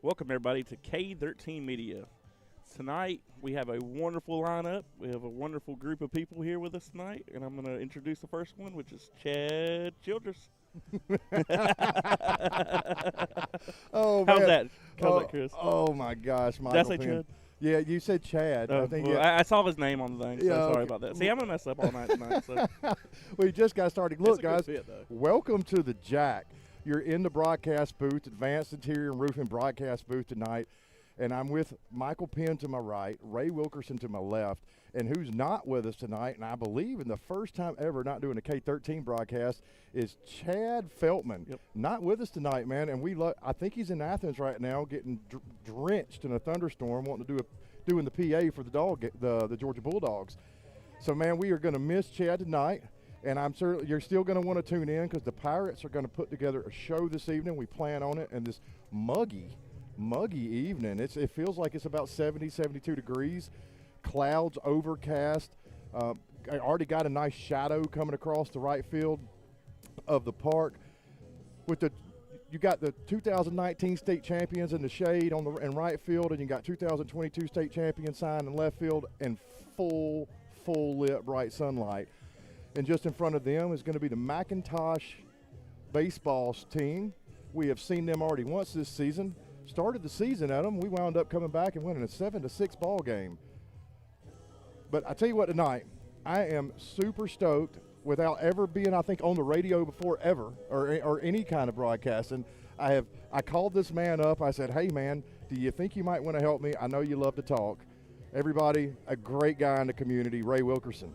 Welcome, everybody, to K13 Media. Tonight, we have a wonderful lineup. We have a wonderful group of people here with us tonight, and I'm going to introduce the first one, which is Chad Childress. Oh, How's man. that? How's that, Chris? Oh, my gosh, Michael. Did I say Penn. Chad? Yeah, you said Chad. I think well, I saw his name on the thing, so Yeah, sorry okay. about that. See, I'm going to mess up all night tonight. So. We just got started. Look, It's a good guys, fit, though. welcome to the Jack. You're in the broadcast booth, Advanced Interior and Roofing broadcast booth tonight, and I'm with Michael Penn to my right, Ray Wilkerson to my left, and who's not with us tonight, and I believe in the first time ever not doing a K13 broadcast, is Chad Feltman. Yep. Not with us tonight, man, and I think he's in Athens right now getting drenched in a thunderstorm, wanting to doing the PA for the Georgia Bulldogs. So, man, we are going to miss Chad tonight. And I'm certain you're still going to want to tune in because the Pirates are going to put together a show this evening. We plan on it, and this muggy evening. It feels like it's about 70, 72 degrees, clouds overcast. I already got a nice shadow coming across the right field of the park. You got the 2019 state champions in the shade in right field, and you got 2022 state champion sign in left field, and full lit bright sunlight. And just in front of them is going to be the McIntosh baseball team. We have seen them already once this season. Started the season at them. We wound up coming back and winning a 7-6 ball game. But I tell you what, tonight, I am super stoked without ever being, I think, on the radio before ever or any kind of broadcasting. I called this man up. I said, hey, man, do you think you might want to help me? I know you love to talk. Everybody, a great guy in the community, Ray Wilkerson.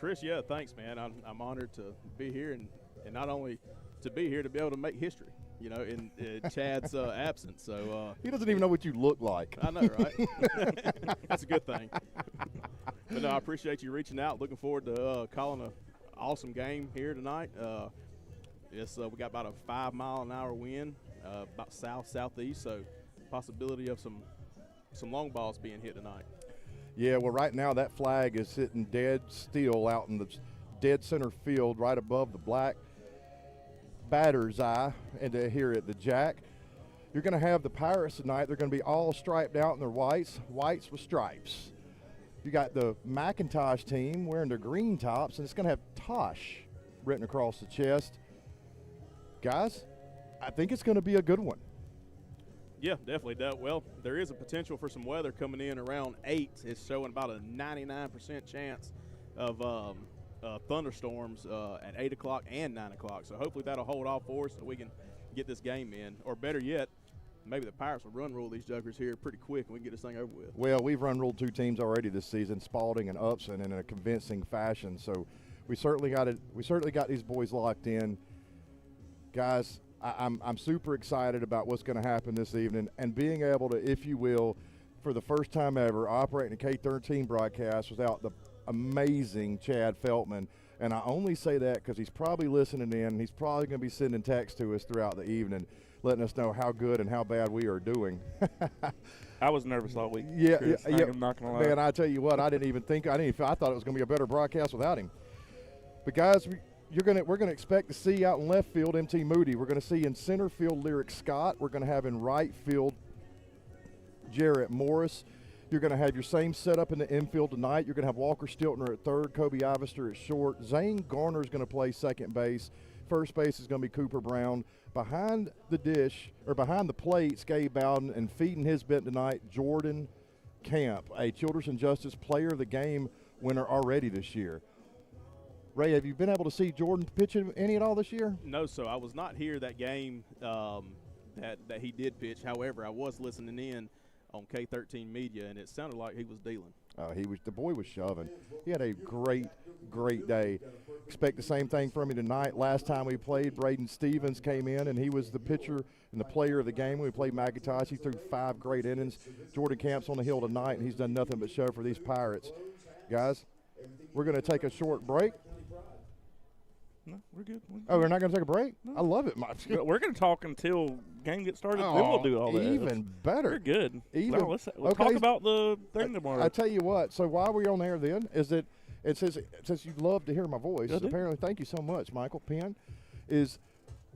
Chris, yeah, thanks, man. I'm honored to be here, and not only to be here, to be able to make history, in Chad's absence. So he doesn't even know what you look like. I know, right? That's a good thing. But no, I appreciate you reaching out. Looking forward to calling an awesome game here tonight. We got about a 5-mile-an-hour wind, about southeast, so possibility of some long balls being hit tonight. Yeah, well, right now that flag is sitting dead still out in the dead center field right above the black batter's eye and here at the Jack. You're going to have the Pirates tonight. They're going to be all striped out in their whites with stripes. You got the McIntosh team wearing their green tops, and it's going to have Tosh written across the chest. Guys, I think it's going to be a good one. Yeah, definitely. Well, there is a potential for some weather coming in around 8. It's showing about a 99% chance of thunderstorms at 8 o'clock and 9 o'clock. So hopefully that'll hold off for us so we can get this game in. Or better yet, maybe the Pirates will run rule these jokers here pretty quick and we can get this thing over with. Well, we've run ruled 2 teams already this season, Spalding and Upson, in a convincing fashion. So we certainly got these boys locked in. Guys, I'm super excited about what's going to happen this evening and being able to, if you will, for the first time ever, operate in a K13 broadcast without the amazing Chad Feltman. And I only say that because he's probably listening in. He's probably going to be sending texts to us throughout the evening, letting us know how good and how bad we are doing. I was nervous all week. Yeah, Chris. yeah. I'm not going to lie. Man, I tell you what, I thought it was going to be a better broadcast without him. But guys, we're gonna expect to see out in left field MT Moody. We're gonna see in center field Lyric Scott. We're gonna have in right field Jarrett Morris. You're gonna have your same setup in the infield tonight. You're gonna have Walker Stiltner at third, Kobe Ivester at short. Zane Garner is gonna play second base. First base is gonna be Cooper Brown. Behind the plate, Gabe Bowden, and feeding his bent tonight, Jordan Camp, a Childress and Justice Player of the Game winner already this year. Ray, have you been able to see Jordan pitch any at all this year? No, so I was not here that game that he did pitch. However, I was listening in on K13 Media, and it sounded like he was dealing. The boy was shoving. He had a great day. Expect the same thing from him tonight. Last time we played, Braden Stevens came in, and he was the pitcher and the player of the game when we played McIntosh. He threw 5 great innings. Jordan Camp's on the hill tonight, and he's done nothing but show for these Pirates. Guys, we're going to take a short break. No, we're good. Oh, we're not going to take a break? No. I love it, Mike. We're going to talk until game gets started. Then we'll do all that. Even better. We're good. Let's okay. talk about the thing tomorrow. I tell you what. So while we're on air, then is that it says you love to hear my voice. Apparently, thank you so much, Michael Penn.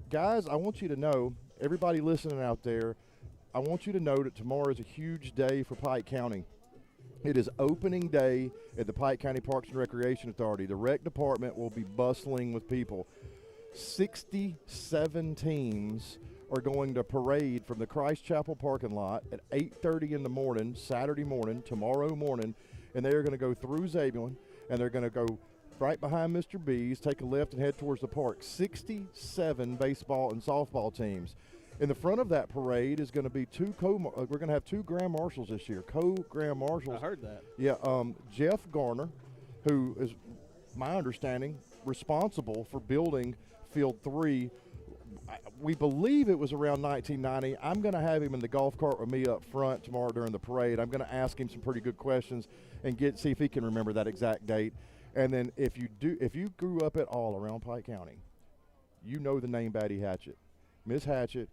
Guys, I want you to know, everybody listening out there, I want you to know that tomorrow is a huge day for Pike County. It is opening day at the Pike County Parks and Recreation Authority. The rec department will be bustling with people. 67 teams are going to parade from the Christ Chapel parking lot at 8:30 in the morning, Saturday morning, tomorrow morning, and they are going to go through Zebulon, and they're going to go right behind Mr. B's, take a left and head towards the park. 67 baseball and softball teams. In the front of that parade is going to be we're going to have two Grand Marshals this year, co-Grand Marshals. I heard that. Yeah, Jeff Garner, who is, my understanding, responsible for building Field 3. We believe it was around 1990. I'm going to have him in the golf cart with me up front tomorrow during the parade. I'm going to ask him some pretty good questions and see if he can remember that exact date. And then if you grew up at all around Pike County, you know the name Batty Hatchett. Miss Hatchett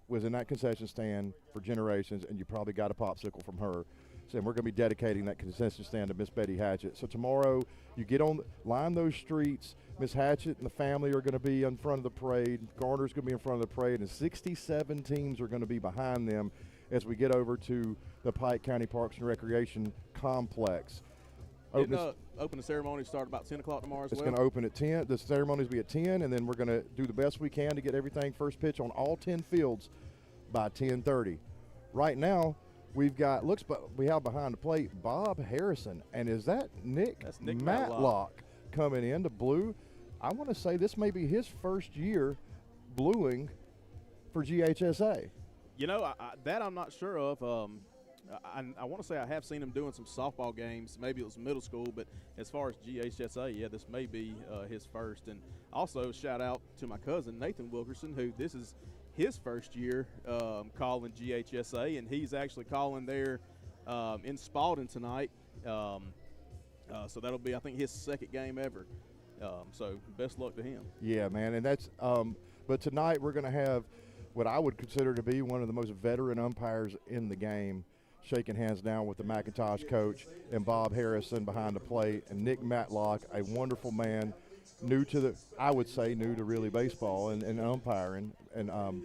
was in that concession stand for generations, and you probably got a popsicle from her. So we're going to be dedicating that concession stand to Miss Betty Hatchett. So tomorrow, you get on, line those streets. Miss Hatchett and the family are going to be in front of the parade. Garner's going to be in front of the parade, and 67 teams are going to be behind them as we get over to the Pike County Parks and Recreation Complex. Open the ceremony start about 10 o'clock tomorrow as well? It's going to open at 10. The ceremonies will be at 10, and then we're going to do the best we can to get everything first pitch on all 10 fields by 10:30. Right now, we have behind the plate Bob Harrison, and is that Nick Matlock coming into blue? I want to say this may be his first year bluing for GHSA. You know, that I'm not sure of. I want to say I have seen him doing some softball games. Maybe it was middle school, but as far as GHSA, yeah, this may be his first. And also shout out to my cousin Nathan Wilkerson, who this is his first year calling GHSA, and he's actually calling there in Spalding tonight. So that'll be, I think, his second game ever. So best luck to him. Yeah, man, and that's but tonight we're going to have what I would consider to be one of the most veteran umpires in the game, shaking hands now with the McIntosh coach and Bob Harrison behind the plate, and Nick Matlock, a wonderful man, new to really baseball and umpiring. And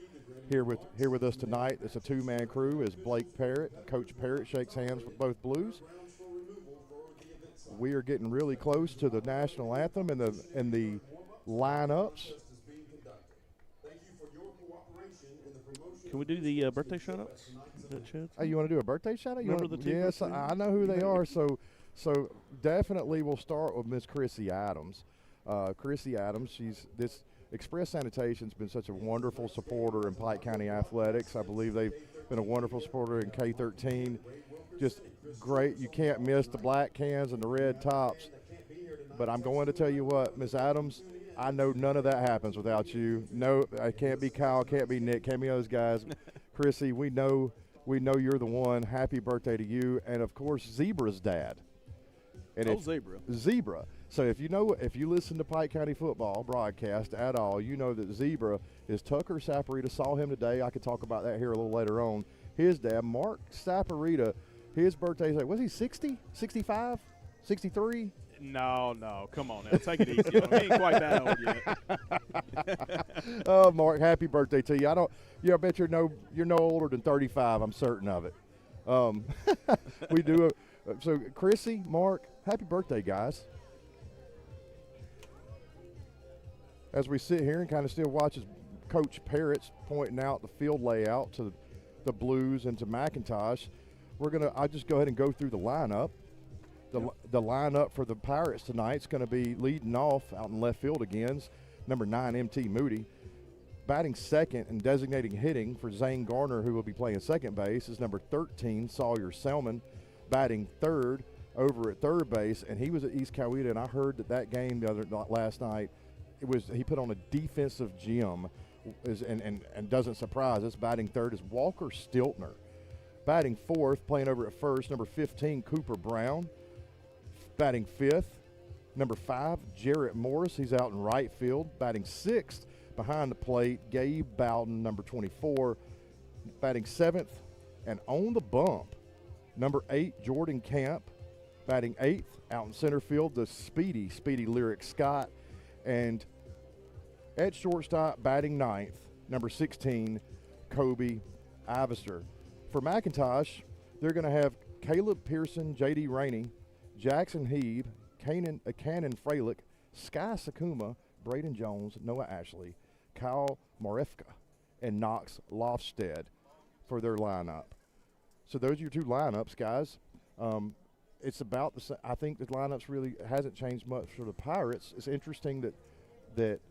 here with us tonight, it's a two-man crew, is Blake Parrott. Coach Parrott shakes hands with both Blues. We are getting really close to the national anthem and the lineups. Can we do the birthday shout-outs? Oh, you want to do a birthday shout-out? Remember the two? Yes, I know who they are. So definitely we'll start with Miss Chrissy Adams. Chrissy Adams, this Express Sanitation's been such a wonderful supporter in Pike County athletics. I believe they've been a wonderful supporter in K-13. Just great. You can't miss the black cans and the red tops. But I'm going to tell you what, Miss Adams, I know none of that happens without you. No, I can't be Kyle, can't be Nick, can't be those guys. Chrissy, we know you're the one. Happy birthday to you, and of course Zebra's dad. And Zebra. So if you listen to Pike County football broadcast at all, you know that Zebra is Tucker Saporita. Saw him today. I could talk about that here a little later on. His dad, Mark Saporita, his birthday, was he 60, 65, 63? No, come on now, take it easy. He ain't quite that old yet. Oh, Mark, happy birthday to you. I bet you're no older than 35. I'm certain of it. We do. So, Chrissy, Mark, happy birthday, guys. As we sit here and kind of still watch as Coach Parrott's pointing out the field layout to the Blues and to McIntosh, I'll just go ahead and go through the lineup. The lineup for the Pirates tonight is going to be leading off out in left field again, number 9, M.T. Moody. Batting second and designating hitting for Zane Garner, who will be playing second base, is number 13, Sawyer Selman. Batting third over at third base, and he was at East Coweta, and I heard that game last night, he put on a defensive gym, and doesn't surprise us. Batting third is Walker Stiltner. Batting fourth, playing over at first, number 15, Cooper Brown. Batting fifth, number 5, Jarrett Morris. He's out in right field. Batting sixth, behind the plate, Gabe Bowden, number 24. Batting seventh, and on the bump, number 8, Jordan Camp. Batting eighth, out in center field, the speedy Lyric Scott. And at shortstop, batting ninth, number 16, Kobe Ivester. For McIntosh, they're going to have Caleb Pearson, J.D. Rainey, Jackson Hebe, Cannon Freilich, Sky Sakuma, Braden Jones, Noah Ashley, Kyle Morefka, and Knox Lofstead for their lineup. So those are your two lineups, guys. It's about the same. I think the lineups really hasn't changed much for the Pirates. It's interesting that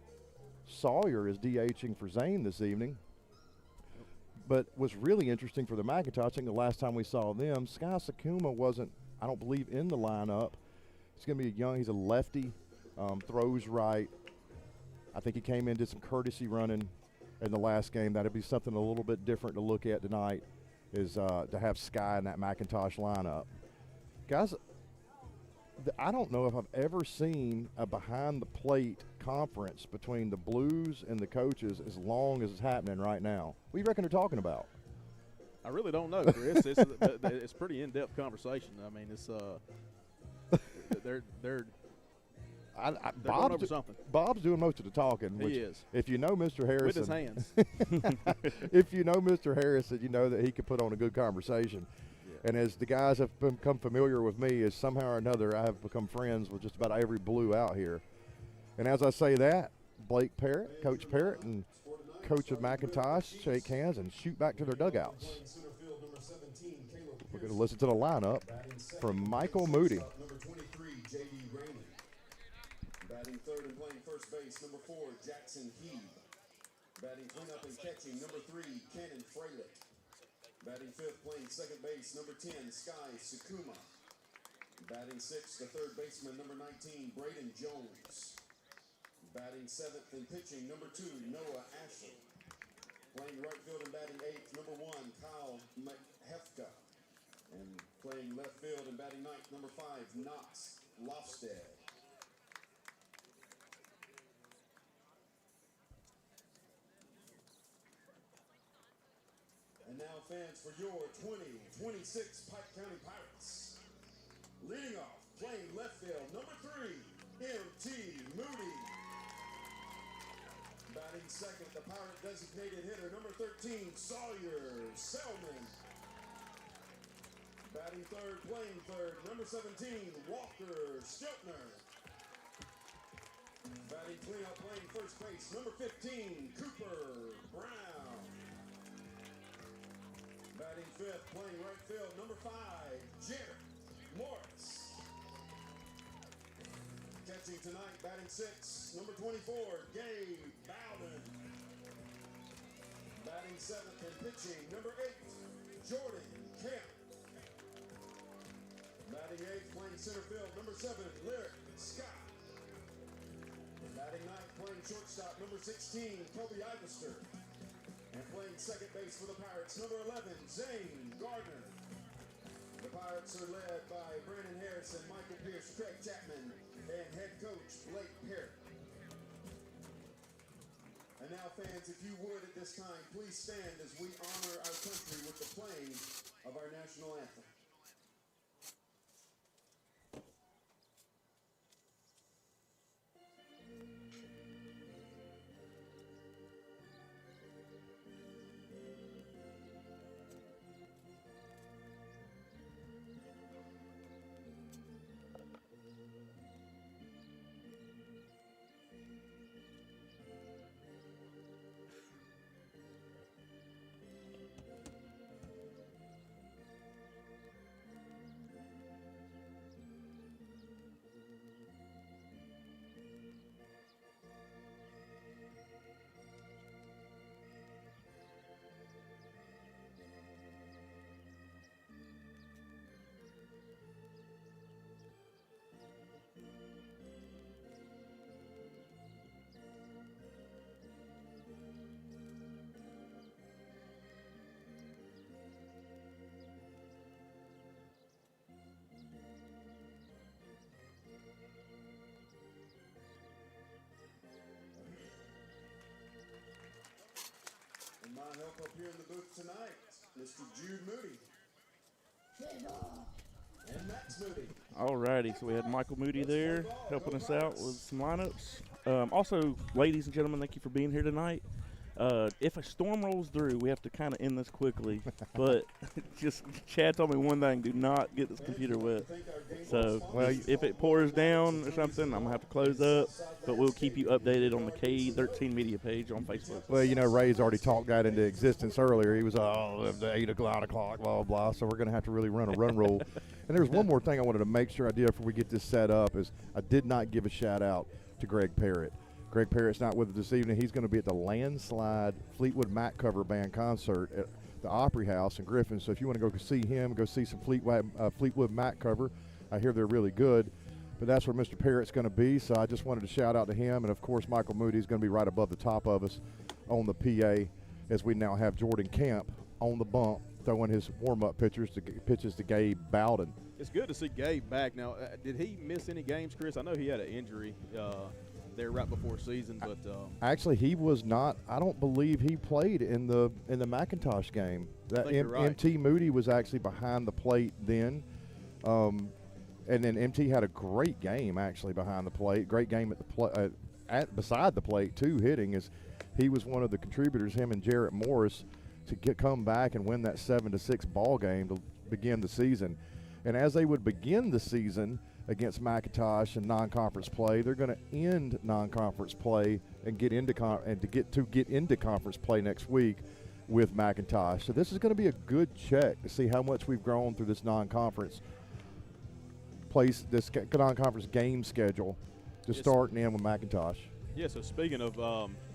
Sawyer is DHing for Zane this evening. But what's really interesting for the McIntosh, I think the last time we saw them, Sky Sakuma wasn't, I don't believe, in the lineup. He's going to be he's a lefty, throws right. I think he came in, did some courtesy running in the last game. That'd be something a little bit different to look at tonight, is to have Sky in that McIntosh lineup. Guys, I don't know if I've ever seen a behind-the-plate conference between the Blues and the coaches as long as it's happening right now. What do you reckon they're talking about? I really don't know, Chris. It's pretty in-depth conversation. I mean, it's they're going over something. Bob's doing most of the talking. He is. If you know Mr. Harrison. With his hands. If you know Mr. Harrison, you know that he can put on a good conversation. And as the guys have become familiar with me, as somehow or another I have become friends with just about every Blue out here. And as I say that, Blake Parrott, Coach Parrott, and Coach of McIntosh shake hands and shoot back to their dugouts. We're going to listen to the lineup from Michael Moody. Batting third and playing first base, number 4, Jackson Hebe. Batting cleanup and catching, number 3, Cannon Freilich. Batting fifth, playing second base, number 10, Sky Sakuma. Batting sixth, the third baseman, number 19, Braden Jones. Batting seventh and pitching, number 2, Noah Ashley. Playing right field and batting eighth, number 1, Kyle Morefka. And playing left field and batting ninth, number 5, Knox Lofstead. And now, fans, for your 2026 Pike County Pirates. Leading off, playing left field, number 3, M.T. Moody. Batting second, the Pirate designated hitter, number 13, Sawyer Selman. Batting third, playing third, number 17, Walker Stiltner. Batting cleanup, playing first base, number 15, Cooper Brown. Batting fifth, playing right field, number 5, Jared Morris. Catching tonight, batting sixth, number 24, Gabe Bowden. Batting seventh and pitching, number 8, Jordan Kemp. Batting eighth, playing center field, number 7, Lyric Scott. Batting ninth, playing shortstop, number 16, Kobe Ivester. And playing second base for the Pirates, number 11, Zane Gardner. The Pirates are led by Brandon Harrison, Michael Pierce, Craig Chapman, and head coach Blake Parrott. And now, fans, if you would at this time, please stand as we honor our country with the playing of our national anthem. And my help up here in the booth tonight, Mr. Jude Moody. And Max Moody. Alrighty, so we had Michael Moody there helping us out with some lineups. Also, ladies and gentlemen, thank you for being here tonight. If a storm rolls through, we have to kind of end this quickly. But just Chad told me one thing: do not get this computer wet. So if it pours down or something, I'm gonna have to close up. But we'll keep you updated on the K13 Media page on Facebook. Well, you know, Ray's already talked that into existence earlier. He was, the 8 o'clock, 9 o'clock, blah, blah, blah. So we're going to have to really run a run rule. And there's one more thing I wanted to make sure I did before we get this set up is I did not give a shout-out to Greg Parrott. Greg Parrott's not with us this evening. He's going to be at the Landslide Fleetwood Mac cover band concert at the Opry House in Griffin. So if you want to go see him, go see some Fleetwood Mac cover. I hear they're really good. But that's where Mr. Parrott's going to be, so I just wanted to shout out to him. And, of course, Michael Moody's going to be right above the top of us on the PA as we now have Jordan Camp on the bump throwing his warm-up pitches to Gabe Bowden. It's good to see Gabe back. Now, did he miss any games, Chris? I know he had an injury there right before season, but actually he was not. I don't believe he played in the McIntosh game. That right. MT Moody was actually behind the plate then. And then MT had a great game actually behind the plate. Great game at beside the plate too, hitting as he was one of the contributors. Him and Jarrett Morris to come back and win that 7-6 ball game to begin the season. And as they would begin the season against McIntosh and non-conference play, they're going to end non-conference play and get into conference play next week with McIntosh. So this is going to be a good check to see how much we've grown through this non-conference non-conference game schedule to start and end with McIntosh. Yeah, so speaking of,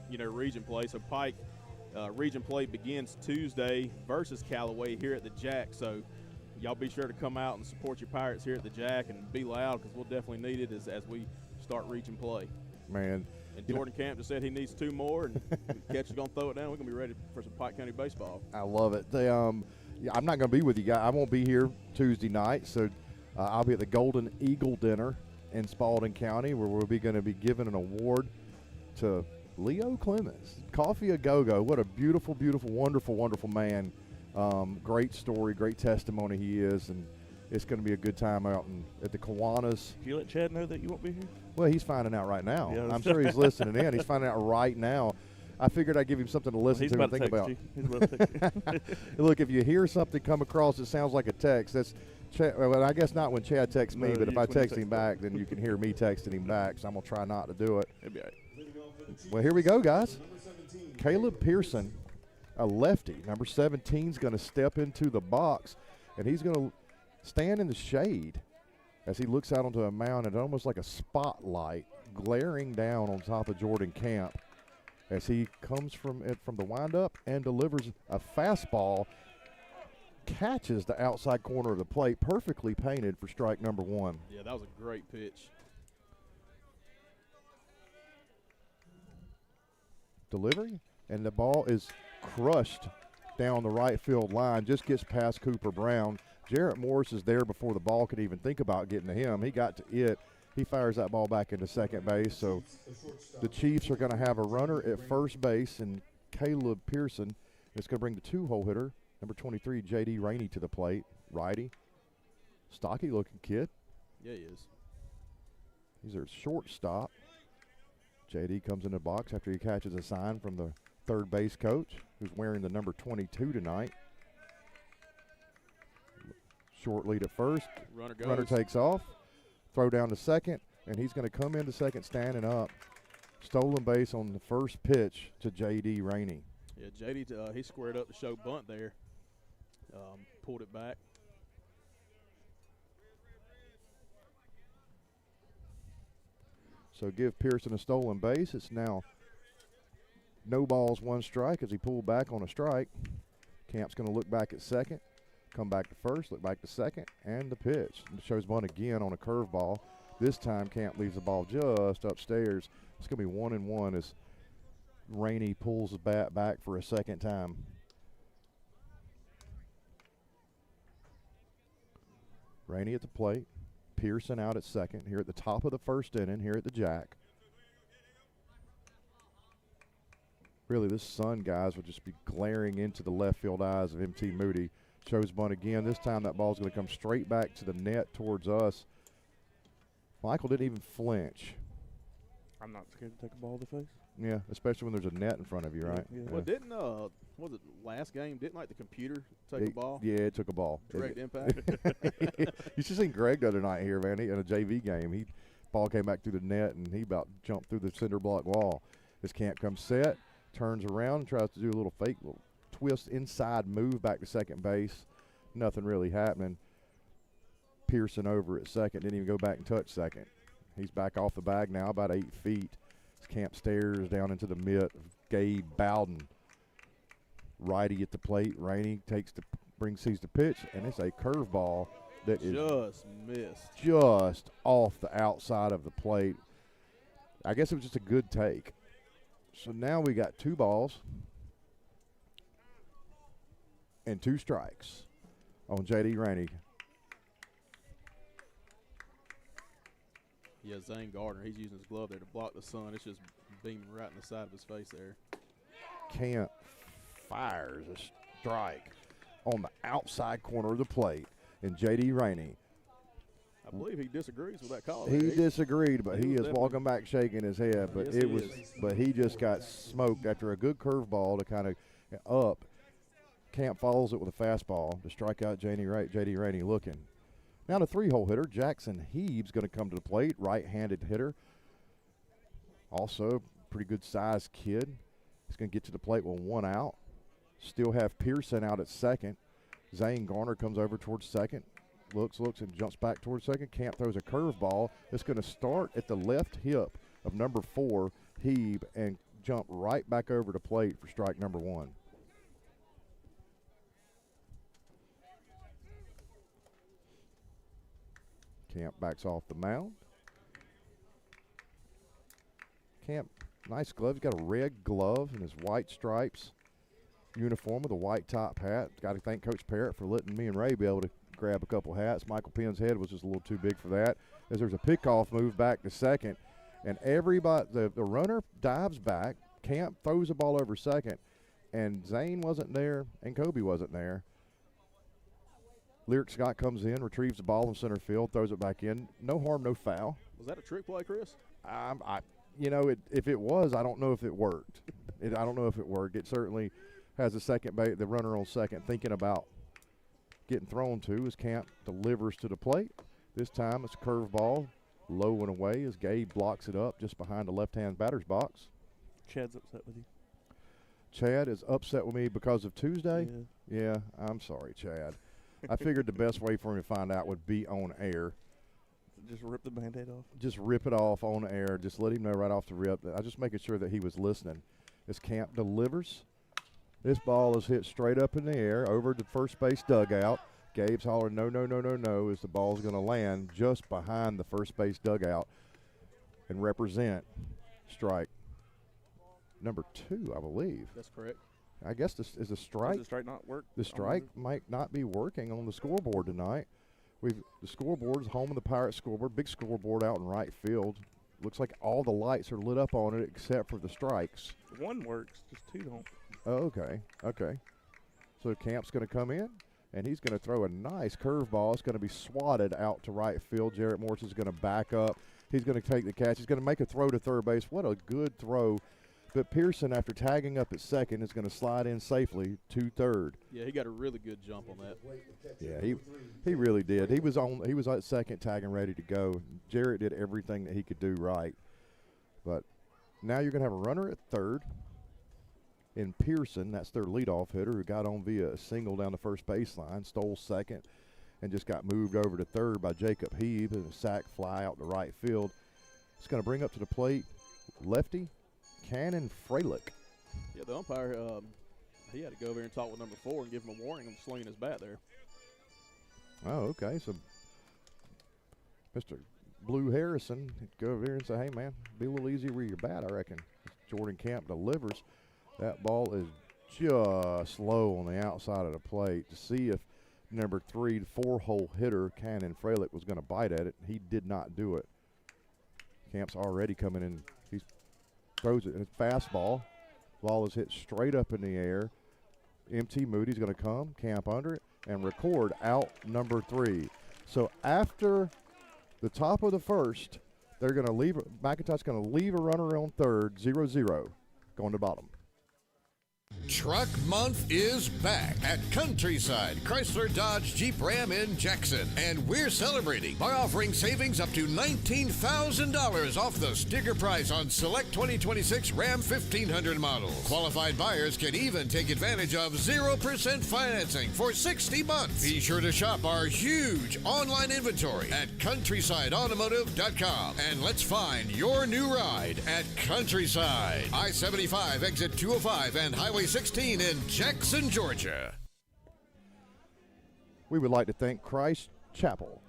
region play, so Pike region play begins Tuesday versus Callaway here at the Jack. So y'all be sure to come out and support your Pirates here at the Jack and be loud because we'll definitely need it as we start region play. Man. And Jordan Camp just said he needs 2 more, and Catch is going to throw it down. We're going to be ready for some Pike County baseball. I love it. I'm not going to be with you guys. I won't be here Tuesday night, so I'll be at the Golden Eagle Dinner in Spalding County where we'll be going to be giving an award to Leo Clemens. Coffee a Go-Go. What a beautiful, beautiful, wonderful, wonderful man. Great story, great testimony he is, and it's going to be a good time out at the Kiwanis. Did you let Chad know that you won't be here? Well, he's finding out right now. Yeah, I'm sure he's listening in. He's finding out right now. I figured I'd give him something to listen to and think about. He's about to text you. Look, if you hear something come across that sounds like a text, that's Chad. Well, I guess not when Chad texts me, but if I text him back, then you can hear me texting him back. So I'm gonna try not to do it. It'll be all right. Well, here we go, guys. Caleb Pearson, a lefty, number 17, is going to step into the box, and he's going to stand in the shade as he looks out onto a mound and almost like a spotlight glaring down on top of Jordan Camp as he comes from the windup and delivers a fastball, catches the outside corner of the plate, perfectly painted for strike number 1. Yeah, that was a great pitch. Delivery, and the ball is crushed down the right field line, just gets past Cooper Brown. Jarrett Morris is there before the ball could even think about getting to him. He got to it. He fires that ball back into second base. So the Chiefs are going to have a runner at first base, and Caleb Pearson is going to bring the 2-hole hitter, number 23, J.D. Rainey, to the plate. Righty. Stocky-looking kid. Yeah, he is. He's their shortstop. J.D. comes in the box after he catches a sign from the third base coach, who's wearing the number 22 tonight. Short lead at first. Runner takes off. Throw down to second, and he's going to come into second standing up. Stolen base on the first pitch to J.D. Rainey. Yeah, J.D., he squared up to show bunt there. Pulled it back. So give Pearson a stolen base. It's now no balls, 1 strike as he pulled back on a strike. Camp's going to look back at second, come back to first, look back to second, and the pitch. Shows bunt again on a curveball. This time Camp leaves the ball just upstairs. It's going to be 1-1 as Rainey pulls the bat back for a second time. Rainey at the plate. Pearson out at second here at the top of the first inning here at the Jack. Really, this sun, guys, will just be glaring into the left field eyes of MT Moody. Shows bunt again. This time that ball's going to come straight back to the net towards us. Michael didn't even flinch. I'm not scared to take a ball to the face. Yeah, especially when there's a net in front of you, right? Yeah. Well, didn't was it last game? Didn't like the computer take a ball? Yeah, it took a ball. Direct impact. You should have seen Greg the other night here, man. In a JV game, ball came back through the net, and he about jumped through the cinder block wall. This Camp comes set, turns around, and tries to do a little fake little twist inside move back to second base. Nothing really happening. Pearson over at second, didn't even go back and touch second. He's back off the bag now, about 8 feet. This Camp stares down into the mitt of Gabe Bowden. Righty at the plate. Rainey sees the pitch, and it's a curveball that is just missed. Just off the outside of the plate. I guess it was just a good take. So now we got 2 balls and 2 strikes on J.D. Rainey. Yeah, Zane Gardner, he's using his glove there to block the sun. It's just beaming right in the side of his face there. Camp fires a strike on the outside corner of the plate, and J.D. Rainey. I believe he disagrees with that call. He disagreed, but he is walking back shaking his head. But Yes, but he just got smoked after a good curveball to kind of up. Camp follows it with a fastball to strike out J.D. Rainey looking. Now the 3-hole hitter, Jackson Heeb's going to come to the plate, right-handed hitter. Also, pretty good sized kid. He's going to get to the plate with 1 out. Still have Pearson out at second. Zane Garner comes over towards second. Looks, and jumps back towards second. Camp throws a curveball. It's going to start at the left hip of number 4, Heeb, and jump right back over the plate for strike number 1. Camp backs off the mound. Camp, nice glove. He's got a red glove and his white stripes uniform with a white top hat. Got to thank Coach Parrott for letting me and Ray be able to grab a couple hats. Michael Penn's head was just a little too big for that. As there's a pickoff move back to second, and everybody, the runner dives back. Camp throws the ball over second, and Zane wasn't there, and Kobe wasn't there. Lyric Scott comes in, retrieves the ball in center field, throws it back in. No harm, no foul. Was that a trick play, Chris? If it was, I don't know if it worked. I don't know if it worked. It certainly has the runner on second thinking about getting thrown to as Camp delivers to the plate. This time it's a curveball, low and away as Gabe blocks it up just behind the left-hand batter's box. Chad's upset with you. Chad is upset with me because of Tuesday? Yeah, I'm sorry, Chad. I figured the best way for him to find out would be on air. Just rip the Band-Aid off? Just rip it off on air. Just let him know right off the rip. I was just making sure that he was listening. As Camp delivers, this ball is hit straight up in the air over the first base dugout. Gabe's hollering, no, no, no, no, no, as the ball's going to land just behind the first base dugout and represent strike number 2, I believe. That's correct. I guess this is a strike. Does the strike not work? The strike might not be working on the scoreboard tonight. The scoreboard is home of the Pirates scoreboard, big scoreboard out in right field. Looks like all the lights are lit up on it except for the strikes. 1 works, just 2 don't. Oh, okay. So Camp's going to come in, and he's going to throw a nice curveball. It's going to be swatted out to right field. Jarrett Morris is going to back up. He's going to take the catch. He's going to make a throw to third base. What a good throw. But Pearson, after tagging up at second, is going to slide in safely to third. Yeah, he got a really good jump on that. Yeah, he really did. He was at second, tagging ready to go. Jarrett did everything that he could do right. But now you're going to have a runner at third in Pearson. That's their leadoff hitter who got on via a single down the first baseline, stole second, and just got moved over to third by Jacob Heeb and a sac fly out to right field. It's going to bring up to the plate lefty Cannon Freilich. Yeah, the umpire, he had to go over here and talk with number 4 and give him a warning of slinging his bat there. Oh, okay. So Mr. Blue Harrison go over here and say, hey, man, be a little easier with your bat, I reckon. Jordan Camp delivers. That ball is just low on the outside of the plate to see if number 3, 4-hole hitter, Cannon Freilich, was going to bite at it. He did not do it. Camp's already coming in. He throws it in a fastball. Ball is hit straight up in the air. MT Moody's going to come, Camp under it, and record out number 3. So after the top of the first, They're going to leave. McIntosh going to leave a runner on third, 0-0, going to bottom. Truck Month is back at Countryside Chrysler Dodge Jeep Ram in Jackson, and we're celebrating by offering savings up to $19,000 off the sticker price on select 2026 Ram 1500 models. Qualified buyers can even take advantage of 0% financing for 60 months. Be sure to shop our huge online inventory at countrysideautomotive.com, and let's find your new ride at Countryside. I-75 exit 205 and Highway 16 in Jackson, Georgia. We would like to thank Christ Chapel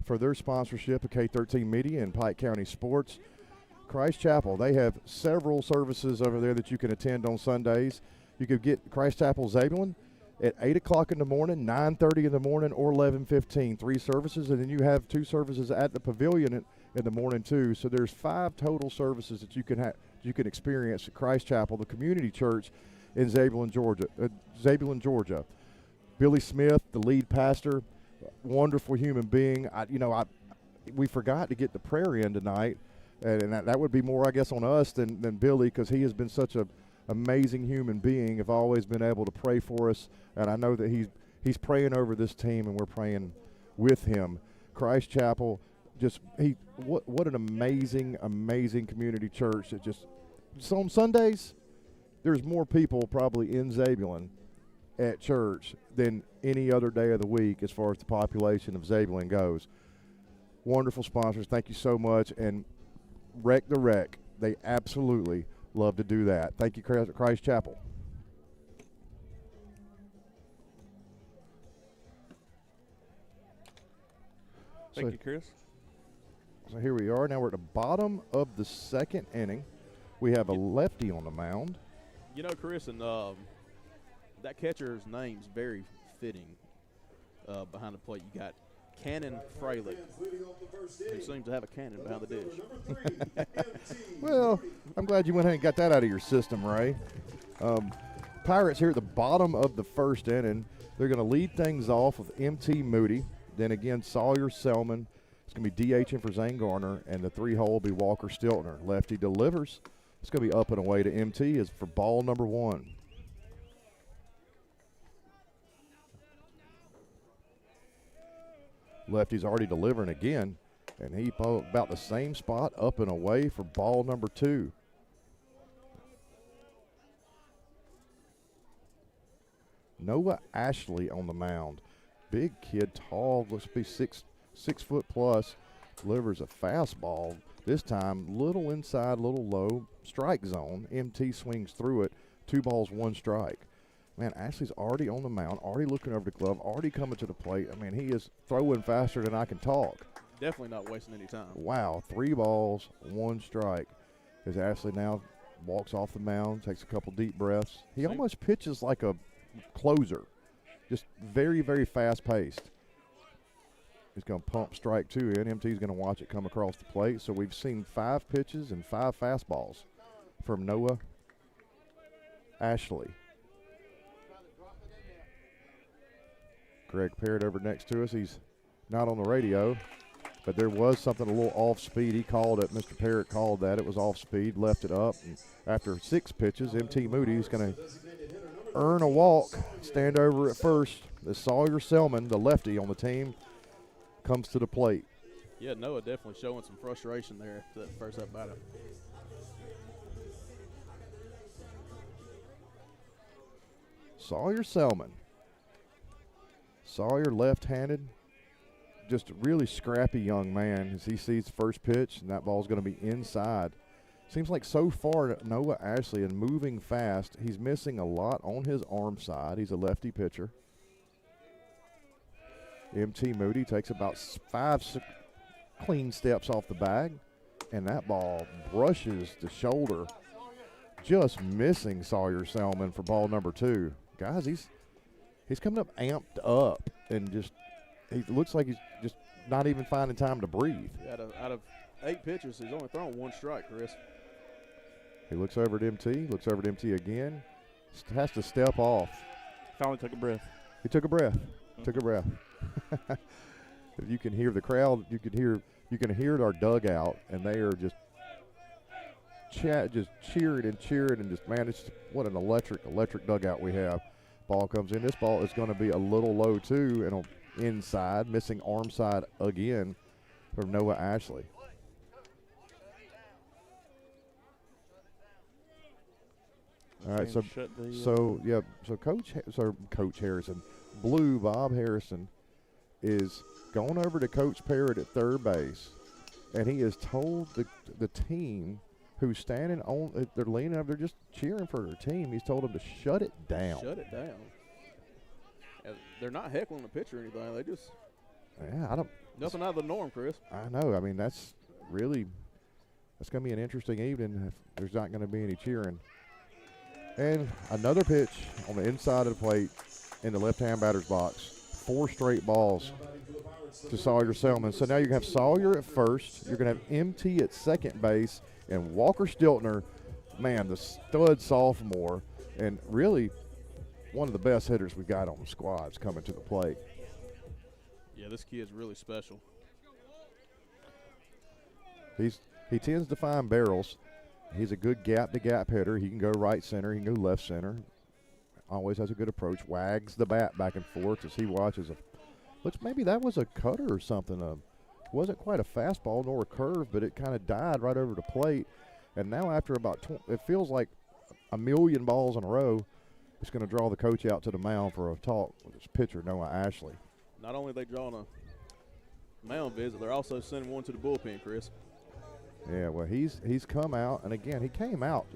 for their sponsorship of K13 Media and Pike County Sports. Christ Chapel, they have several services over there that you can attend on Sundays. You could get Christ Chapel Zebulon at 8 o'clock in the morning, 9:30 in the morning, or 11:15. 3 services, and then you have 2 services at the pavilion in the morning too. So there's 5 total services that you can experience at Christ Chapel, the community church in Zebulon, Georgia. Billy Smith, the lead pastor, wonderful human being. We forgot to get the prayer in tonight, and that would be more, I guess, on us than Billy, because he has been such an amazing human being. Have always been able to pray for us, and I know that he's praying over this team, and we're praying with him. Christ Chapel, what an amazing community church. So on Sundays, there's more people probably in Zebulon at church than any other day of the week as far as the population of Zebulon goes. Wonderful sponsors. Thank you so much. And Wreck the Wreck, they absolutely love to do that. Thank you, Christ Chapel. Thank you, Chris. So here we are. Now we're at the bottom of the second inning. We have a lefty on the mound. You know, Chris, and that catcher's name's very fitting behind the plate. You got Cannon Fralick, who seems to have a cannon behind the dish. Well, I'm glad you went ahead and got that out of your system, Ray. Pirates here at the bottom of the first inning. They're going to lead things off with M.T. Moody. Then again, Sawyer Selman. It's going to be DHing for Zane Garner, and the 3-hole will be Walker Stiltner. Lefty delivers. It's going to be up and away to MT is for ball number 1. Lefty's already delivering again, and he about the same spot, up and away for ball number 2. Noah Ashley on the mound. Big kid, tall, looks to be six foot plus, delivers a fastball. This time, little inside, little low, strike zone. MT swings through it. 2 balls, 1 strike. Man, Ashley's already on the mound, already looking over the glove, already coming to the plate. I mean, he is throwing faster than I can talk. Definitely not wasting any time. Wow, 3 balls, 1 strike. As Ashley now walks off the mound, takes a couple deep breaths. He almost pitches like a closer, just very, very fast-paced. He's going to pump strike 2 in. MT's going to watch it come across the plate. So we've seen 5 pitches and 5 fastballs from Noah Ashley. Greg Parrott over next to us. He's not on the radio, but there was something a little off speed. He called it. Mr. Parrott called that. It was off speed, left it up. And after 6 pitches, MT Moody is going to earn a walk, stand over at first. The Sawyer Selman, the lefty on the team, comes to the plate. Yeah, Noah definitely showing some frustration there at that first at batter. Sawyer Selman. Sawyer left-handed, just a really scrappy young man as he sees the first pitch, and that ball's going to be inside. Seems like so far Noah Ashley is moving fast. He's missing a lot on his arm side. He's a lefty pitcher. M.T. Moody takes about 5 clean steps off the bag, and that ball brushes the shoulder, just missing Sawyer Selman for ball number 2. Guys, he's coming up amped up, and just he looks like he's just not even finding time to breathe. Out of 8 pitches, he's only thrown 1 strike, Chris. He looks over at MT, looks over at MT again, has to step off. Finally took a breath. He took a breath, took a breath. If you can hear the crowd, you could hear you can hear it our dugout, and they are just cheering and cheering, and just, man, it's what an electric dugout we have. Ball comes in. This ball is going to be a little low too, and inside, missing arm side again from Noah Ashley. All right, so Coach Harrison, Bob Harrison, is going over to Coach Parrott at third base, and he has told the team who's standing on, they're leaning up, they're just cheering for their team. He's told them to shut it down. Shut it down. And they're not heckling the pitcher or anything. They just nothing out of the norm, Chris. I know. I mean, that's going to be an interesting evening if there's not going to be any cheering. And another pitch on the inside of the plate in the left-hand batter's box. 4 straight balls to Sawyer Selman. So now you're going to have Sawyer at first. You're going to have MT at second base. And Walker Stiltner, man, the stud sophomore, and really one of the best hitters we've got on the squad is coming to the plate. Yeah, this kid's really special. He tends to find barrels. He's a good gap-to-gap hitter. He can go right center. He can go left center. Always has a good approach. Wags the bat back and forth as he watches. Looks maybe that was a cutter or something. Wasn't quite a fastball nor a curve, but it kind of died right over the plate. And now after about it feels like a million balls in a row, it's going to draw the coach out to the mound for a talk with his pitcher, Noah Ashley. Not only are they drawing a mound visit, they're also sending one to the bullpen, Chris. Yeah, well, he's come out, and again, he came out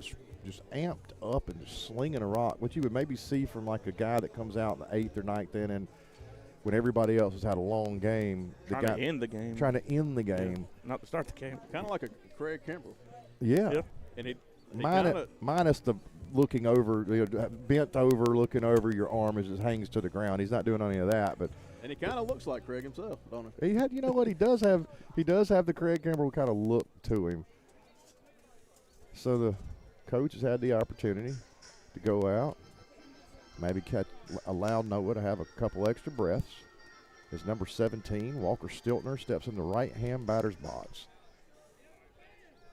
just amped up and just slinging a rock, which you would maybe see from like a guy that comes out in the 8th or 9th inning when everybody else has had a long game. Trying to end the game. Trying to end the game. Yeah, not to start the game. Kind of like a Craig Kimbrell. Yeah. Yep. And minus the looking over, bent over, looking over your arm as it hangs to the ground. He's not doing any of that, but. And he kind of looks like Craig himself, don't he? He had, you know what, he does have the Craig Kimbrell kind of look to him. So the coach has had the opportunity to go out, maybe allow Noah to have a couple extra breaths. His number 17, Walker Stiltner, steps in the right-hand batter's box.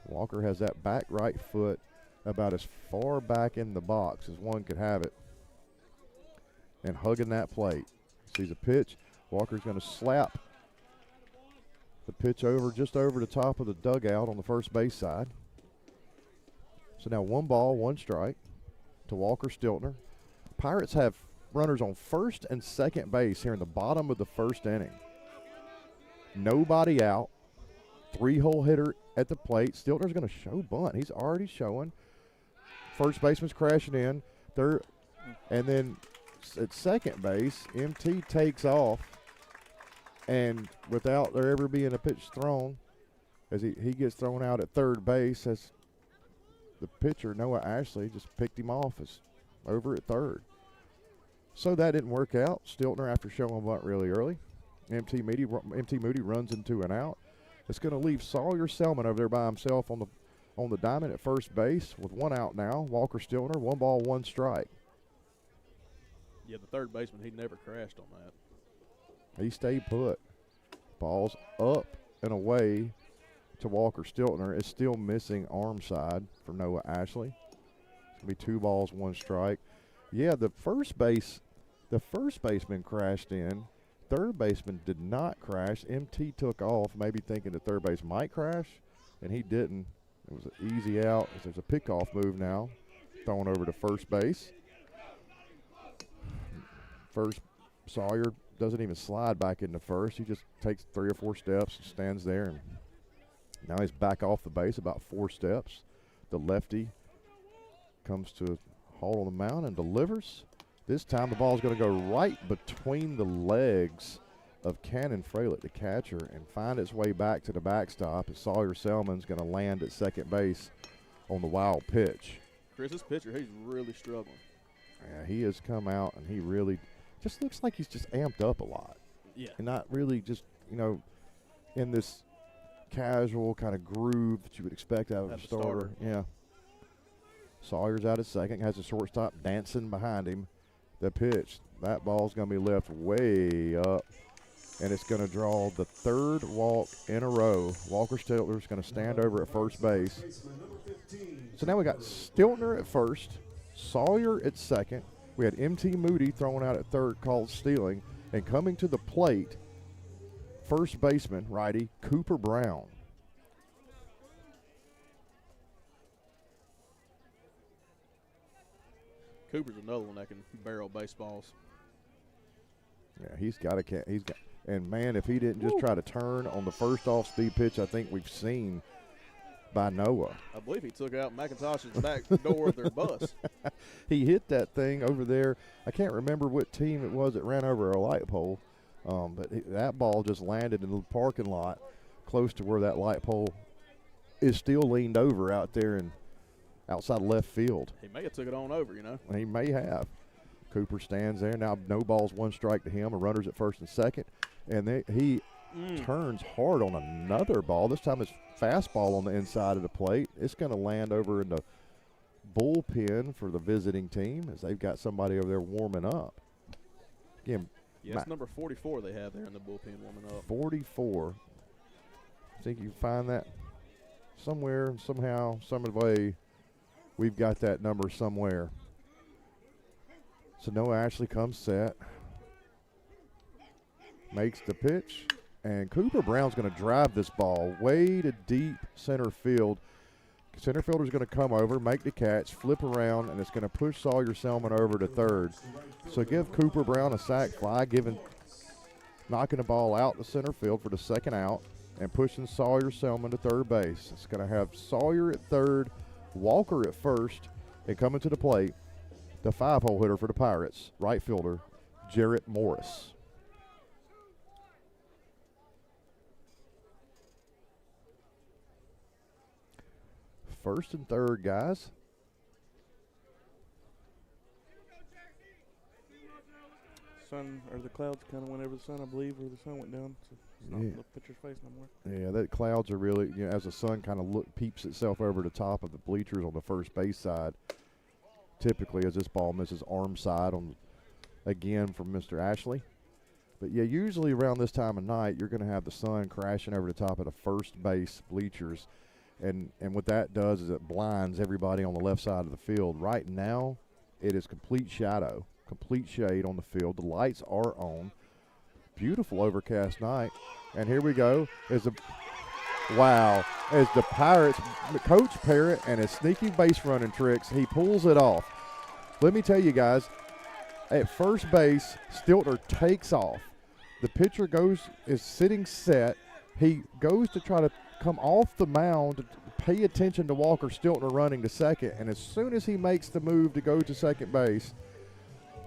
Walker has that back right foot about as far back in the box as one could have it, and hugging that plate. Sees a pitch. Walker's going to slap the pitch just over the top of the dugout on the first base side. So now 1 ball, 1 strike to Walker Stiltner. Pirates have runners on first and second base here in the bottom of the first inning. Nobody out. 3-hole hitter at the plate. Stiltner's going to show bunt. He's already showing. First baseman's crashing in. Third, and then at second base, MT takes off, and without there ever being a pitch thrown, as he gets thrown out at third base, as the pitcher, Noah Ashley, just picked him off as over at third. So that didn't work out. Stiltner, after showing bunt really early, MT Moody runs into an out. It's going to leave Sawyer Selman over there by himself on the diamond at first base with 1 out now. Walker Stiltner, 1 ball, 1 strike. Yeah, the third baseman, he never crashed on that. He stayed put. Ball's up and away to Walker Stiltner. It's still missing arm side from Noah Ashley. It's going to be 2 balls, 1 strike. Yeah, the first baseman crashed in. Third baseman did not crash. MT took off, maybe thinking the third base might crash, and he didn't. It was an easy out. There's a pickoff move now, thrown over to first base. First, Sawyer doesn't even slide back into first. He just takes 3 or 4 steps and stands there. And now he's back off the base about 4 steps. The lefty comes to a halt on the mound and delivers. This time the ball is going to go right between the legs of Cannon Fralick, the catcher, and find its way back to the backstop. And Sawyer Selman's going to land at second base on the wild pitch. Chris, this pitcher, he's really struggling. Yeah, he has come out, and he really just looks like he's just amped up a lot. Yeah. And not really just, in this casual kind of groove that you would expect out of a starter. Yeah. Sawyer's out at second, has a shortstop dancing behind him. The pitch, that ball's going to be left way up and it's going to draw the third walk in a row. Walker Stiltner's going to stand over at first base. So now we got Stiltner at first, Sawyer at second. We had M.T. Moody thrown out at third, called stealing, and coming to the plate, first baseman, righty, Cooper Brown. Cooper's another one that can barrel baseballs. Yeah, he's got a cat. And man, if he didn't just try to turn on the first off-speed pitch, I think we've seen by Noah. I believe he took out McIntosh's back door of their bus. He hit that thing over there. I can't remember what team it was that ran over a light pole, but that ball just landed in the parking lot close to where that light pole is still leaned over out there and outside left field. He may have took it on over, you know. He may have. Cooper stands there. Now no balls, one strike to him. A runner's at first and second. And he turns hard on another ball. This time it's fastball on the inside of the plate. It's going to land over in the bullpen for the visiting team as they've got somebody over there warming up. Again, yeah, it's number 44 they have there in the bullpen warming up. 44. I think you can find that somewhere, somehow, some way. We've got that number somewhere. So Noah Ashley comes set, makes the pitch, and Cooper Brown's going to drive this ball way to deep center field. Center fielder's going to come over, make the catch, flip around, and it's going to push Sawyer Selman over to third. So give Cooper Brown a sac fly, knocking the ball out to center field for the second out, and pushing Sawyer Selman to third base. It's going to have Sawyer at third, Walker at first, and coming to the plate, the 5-hole hitter for the Pirates, right fielder, Jarrett Morris. First and third, guys. Sun, or the clouds kind of went over the sun, I believe, or the sun went down. So it's not in the pitcher's face no more. Yeah, that clouds are really, as the sun kind of peeps itself over the top of the bleachers on the first base side. Typically, as this ball misses arm side again from Mr. Ashley. But yeah, usually around this time of night, you're going to have the sun crashing over the top of the first base bleachers. And what that does is it blinds everybody on the left side of the field. Right now, it is complete shadow, complete shade on the field. The lights are on. Beautiful overcast night. And here we go. As the Pirates, Coach Parrott and his sneaky base running tricks, he pulls it off. Let me tell you guys, at first base, Stiltner takes off. The pitcher is sitting set. He goes to try to come off the mound to pay attention to Walker Stiltner running to second, and as soon as he makes the move to go to second base,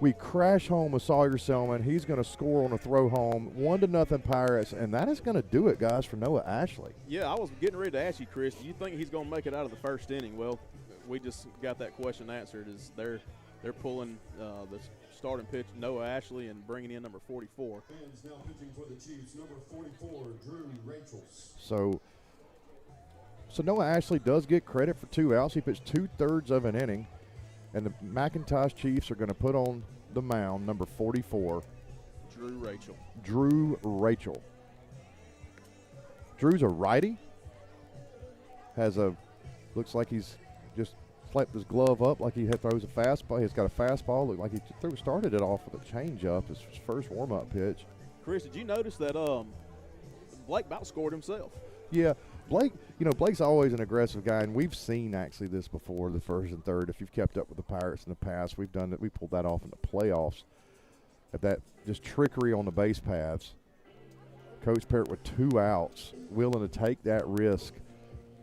we crash home with Sawyer Selman. He's going to score on a throw home, 1-0 Pirates, and that is going to do it, guys, for Noah Ashley. Yeah, I was getting ready to ask you, Chris, do you think he's going to make it out of the first inning? Well, we just got that question answered. Is they're pulling the starting pitch, Noah Ashley, and bringing in number 44. Fans now pitching for the Chiefs, number 44, Drew Rachels. So Noah Ashley does get credit for 2 outs. He pitched 2/3 of an inning. And the McIntosh Chiefs are going to put on the mound number 44. Drew Rachel. Drew's a righty. Looks like he's just slapped his glove up like he throws a fastball. He's got a fastball. Looked like he started it off with a changeup, his first warm-up pitch. Chris, did you notice that Blake about scored himself? Yeah. Blake's always an aggressive guy, and we've seen actually this before, the first and third. If you've kept up with the Pirates in the past, we've done it. We pulled that off in the playoffs. At that just trickery on the base paths. Coach Parrott with 2 outs, willing to take that risk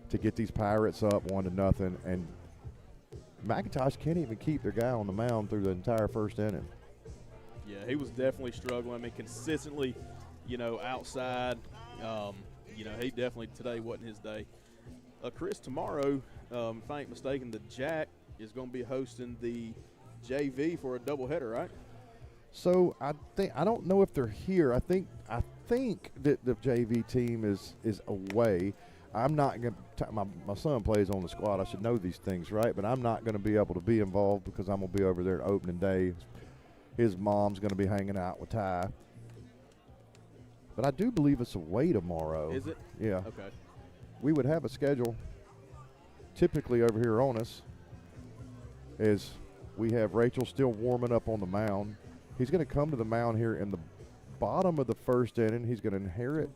to get these Pirates up 1-0, and McIntosh can't even keep their guy on the mound through the entire first inning. Yeah, he was definitely struggling. I mean, consistently, outside. He definitely today wasn't his day. Chris, tomorrow, if I ain't mistaken, the Jack is going to be hosting the JV for a doubleheader, right? So I don't know if they're here. I think that the JV team is away. I'm not going to. My son plays on the squad. I should know these things, right? But I'm not going to be able to be involved because I'm going to be over there at opening day. His mom's going to be hanging out with Ty. but I do believe it's away tomorrow. Is it? Yeah. Okay. We would have a schedule typically over here on us as we have Rachel still warming up on the mound. He's going to come to the mound here in the bottom of the first inning. He's going to inherit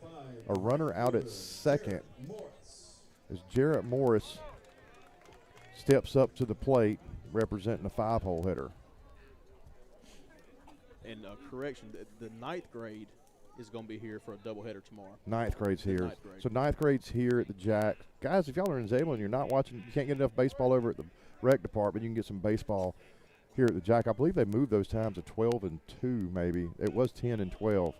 a runner out at second as Jarrett Morris steps up to the plate representing a 5-hole hitter. And correction, the ninth grade is going to be here for a doubleheader tomorrow. Ninth grade's here. Ninth grade. So ninth grade's here at the Jack. Guys, if y'all are in Zebulon, you're not watching, you can't get enough baseball over at the rec department, you can get some baseball here at the Jack. I believe they moved those times to 12 and 2 maybe. It was 10 and 12.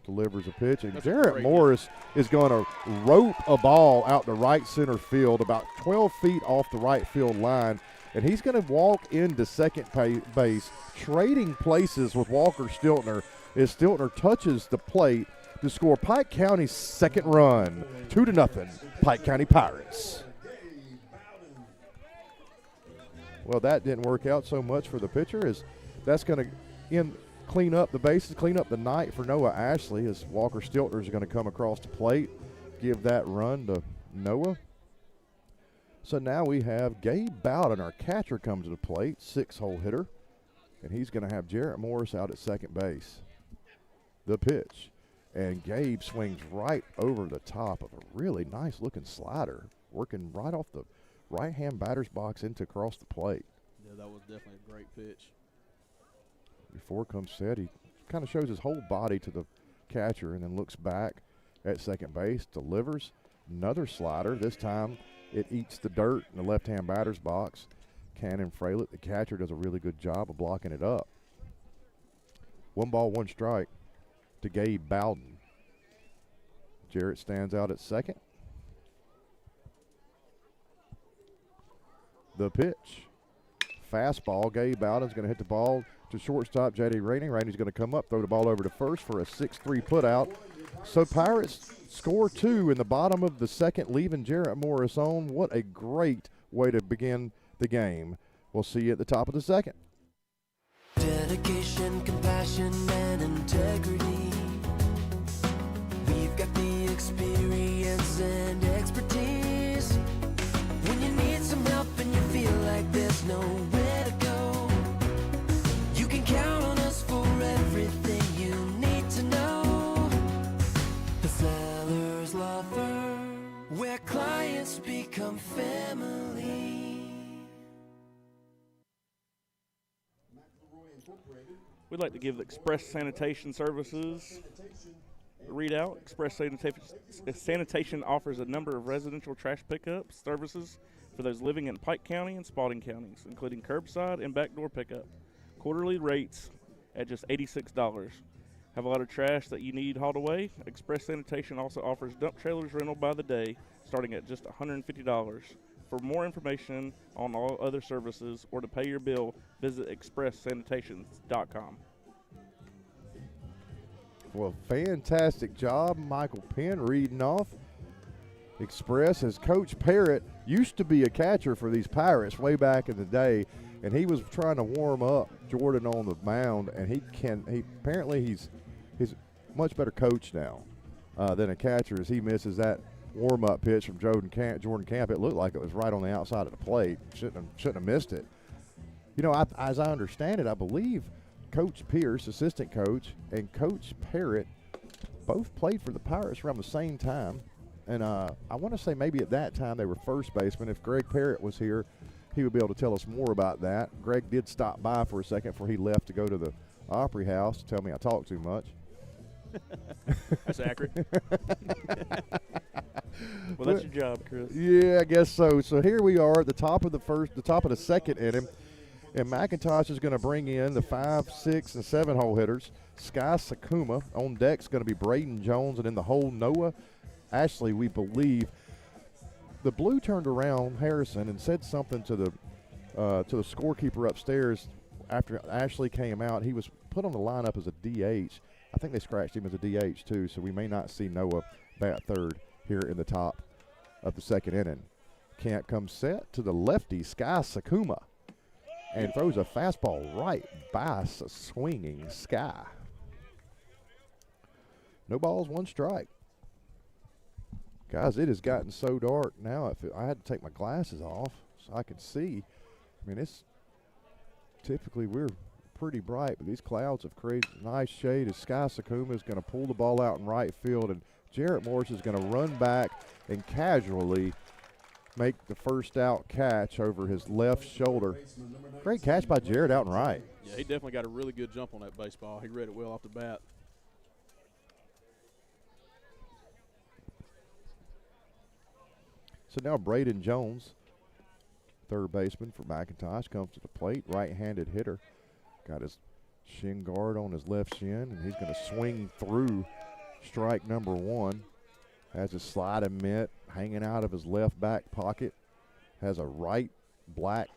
Delivers a pitch, and Jarrett Morris is going to rope a ball out to right center field about 12 feet off the right field line, and he's going to walk into second base, trading places with Walker Stiltner as Stiltner touches the plate to score Pike County's second run, 2-0, Pike County Pirates. Well, that didn't work out so much for the pitcher, as that's going to clean up the bases, clean up the night for Noah Ashley, as Walker Stiltner is going to come across the plate, give that run to Noah. So now we have Gabe Bowden, our catcher, comes to the plate, 6-hole hitter, and he's going to have Jarrett Morris out at second base. The pitch, and Gabe swings right over the top of a really nice-looking slider, working right off the right-hand batter's box into across the plate. Yeah, that was definitely a great pitch. Before comes set, he kind of shows his whole body to the catcher and then looks back at second base, delivers another slider. This time it eats the dirt in the left-hand batter's box. Cannon Fraylett, the catcher, does a really good job of blocking it up. 1 ball, 1 strike to Gabe Bowden. Jarrett stands out at second. The pitch. Fastball. Gabe Bowden's going to hit the ball to shortstop J.D. Rainey. Rainey's going to come up, throw the ball over to first for a 6-3 putout. So Pirates score 2 in the bottom of the second, leaving Jarrett Morris on. What a great way to begin the game. We'll see you at the top of the second. Dedication, compassion, and integrity. We've got the experience and expertise. When you need some help and you feel like there's nowhere to go, you can count on us for everything you need to know. The Sellers Law Firm, where clients become family. We'd like to give the Express Sanitation Services a readout. Express Sanitation offers a number of residential trash pickup services for those living in Pike County and Spalding counties, including curbside and backdoor pickup. Quarterly rates at just $86. Have a lot of trash that you need hauled away? Express Sanitation also offers dump trailers rental by the day, starting at just $150. For more information on all other services or to pay your bill, visit expresssanitation.com. Well, fantastic job, Michael Penn, reading off Express, as Coach Parrott used to be a catcher for these Pirates way back in the day, and he was trying to warm up Jordan on the mound, and he's much better coach now than a catcher, as he misses that warm-up pitch from Jordan Camp. It looked like it was right on the outside of the plate. Shouldn't have missed it. You know, as I understand it, I believe Coach Pierce, assistant coach, and Coach Parrott both played for the Pirates around the same time. And I want to say maybe at that time they were first basemen. If Greg Parrott was here, he would be able to tell us more about that. Greg did stop by for a second before he left to go to the Opry House to tell me I talk too much. That's accurate. Well, that's your job, Chris. Yeah, I guess so. So here we are at the top of the second inning, and McIntosh is going to bring in the 5, 6, and 7-hole hitters. Sky Sakuma on deck's going to be Braden Jones, and in the hole, Noah Ashley, we believe. The Blue turned around Harrison and said something to the scorekeeper upstairs after Ashley came out. He was put on the lineup as a DH. I think they scratched him as a DH too, so we may not see Noah bat third here in the top of the second inning. Camp comes set to the lefty, Sky Sakuma, and throws a fastball right by a swinging Sky. No balls, one strike. Guys, it has gotten so dark now. I had to take my glasses off so I could see. I mean, it's typically we're pretty bright, but these clouds have created a nice shade as Sky Sakuma is going to pull the ball out in right field, and Jarrett Morris is going to run back and casually make the first out catch over his left shoulder. Great catch by Jarrett out and right. Yeah, he definitely got a really good jump on that baseball. He read it well off the bat. So now Braden Jones, third baseman for McIntosh, comes to the plate. Right-handed hitter. Got his shin guard on his left shin, and he's going to swing through strike number one. Has his sliding mitt hanging out of his left back pocket. Has a black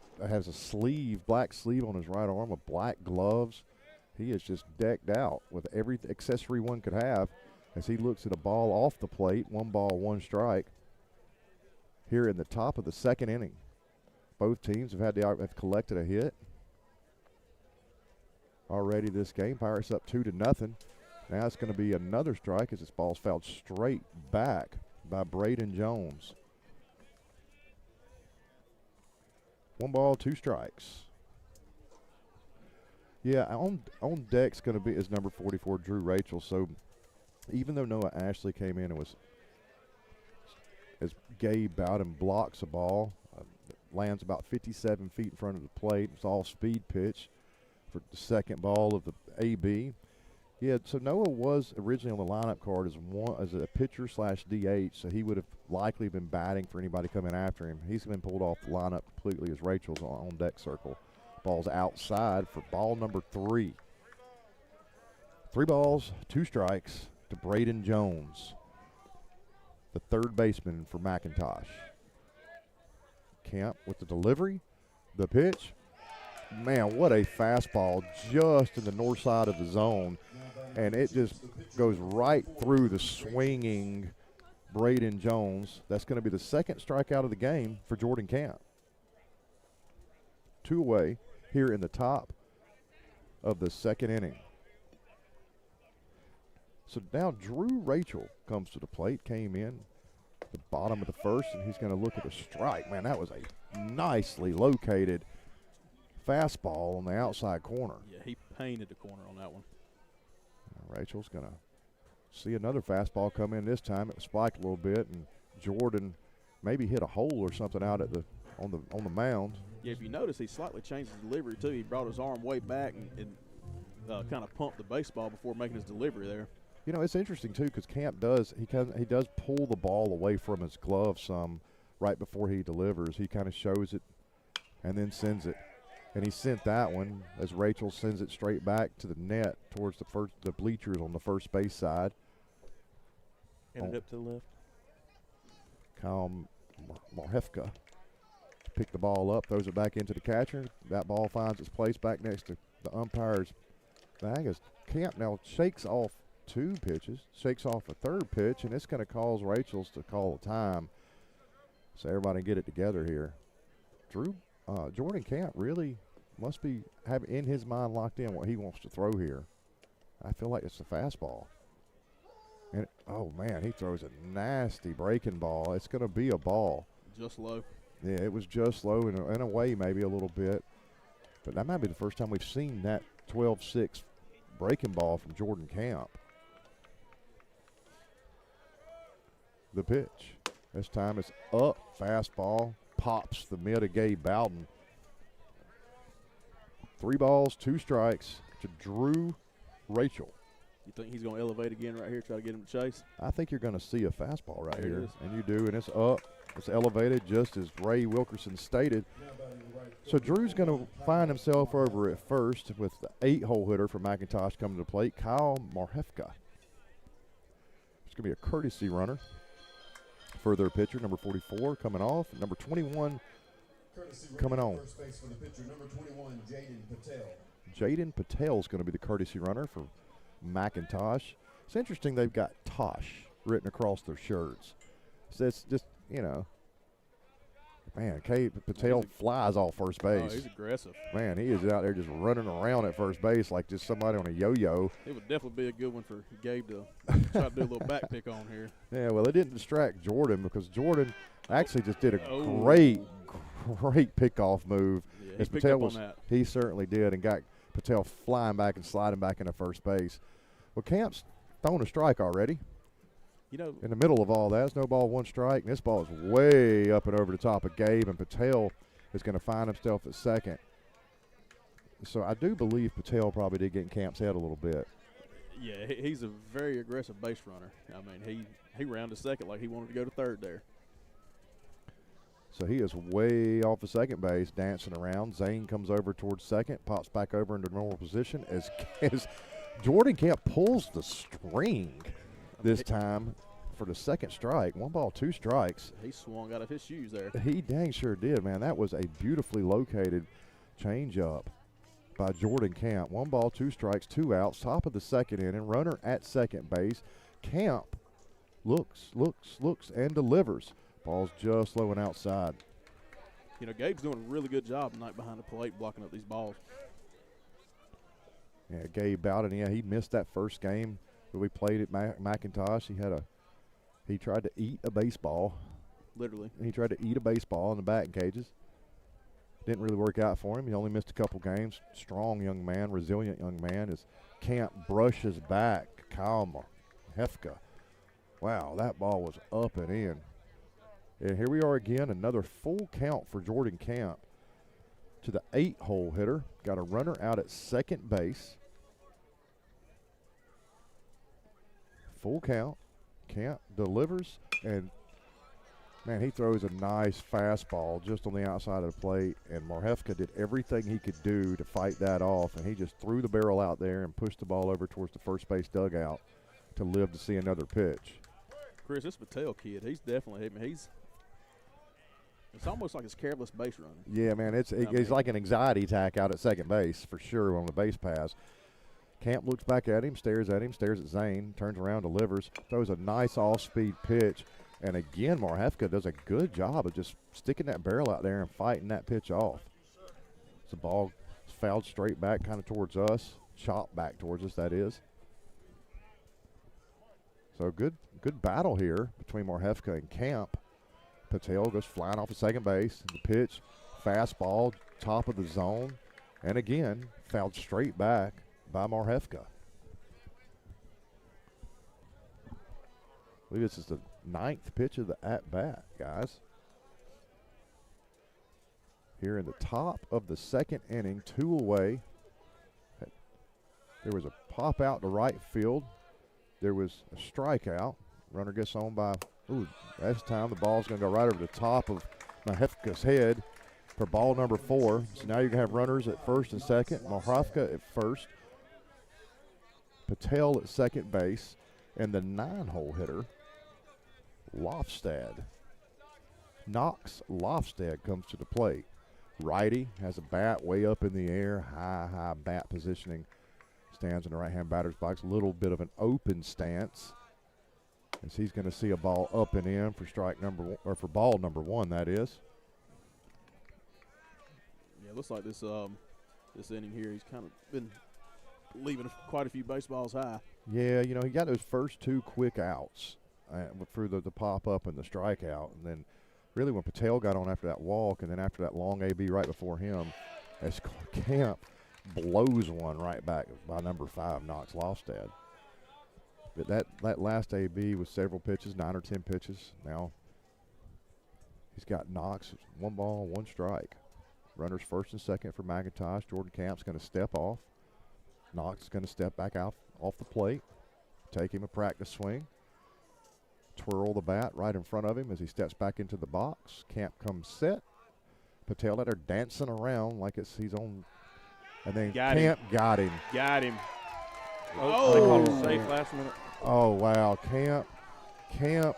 sleeve on his right arm with black gloves. He is just decked out with every accessory one could have as he looks at a ball off the plate. 1 ball, 1 strike. Here in the top of the second inning. Both teams have collected a hit already this game. Pirates up 2-0. Now it's going to be another strike as this ball's fouled straight back by Braden Jones. 1 ball, 2 strikes. Yeah, on deck's going to be is number 44, Drew Rachel. So even though Noah Ashley came in and was as Gabe Bowden blocks a ball, lands about 57 feet in front of the plate. It's all speed pitch for the second ball of the AB. Yeah, so Noah was originally on the lineup card as a pitcher / DH, so he would have likely been batting for anybody coming after him. He's been pulled off the lineup completely as Rachel's on deck circle. Ball's outside for ball number 3. 3 balls, 2 strikes to Braden Jones, the third baseman for McIntosh. Camp with the delivery, the pitch. Man, what a fastball just in the north side of the zone. And it just goes right through the swinging Braden Jones. That's going to be the second strikeout of the game for Jordan Camp. 2 away here in the top of the second inning. So now Drew Rachel comes to the plate, came in the bottom of the first, and he's going to look at a strike. Man, that was a nicely located fastball on the outside corner. Yeah, he painted the corner on that one. Rachel's going to see another fastball come in this time. It spiked a little bit, and Jordan maybe hit a hole or something out at on the mound. Yeah, if you notice, he slightly changed his delivery too. He brought his arm way back and kind of pumped the baseball before making his delivery there. You know, it's interesting too because Camp does pull the ball away from his glove some right before he delivers. He kind of shows it and then sends it. And he sent that one as Rachel sends it straight back to the net towards the bleachers on the first base side. Ended up to the left. Kyle Marhefka picked the ball up, throws it back into the catcher. That ball finds its place back next to the umpire's bag as Camp now shakes off 2 pitches, shakes off a third pitch, and it's going to cause Rachel's to call a time. So everybody get it together here. Jordan Camp really must be have in his mind locked in what he wants to throw here. I feel like it's a fastball. And oh man, he throws a nasty breaking ball. It's going to be a ball. Just low. Yeah, it was just low in a way, maybe a little bit. But that might be the first time we've seen that 12-6 breaking ball from Jordan Camp. The pitch. This time it's up, fastball, pops the mid of Gabe Bowden. 3 balls, 2 strikes to Drew Rachel. You think he's going to elevate again right here, try to get him to chase? I think you're going to see a fastball right There it here. is. And you do, and it's up. It's elevated just as Ray Wilkerson stated. So Drew's going to find himself over at first with the 8-hole hitter for McIntosh coming to the plate, Kyle Marhefka. It's going to be a courtesy runner for their pitcher, number 44 coming off, number 21 coming on. First base for the pitcher, number 21, Jaden Patel. Jaden Patel's going to be the courtesy runner for McIntosh. It's interesting they've got Tosh written across their shirts. So it's just, you know, Man, Patel flies off first base. Oh, he's aggressive. Man, he is out there just running around at first base like just somebody on a yo-yo. It would definitely be a good one for Gabe to try to do a little back pick on here. Yeah, well, it didn't distract Jordan because Jordan actually just did a Oh. great pickoff move. Yeah, he As picked Patel up on that. He certainly did and got Patel flying back and sliding back into first base. Well, Camp's thrown a strike already. You know, In the middle of all that, it's no ball, one strike, and this ball is way up and over the top of Gabe, and Patel is going to find himself at second. So I do believe Patel probably did get in Camp's head a little bit. yeah, he's a very aggressive base runner. I mean, he rounded second like he wanted to go to third there. So he is way off the second base, dancing around. Zane comes over towards second, pops back over into normal position as Jordan Camp pulls the string this time for the second strike. 1 ball, 2 strikes. He swung out of his shoes there. He dang sure did, man. That was a beautifully located changeup by Jordan Camp. 1 ball, 2 strikes, 2 outs, top of the second inning, runner at second base. Camp looks, and delivers. Ball's just low and outside. You know, Gabe's doing a really good job tonight behind the plate blocking up these balls. Yeah, Gabe Bowden, yeah, he missed that first game that we played at McIntosh. He tried to eat a baseball. Literally. He tried to eat a baseball in the batting cages. Didn't really work out for him. He only missed a couple games. Strong young man, resilient young man. As Camp brushes back, Kyle Hefka. Wow, that ball was up and in. And here we are again, another full count for Jordan Camp to the 8-hole hitter. Got a runner out at second base. Full count. Camp delivers, and man, he throws a nice fastball just on the outside of the plate, and Marhefka did everything he could do to fight that off, and he just threw the barrel out there and pushed the ball over towards the first base dugout to live to see another pitch. Chris, this Patel kid, he's definitely, it's almost like it's careless base running. Yeah, man, it's like an anxiety attack out at second base for sure on the base pass. Camp looks back at him, stares at Zane, turns around, delivers, throws a nice off-speed pitch, and again, Marhefka does a good job of just sticking that barrel out there and fighting that pitch off. The ball fouled straight back kind of towards us, chopped back towards us, that is. So good battle here between Marhefka and Camp. Patel goes flying off of second base. The pitch, fastball, top of the zone, and again, fouled straight back by Marhefka. I believe this is the 9th pitch of the at-bat, guys. Here in the top of the second inning, 2 away. There was a pop out to right field. There was a strikeout. Runner gets on by, this time the ball's going to go right over the top of Mahefka's head for ball number 4. So now you're going to have runners at first and second. Marhefka at first. Patel at second base. And the 9-hole hitter, Lofstad. Knox Lofstad comes to the plate. Righty has a bat way up in the air, high bat positioning. Stands in the right-hand batter's box, a little bit of an open stance, as he's going to see a ball up and in for strike number 1, or for ball number 1, that is. Yeah, it looks like this inning here, he's kind of been leaving quite a few baseballs high. Yeah, you know, he got those first 2 quick outs through the pop up and the strikeout, and then really when Patel got on after that walk, and then after that long AB right before him, as Camp blows one right back by number 5, Knox Lofstad. But that last AB was several pitches, 9 or 10 pitches. Now he's got Knox, 1 ball, 1 strike. Runners first and second for McIntosh. Jordan Camp's going to step off. Knox is going to step back out off the plate, take him a practice swing, twirl the bat right in front of him as he steps back into the box. Camp comes set. Patel out there dancing around like he's on. And then Camp got him. Got him. Oh, they called it safe last minute. Oh, wow. Camp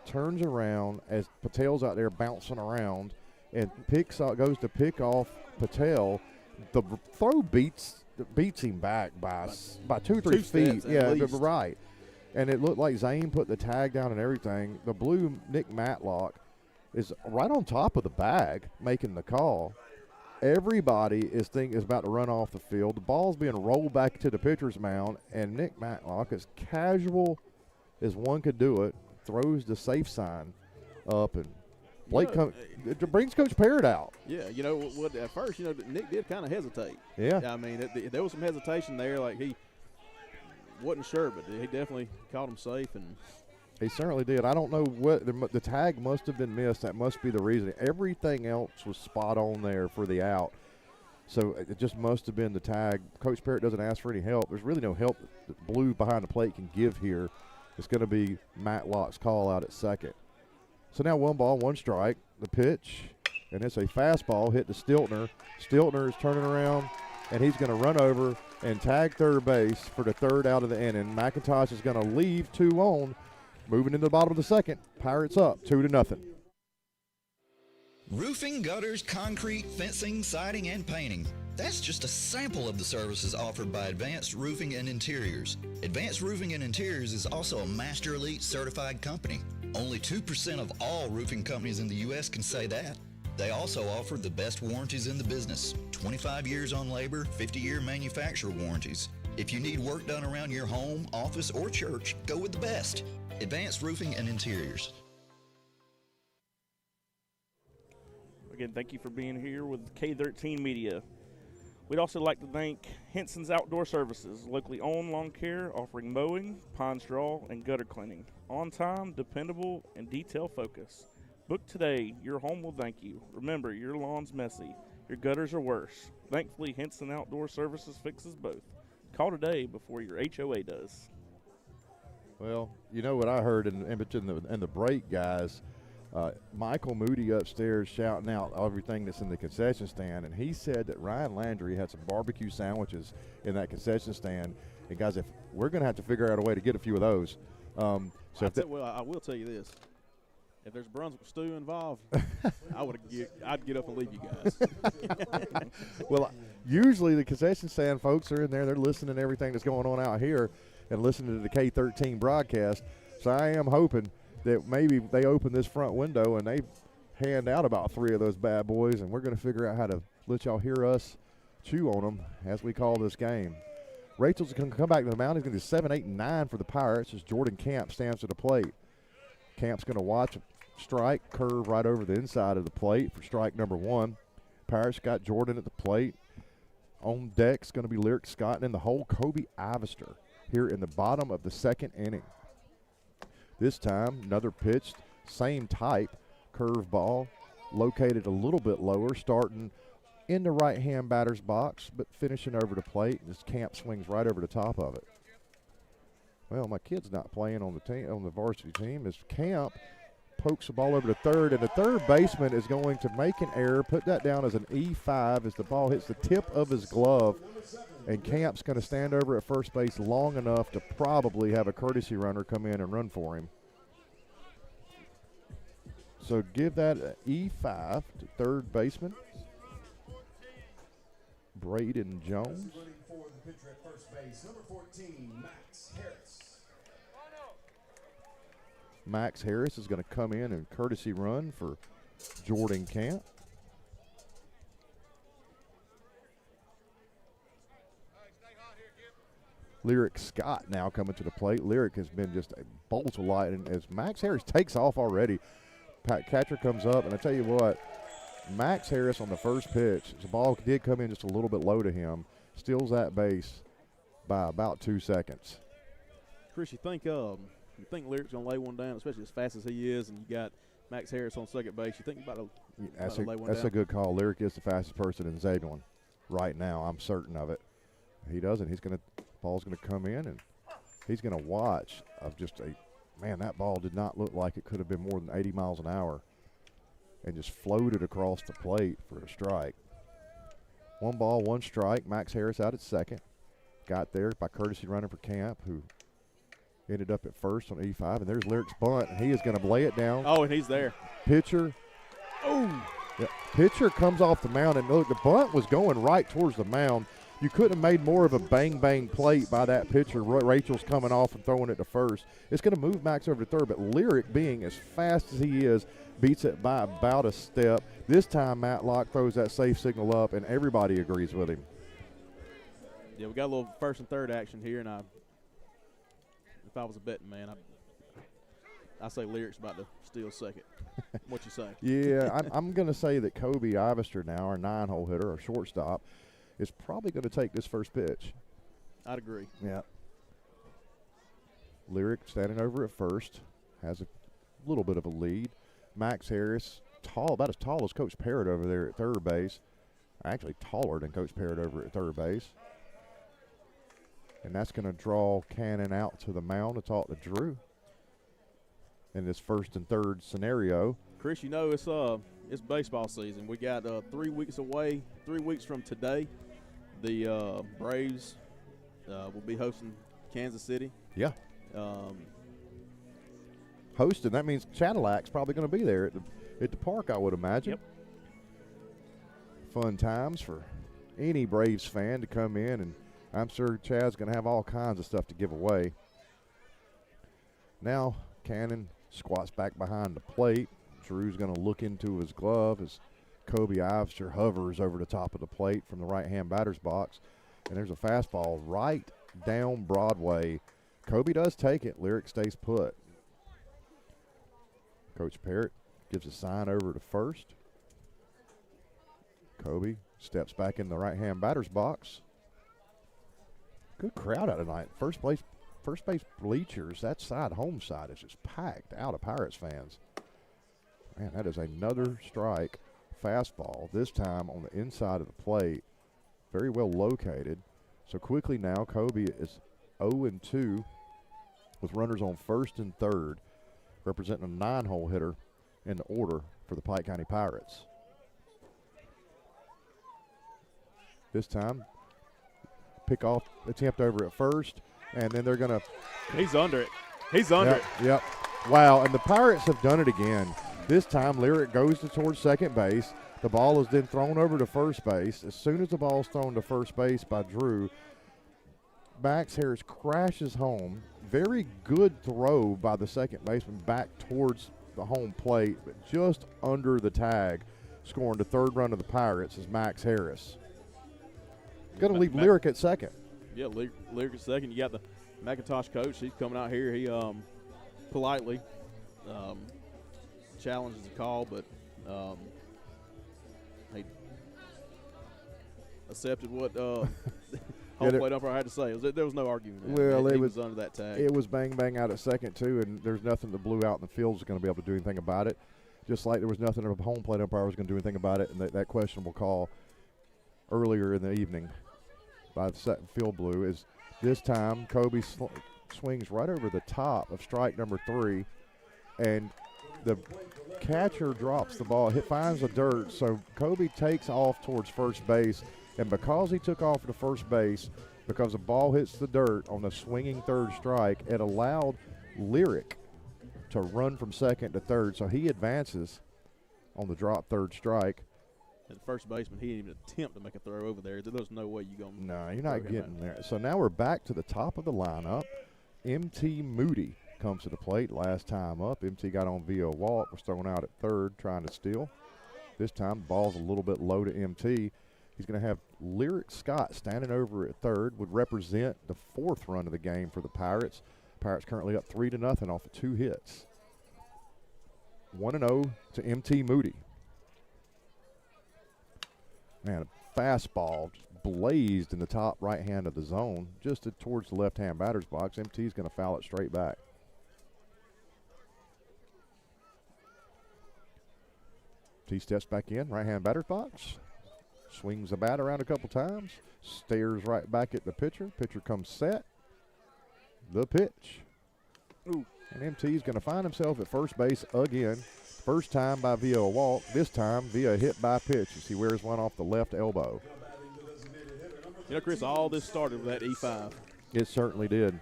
turns around as Patel's out there bouncing around and goes to pick off Patel. The throw beats him back by 2 or 3 feet. Yeah, right. And it looked like Zane put the tag down and everything. The blue Nick Matlock is right on top of the bag making the call. Everybody is about to run off the field. The ball's being rolled back to the pitcher's mound, and Nick Matlock, as casual as one could do it, throws the safe sign up, and Blake it brings Coach Parrott out. Yeah, at first, Nick did kind of hesitate. Yeah. I mean, there was some hesitation there. Like, he wasn't sure, but he definitely caught him safe. And he certainly did. I don't know what the tag must have been missed. That must be the reason. Everything else was spot on there for the out. So it just must have been the tag. Coach Parrott doesn't ask for any help. There's really no help that Blue behind the plate can give here. It's going to be Matlock's call out at second. So now 1 ball, 1 strike. The pitch, and it's a fastball hit to Stiltner. Stiltner is turning around, and he's going to run over and tag third base for the 3rd out of the inning. McIntosh is going to leave 2 on. Moving into the bottom of the 2nd, Pirates up 2-0. Roofing, gutters, concrete, fencing, siding, and painting. That's just a sample of the services offered by Advanced Roofing and Interiors. Advanced Roofing and Interiors is also a Master Elite certified company. Only 2% of all roofing companies in the U.S. can say that. They also offer the best warranties in the business. 25 years on labor, 50-year manufacturer warranties. If you need work done around your home, office, or church, go with the best. Advanced Roofing and Interiors. Again, thank you for being here with K13 Media. We'd also like to thank Henson's Outdoor Services, locally owned lawn care, offering mowing, pine straw, and gutter cleaning. On time, dependable, and detail focus. Book today. Your home will thank you. Remember, your lawn's messy. Your gutters are worse. Thankfully, Henson Outdoor Services fixes both. Call today before your HOA does. Well, you know what I heard in the break, guys. Michael Moody upstairs shouting out everything that's in the concession stand, and he said that Ryan Landry had some barbecue sandwiches in that concession stand. And guys, if we're going to have to figure out a way to get a few of those. I will tell you this: if there's Brunswick stew involved, I'd get up and leave you guys. Well, usually the concession stand folks are in there; they're listening to everything that's going on out here and listening to the K13 broadcast. So I am hoping that maybe they open this front window and they hand out about 3 of those bad boys, and we're going to figure out how to let y'all hear us chew on them as we call this game. Rachel's going to come back to the mound. He's going to do 7, 8, and 9 for the Pirates as Jordan Camp stands to the plate. Camp's going to watch a strike curve right over the inside of the plate for strike number 1. Pirates got Jordan at the plate. On deck's going to be Lyric Scott, and in the hole, Kobe Ivester here in the bottom of the 2nd inning. This time, another pitch, same type, curve ball, located a little bit lower, starting in the right-hand batter's box, but finishing over the plate. This Camp swings right over the top of it. Well, my kid's not playing on the varsity team. As Camp pokes the ball over to third, and the third baseman is going to make an error, put that down as an E5 as the ball hits the tip of his glove. And Camp's going to stand over at first base long enough to probably have a courtesy runner come in and run for him. So give that an E5 to third baseman, Braden Jones. For the pitcher at first base, number 14, Max Harris. Max Harris is going to come in and courtesy run for Jordan Camp. Lyric Scott now coming to the plate. Lyric has been just a bolt of light, and as Max Harris takes off already, catcher comes up, and I tell you what, Max Harris on the first pitch, the ball did come in just a little bit low to him, steals that base by about 2 seconds. Chris, you think Lyric's gonna lay one down, especially as fast as he is, and you got Max Harris on second base? You think about to lay one down? That's a good call. Lyric is the fastest person in Zebulon right now. I'm certain of it. He doesn't. Ball's going to come in, and he's going to watch man, that ball did not look like it could have been more than 80 miles an hour and just floated across the plate for a strike. 1 ball, 1 strike. Max Harris out at second. Got there by courtesy runner for Camp, who ended up at first on E5. And there's Lyric's bunt, and he is going to lay it down. Oh, and he's there. Pitcher. Oh. Yeah, pitcher comes off the mound, and look, the bunt was going right towards the mound. You couldn't have made more of a bang-bang plate by that pitcher. Rachel's coming off and throwing it to first. It's going to move Max over to third, but Lyric, being as fast as he is, beats it by about a step. This time, Matlock throws that safe signal up, and everybody agrees with him. Yeah, we got a little first and third action here, and if I was a betting man, I say Lyric's about to steal second. What you say? Yeah, I'm going to say that Kobe Ivester now, our 9-hole hitter, our shortstop, is probably going to take this first pitch. I'd agree. Yeah. Lyric standing over at first, has a little bit of a lead. Max Harris, about as tall as Coach Parrott over there at third base. Actually taller than Coach Parrott over at third base. And that's going to draw Cannon out to the mound to talk to Drew in this first and third scenario. Chris, you know it's baseball season. We got 3 weeks away, 3 weeks from today. The Braves will be hosting Kansas City. Yeah. Hosting, that means Cadillac's probably going to be there at the park, I would imagine. Yep. Fun times for any Braves fan to come in, and I'm sure Chad's going to have all kinds of stuff to give away. Now Cannon squats back behind the plate. Drew's going to look into his glove as Kobe Ivester hovers over the top of the plate from the right-hand batter's box. And there's a fastball right down Broadway. Kobe does take it. Lyric stays put. Coach Parrott gives a sign over to first. Kobe steps back in the right-hand batter's box. Good crowd out tonight. First base bleachers, that side, home side, is just packed out of Pirates fans. Man, that is another strike fastball, this time on the inside of the plate. Very well located. So quickly now, Kobe is 0-2 with runners on first and third, representing a 9-hole hitter in the order for the Pike County Pirates. This time, pick-off attempt over at first, and then they're going to – He's under it. He's under it. Yep. Wow, and the Pirates have done it again. This time, Lyric goes towards second base. The ball is then thrown over to first base. As soon as the ball is thrown to first base by Drew, Max Harris crashes home. Very good throw by the second baseman back towards the home plate, but just under the tag. Scoring the third run of the Pirates is Max Harris. Going to leave Lyric at second. Yeah, Lyric at second. You got the McIntosh coach. He's coming out here. He politely challenges the call, but he accepted what home plate umpire had to say. There was no argument. Well, he was under that tag. It was bang out at second too, and there's nothing that blew out in the field was going to be able to do anything about it. Just like there was nothing a home plate umpire was going to do anything about it, and that questionable call earlier in the evening by the field blue is this time Kobe swings right over the top of strike number 3, and the catcher drops the ball. It finds the dirt, so Kobe takes off towards first base, and because he took off to first base, because the ball hits the dirt on the swinging third strike, it allowed Lyric to run from second to third, so he advances on the drop third strike. And the first baseman, he didn't even attempt to make a throw over there. There's no way you're going to. No, you're not getting there. So now we're back to the top of the lineup. MT Moody comes to the plate last time up. MT got on via a walk, was thrown out at third trying to steal. This time the ball's a little bit low to MT. He's going to have Lyric Scott standing over at third, would represent the 4th run of the game for the Pirates. Pirates currently up 3-0 off of 2 hits. 1-0 to MT Moody. Man, a fastball just blazed in the top right hand of the zone, just towards the left-hand batter's box. MT's going to foul it straight back. T steps back in, right-hand batter's box, swings the bat around a couple times, stares right back at the pitcher. Pitcher comes set. The pitch. Ooh. And MT's going to find himself at first base again. First time by via a walk, this time via a hit by pitch as he wears one off the left elbow. You know, Chris, all this started with that E5. It certainly did.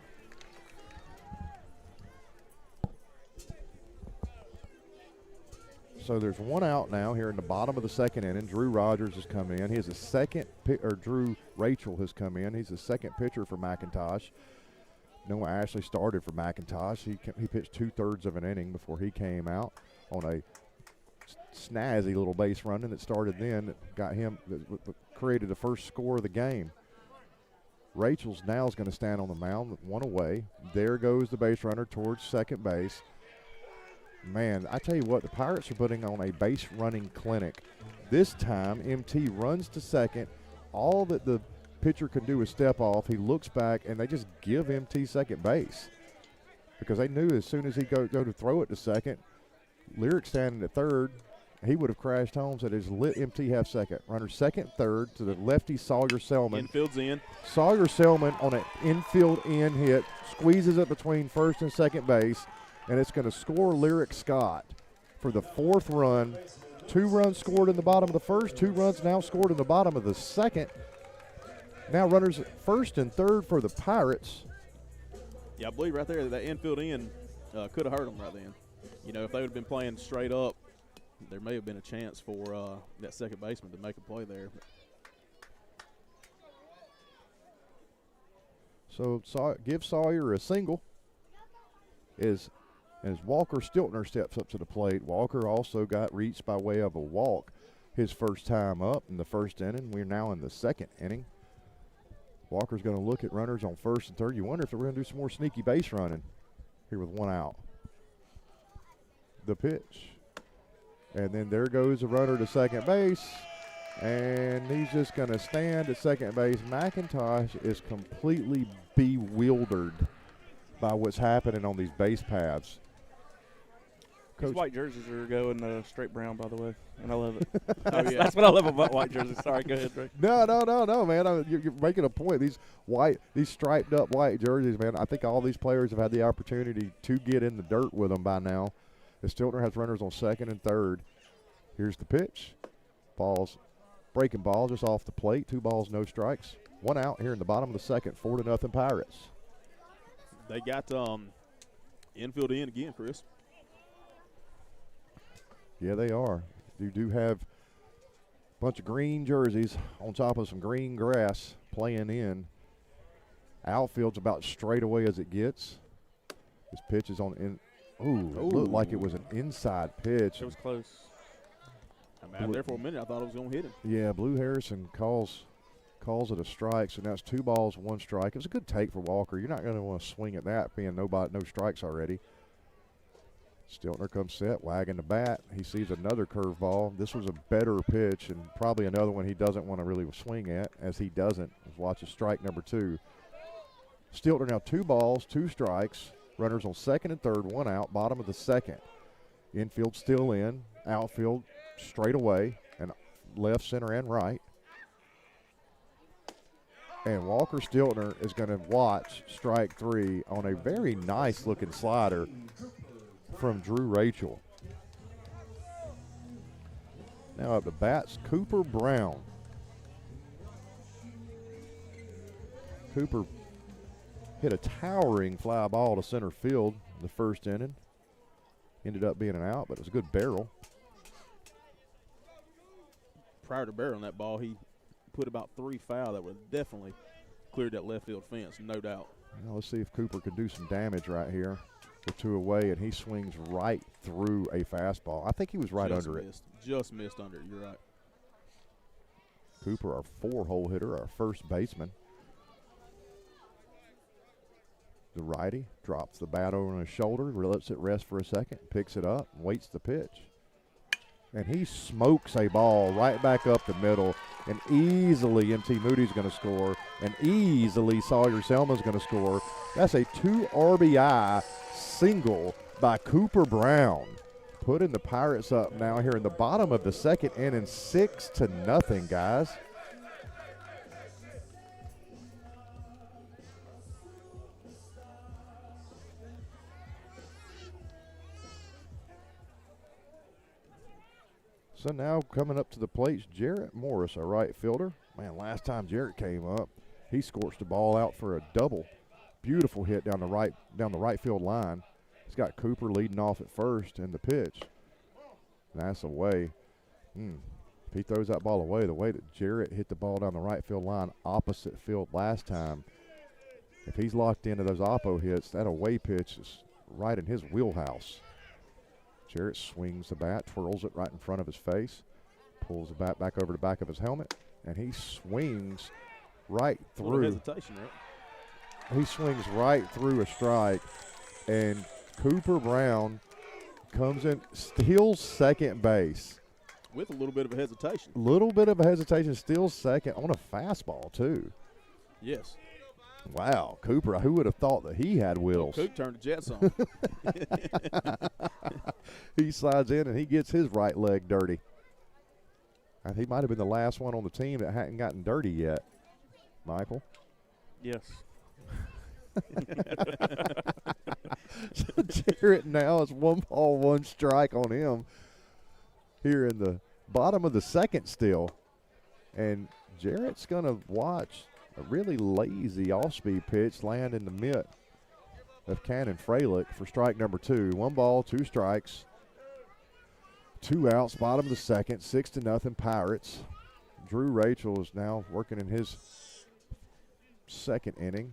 So there's one out now here in the bottom of the second inning. Drew Rogers has come in. He has a second, Drew Rachel has come in. He's the second pitcher for McIntosh. Noah Ashley started for McIntosh. He pitched 2/3 of an inning before he came out on a snazzy little base running that started then that got him, that created the first score of the game. Rachel's now is going to stand on the mound with one away. There goes the base runner towards second base. Man, I tell you what, the Pirates are putting on a base running clinic. This time, MT runs to second. All that the pitcher can do is step off. He looks back, and they just give MT second base because they knew as soon as he go to throw it to second, Lyric standing at third, he would have crashed home. So there's lit MT half second. Runner second, third to the lefty Sawyer Selman. Infield's in. Sawyer Selman on an infield in hit, squeezes it between first and second base, and it's going to score Lyric Scott for the 4th run. 2 runs scored in the bottom of the first, 2 runs now scored in the bottom of the second. Now runners at first and third for the Pirates. Yeah, I believe right there that infield in could have hurt them right then. You know, if they would have been playing straight up, there may have been a chance for that second baseman to make a play there. So give Sawyer a single as Walker Stiltner steps up to the plate. Walker also got reached by way of a walk his first time up in the first inning. We're now in the second inning. Walker's going to look at runners on first and third. You wonder if they're going to do some more sneaky base running here with one out. The pitch. And then there goes a runner to second base. And he's just going to stand at second base. McIntosh is completely bewildered by what's happening on these base paths. These white jerseys are going straight brown, by the way, and I love it. Oh, yeah. That's what I love about white jerseys. Sorry, go ahead, Ray. No, man. You're making a point. These striped up white jerseys, man. I think all these players have had the opportunity to get in the dirt with them by now. As Stiltner has runners on second and third. Here's the pitch. Breaking ball just off the plate. 2 balls, no strikes. 1 out here in the bottom of the second. 4-0 Pirates. They got infield in again, Chris. Yeah, they are. You do have a bunch of green jerseys on top of some green grass playing in. Outfield's about straight away as it gets. This pitch is on in. Ooh, it looked like it was an inside pitch. It was close. I mean, there for a minute, I thought it was going to hit him. Yeah, Blue Harrison calls it a strike, so now it's 2 balls, 1 strike. It was a good take for Walker. You're not going to want to swing at that, being no strikes already. Stiltner comes set, wagging the bat. He sees another curveball. This was a better pitch and probably another one he doesn't want to really swing at, as he doesn't. Watch strike number 2. Stiltner now 2 balls, 2 strikes. Runners on second and third, 1 out, bottom of the second. Infield still in, outfield straight away, and left, center, and right. And Walker Stiltner is going to watch strike 3 on a very nice-looking slider from Drew Rachel. Now up to bats, Cooper Brown. Cooper hit a towering fly ball to center field in the first inning. Ended up being an out, but it was a good barrel. Prior to barreling that ball, he put about 3 foul that would definitely cleared that left field fence, no doubt. Now let's see if Cooper can do some damage right here. The 2 away, and he swings right through a fastball. I think he was right under it. Just missed under it. You're right. Cooper, our 4-hole hitter, our first baseman. The righty drops the bat over his shoulder, lets it rest for a second, picks it up, waits the pitch. And he smokes a ball right back up the middle, and easily MT Moody's going to score, and easily Sawyer Selman's going to score. That's a 2 RBI single by Cooper Brown, putting the Pirates up now here in the bottom of the second inning, 6-0, guys. So now coming up to the plate is Jarrett Morris, a right fielder. Man, last time Jarrett came up, he scorched the ball out for a double. Beautiful hit down the right field line. He's got Cooper leading off at first, and the pitch. And that's away. If he throws that ball away, the way that Jarrett hit the ball down the right field line opposite field last time, if he's locked into those oppo hits, that away pitch is right in his wheelhouse. Jarrett swings the bat, twirls it right in front of his face, pulls the bat back over the back of his helmet, and he swings right through. Hesitation, right? He swings right through a strike, and Cooper Brown comes in, steals second base. With a little bit of a hesitation. Little bit of a hesitation, steals second on a fastball, too. Yes. Wow, Cooper, who would have thought that he had wheels? Coop turned the Jets on. He slides in, and he gets his right leg dirty. And he might have been the last one on the team that hadn't gotten dirty yet, Michael. Yes. So Jarrett now is 1 ball, 1 strike on him here in the bottom of the second still. And Jarrett's going to watch a really lazy off-speed pitch land in the mitt of Cannon Freilich for strike number 2. 1 ball, 2 strikes, 2 outs, bottom of the second, 6-0 Pirates. Drew Rachel is now working in his second inning.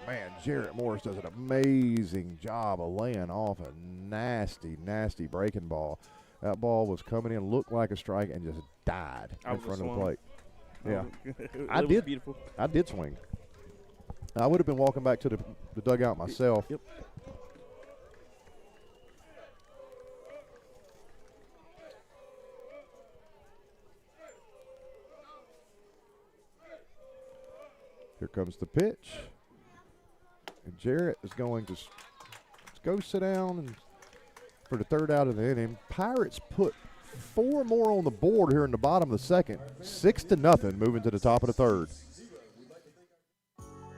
Man, Jarrett Morris does an amazing job of laying off a nasty, nasty breaking ball. That ball was coming in, looked like a strike, and just died in front of the plate. Yeah, It was beautiful. I did swing. I would have been walking back to the dugout myself. Yep. Here comes the pitch. And Jarrett is going to go sit down and for the 3rd out of the inning. Pirates put 4 more on the board here in the bottom of the second. 6-0, moving to the top of the 3rd.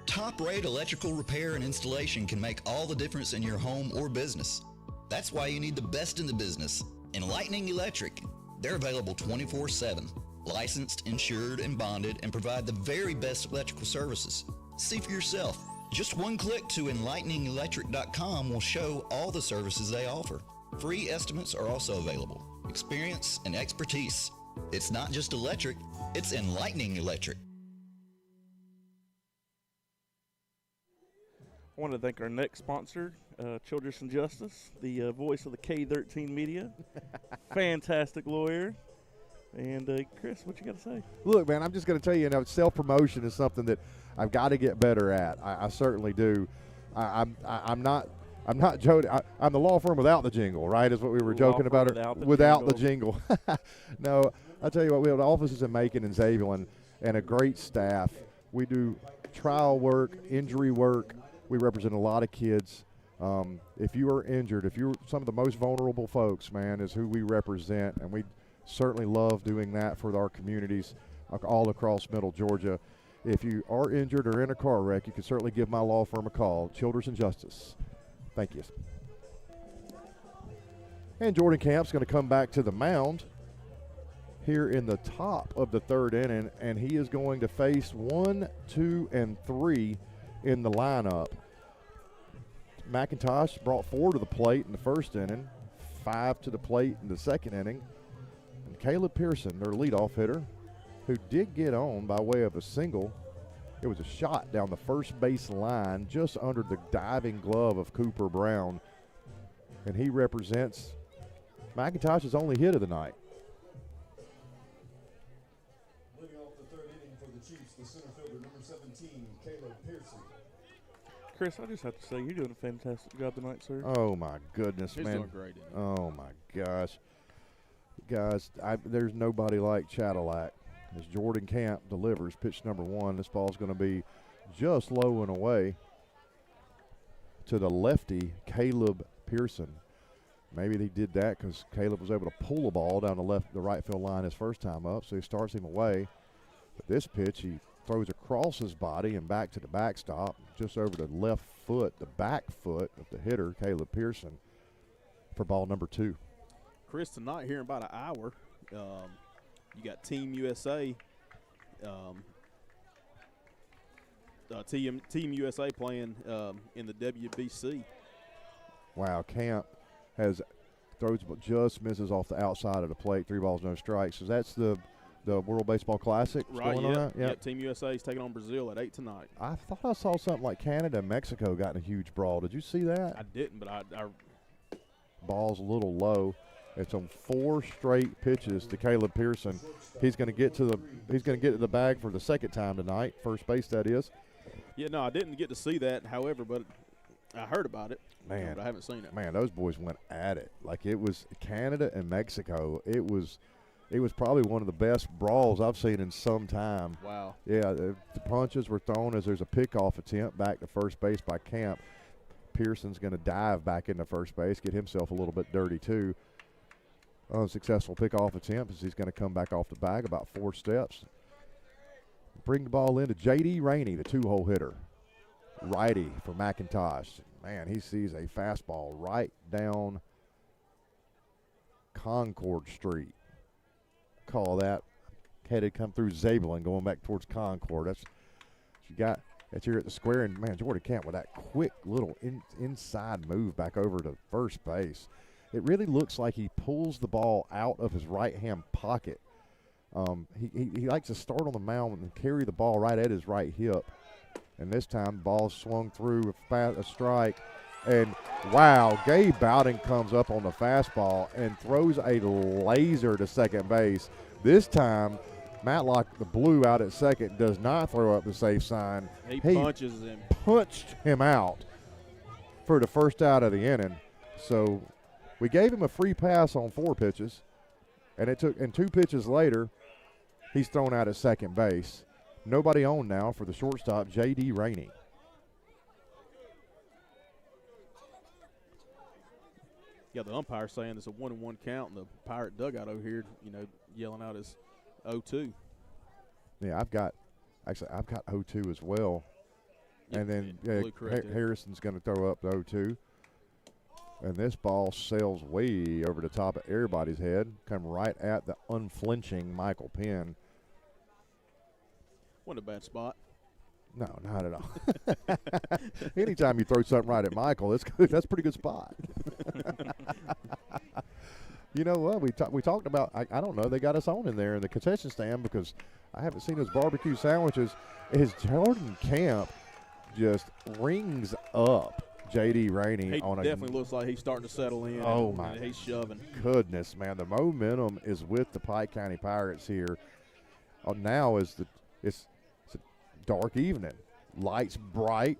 Top-rate electrical repair and installation can make all the difference in your home or business. That's why you need the best in the business. Enlightening Electric. They're available 24/7. Licensed, insured, and bonded, and provide the very best electrical services. See for yourself. Just 1 click to enlighteningelectric.com will show all the services they offer. Free estimates are also available. Experience and expertise. It's not just electric, it's Enlightening Electric. I want to thank our next sponsor, Childress and Justice, the voice of the K13 media. Fantastic lawyer. And, Chris, what you got to say? Look, man, I'm just going to tell you, self-promotion is something that I've got to get better at. I certainly do. I'm not joking. I'm the law firm without the jingle, right, is what we were joking about. Without the jingle. No, I'll tell you what, we have offices in Macon and Zebulon and a great staff. We do trial work, injury work. We represent a lot of kids. If you are injured, if you're some of the most vulnerable folks, man, is who we represent, and we certainly love doing that for our communities all across Middle Georgia. If you are injured or in a car wreck, you can certainly give my law firm a call, Childress and Justice. Thank you. And Jordan Camp's going to come back to the mound here in the top of the 3rd inning, and he is going to face 1, 2, and 3 in the lineup. McIntosh brought 4 to the plate in the 1st inning, 5 to the plate in the 2nd inning. And Caleb Pearson, their leadoff hitter, who did get on by way of a single. It was a shot down the first base line just under the diving glove of Cooper Brown. And he represents McIntosh's only hit of the night. Leading off the 3rd inning for the Chiefs, the center fielder, number 17, Caleb Pearson. Chris, I just have to say, you're doing a fantastic job tonight, sir. Oh, my goodness, He's man. doing great. Oh, my gosh. Guys, there's nobody like Cadillac. As Jordan Camp delivers pitch number 1, this ball's going to be just low and away to the lefty, Caleb Pearson. Maybe they did that because Caleb was able to pull the ball down the right field line his first time up, so he starts him away. But this pitch, he throws across his body and back to the backstop, just over the left foot, the back foot of the hitter, Caleb Pearson, for ball number 2. Chris, tonight here in about an hour, you got Team USA. Team USA playing in the WBC. Wow, Camp has throws but just misses off the outside of the plate. 3 balls, no strikes. So that's the World Baseball Classic Right, going on. Yeah, Team USA is taking on Brazil at 8 tonight. I thought I saw something like Canada and Mexico got in a huge brawl. Did you see that? I didn't, but I Ball's a little low. It's on 4 straight pitches to Caleb Pearson. He's going to get to the bag for the second time tonight. First base, that is. Yeah, no, I didn't get to see that. However, but I heard about it. Man, but I haven't seen it. Man, those boys went at it. Like, it was Canada and Mexico. It was probably one of the best brawls I've seen in some time. Wow. Yeah, the punches were thrown as there's a pickoff attempt back to first base by Camp. Pearson's going to dive back into first base, get himself a little bit dirty too. Unsuccessful pickoff attempt as he's going to come back off the bag about 4 steps. Bring the ball into J.D. Rainey, the 2-hole hitter. Righty for McIntosh. Man, he sees a fastball right down Concord Street. Call that. Headed come through Zebulon going back towards Concord. That's what you got. That's here at the square. And, man, Jordan Camp with that quick little inside move back over to first base. It really looks like he pulls the ball out of his right-hand pocket. He likes to start on the mound and carry the ball right at his right hip. And this time, the ball swung through a strike. And, wow, Gabe Bowden comes up on the fastball and throws a laser to second base. This time, Matlock, the blue out at second, does not throw up the safe sign. He punches him. Punched him out for the first out of the inning. So we gave him a free pass on 4 pitches, and 2 pitches later, he's thrown out at second base. Nobody on now for the shortstop, J.D. Rainey. Yeah, the umpire saying it's a 1-1 count, and the Pirate dugout over here, yelling out his 0-2. Yeah, I've got 0-2 as well. Yeah, and then Harrison's going to throw up the 0-2. And this ball sails way over the top of everybody's head, come right at the unflinching Michael Penn. Wasn't a bad spot. No, not at all. Anytime you throw something right at Michael, that's good. That's a pretty good spot. You know what? We talked about, I don't know, they got us on in there in the concession stand because I haven't seen his barbecue sandwiches. His Jordan Camp just rings up J.D. Rainey. He definitely looks like he's starting to settle in. Oh, my. He's shoving. Goodness, man. The momentum is with the Pike County Pirates here. Now it's a dark evening. Lights bright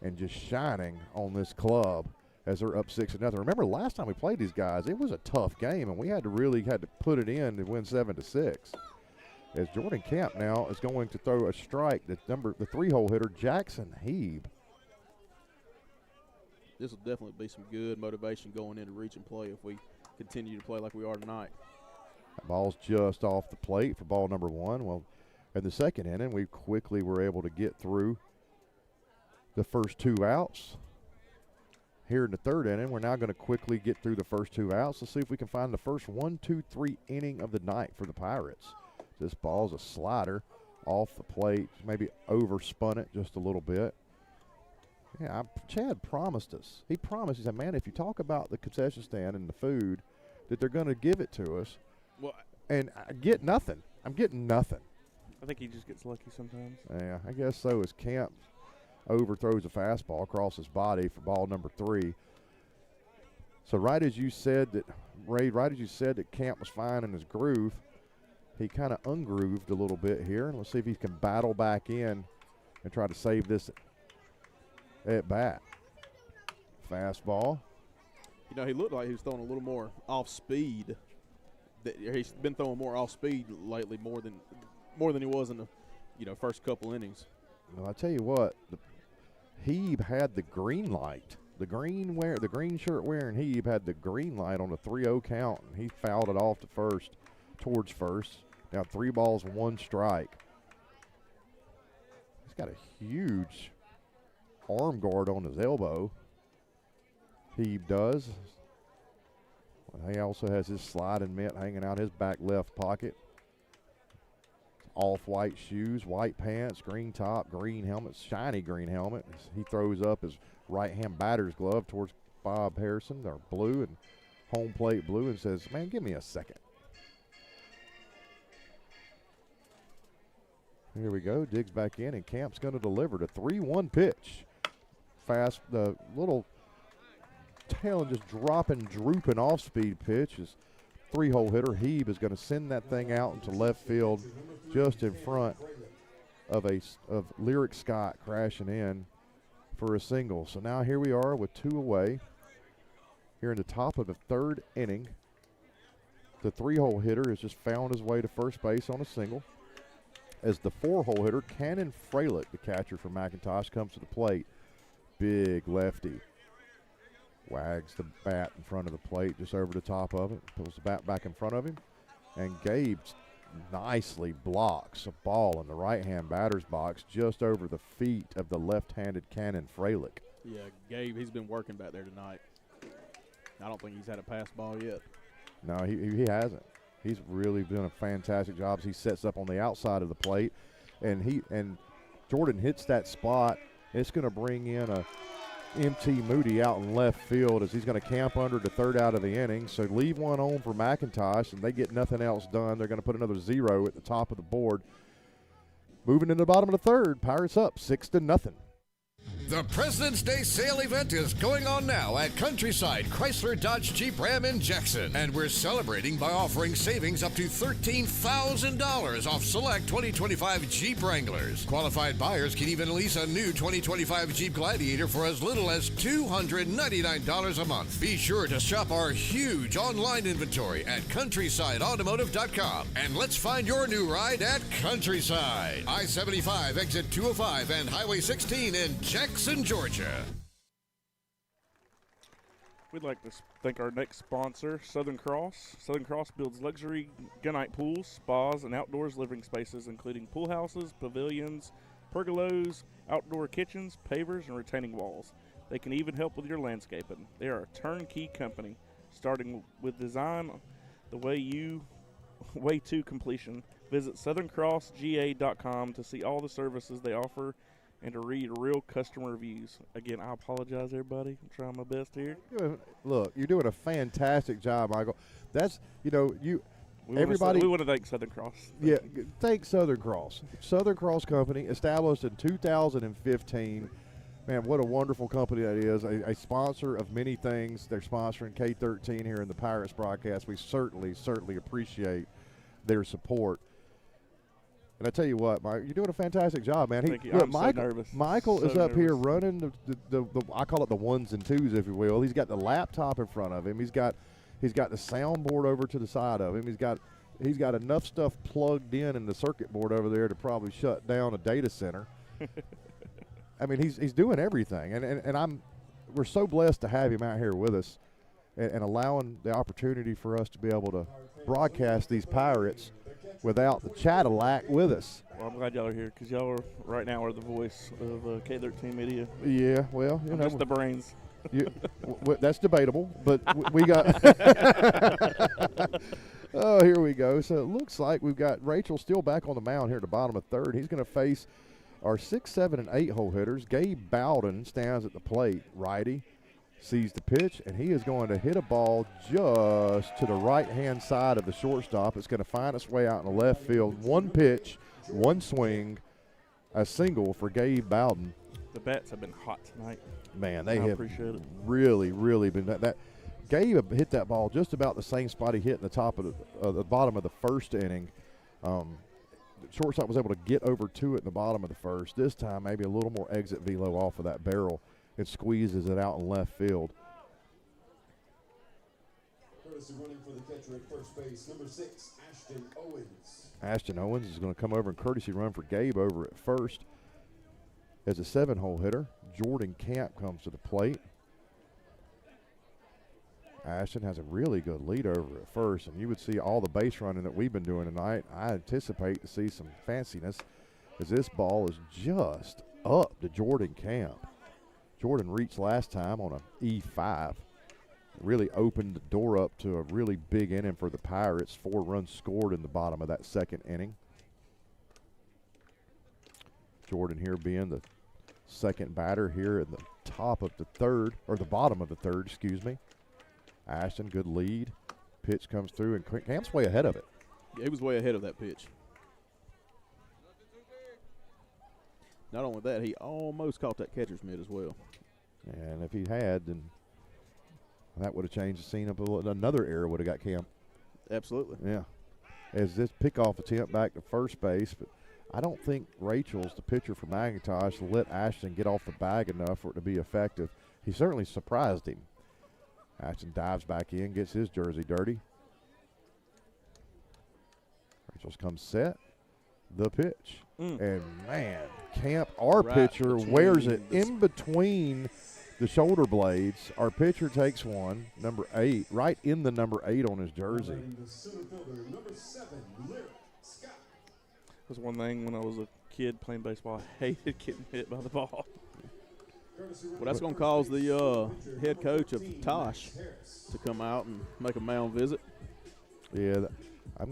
and just shining on this club as they're up 6-0. Remember, last time we played these guys, it was a tough game, and we had to put it in to win 7-6. As Jordan Camp now is going to throw a strike, the 3-hole hitter, Jackson Hebe. This will definitely be some good motivation going into reach and play if we continue to play like we are tonight. That ball's just off the plate for ball number 1. Well, in the second inning, we quickly were able to get through the first 2 outs. Here in the third inning, we're now going to quickly get through the first 2 outs. Let's see if we can find the first 1-2-3 inning of the night for the Pirates. This ball's a slider off the plate, maybe overspun it just a little bit. Yeah, Chad promised us. He said, man, if you talk about the concession stand and the food, that they're going to give it to us. Well, and I get nothing. I'm getting nothing. I think he just gets lucky sometimes. Yeah, I guess so. As Camp overthrows a fastball across his body for ball number 3. So right as you said that Camp was fine in his groove, he kind of ungrooved a little bit here. And let's see if he can battle back in and try to save this at bat. Fastball. He looked like he was throwing a little more off speed. He's been throwing more off speed lately, more than he was in the first couple innings. Well, I tell you what, Hebe had the green light. The green shirt wearing Hebe had the green light on the 3-0 count, and he fouled it off to towards first. Now 3 balls, 1 strike. He's got a huge arm guard on his elbow. Hebe does. He also has his sliding mitt hanging out his back left pocket. Off-white shoes, white pants, green top, green helmet, shiny green helmet. He throws up his right-hand batter's glove towards Bob Harrison. They're blue, and home plate blue and says, man, give me a second. Here we go. Digs back in, and Camp's going to deliver the 3-1 pitch. Fast, the little tail and just drooping off-speed pitch is 3-hole hitter. Hebe is going to send that thing out into left field just in front of Lyric Scott crashing in for a single. So now here we are with 2 away. Here in the top of the 3rd inning, the 3-hole hitter has just found his way to first base on a single. As the 4-hole hitter, Cannon Fralick, the catcher for McIntosh, comes to the plate. Big lefty. Wags the bat in front of the plate, just over the top of it. Pulls the bat back in front of him. And Gabe nicely blocks a ball in the right-hand batter's box just over the feet of the left-handed Cannon Fralick. Yeah, Gabe, he's been working back there tonight. I don't think he's had a pass ball yet. No, he hasn't. He's really done a fantastic job. He sets up on the outside of the plate, and Jordan hits that spot. It's going to bring in a MT Moody out in left field as he's going to camp under the 3rd out of the inning. So leave one on for McIntosh, and they get nothing else done. They're going to put another 0 at the top of the board. Moving into the bottom of the 3rd, Pirates up 6-0. The President's Day sale event is going on now at Countryside Chrysler Dodge Jeep Ram in Jackson, and we're celebrating by offering savings up to $13,000 off select 2025 Jeep Wranglers. Qualified buyers can even lease a new 2025 Jeep Gladiator for as little as $299 a month. Be sure to shop our huge online inventory at countrysideautomotive.com, and let's find your new ride at Countryside. I-75 exit 205 and Highway 16 in Jackson, Georgia. We'd like to thank our next sponsor, Southern Cross. Southern Cross builds luxury gunite pools, spas, and outdoors living spaces, including pool houses, pavilions, pergolas, outdoor kitchens, pavers, and retaining walls. They can even help with your landscaping. They are a turnkey company, starting with design the way to completion. Visit southerncrossga.com to see all the services they offer and to read real customer reviews. Again, I apologize, everybody. I'm trying my best here. Look, you're doing a fantastic job, Michael. That's, We want to thank Southern Cross. Yeah, thank Southern Cross. Southern Cross Company, established in 2015. Man, what a wonderful company that is. A sponsor of many things. They're sponsoring K13 here in the Pirates broadcast. We certainly appreciate their support. And I tell you what, Mike, you're doing a fantastic job, man. Thank you. I'm so nervous. Michael is up here running the I call it the 1s and 2s, if you will. He's got the laptop in front of him. He's got the soundboard over to the side of him. He's got enough stuff plugged in the circuit board over there to probably shut down a data center. I mean, he's doing everything, and we're so blessed to have him out here with us and allowing the opportunity for us to be able to broadcast these Pirates without the Cadillac with us. Well, I'm glad y'all are here because y'all are right now are the voice of K13 Media. Yeah, well, I'm just the brains. That's debatable, but we got – oh, here we go. So it looks like we've got Rachel still back on the mound here at the bottom of 3rd. He's going to face our 6, 7, and 8-hole hitters. Gabe Bowden stands at the plate, righty. Sees the pitch, and he is going to hit a ball just to the right-hand side of the shortstop. It's going to find its way out in the left field. One pitch, one swing, a single for Gabe Bowden. The bats have been hot tonight. Man, they I have appreciate it. really been that. Gabe hit that ball just about the same spot he hit in the top of the bottom of the 1st inning. The shortstop was able to get over to it in the bottom of the 1st. This time, maybe a little more exit velo off of that barrel. It squeezes it out in left field. Courtesy running for the catcher at first base, number 6, Ashton Owens. Ashton Owens is going to come over and courtesy run for Gabe over at first. As a 7-hole hitter, Jordan Camp comes to the plate. Ashton has a really good lead over at first, and you would see all the base running that we've been doing tonight. I anticipate to see some fanciness as this ball is just up to Jordan Camp. Jordan reached last time on an E5. Really opened the door up to a really big inning for the Pirates. 4 runs scored in the bottom of that 2nd inning. Jordan here being the 2nd batter here in the top of the 3rd, or the bottom of the 3rd, excuse me. Ashton, good lead. Pitch comes through, and Camp's way ahead of it. Yeah, he was way ahead of that pitch. Not only that, he almost caught that catcher's mitt as well. And if he had, then that would have changed the scene up a little. Another error would have got Camp. Absolutely. Yeah. As this pickoff attempt back to first base, but I don't think Rachel's, the pitcher for McIntosh, let Ashton get off the bag enough for it to be effective. He certainly surprised him. Ashton dives back in, gets his jersey dirty. Rachel's comes set. The pitch. And, man, Camp, our pitcher, wears it in between the shoulder blades. Our pitcher takes one, number 8, right in the number 8 on his jersey. That's one thing when I was a kid playing baseball, I hated getting hit by the ball. Well, that's going to cause the head coach of Tosh to come out and make a mound visit. Yeah, I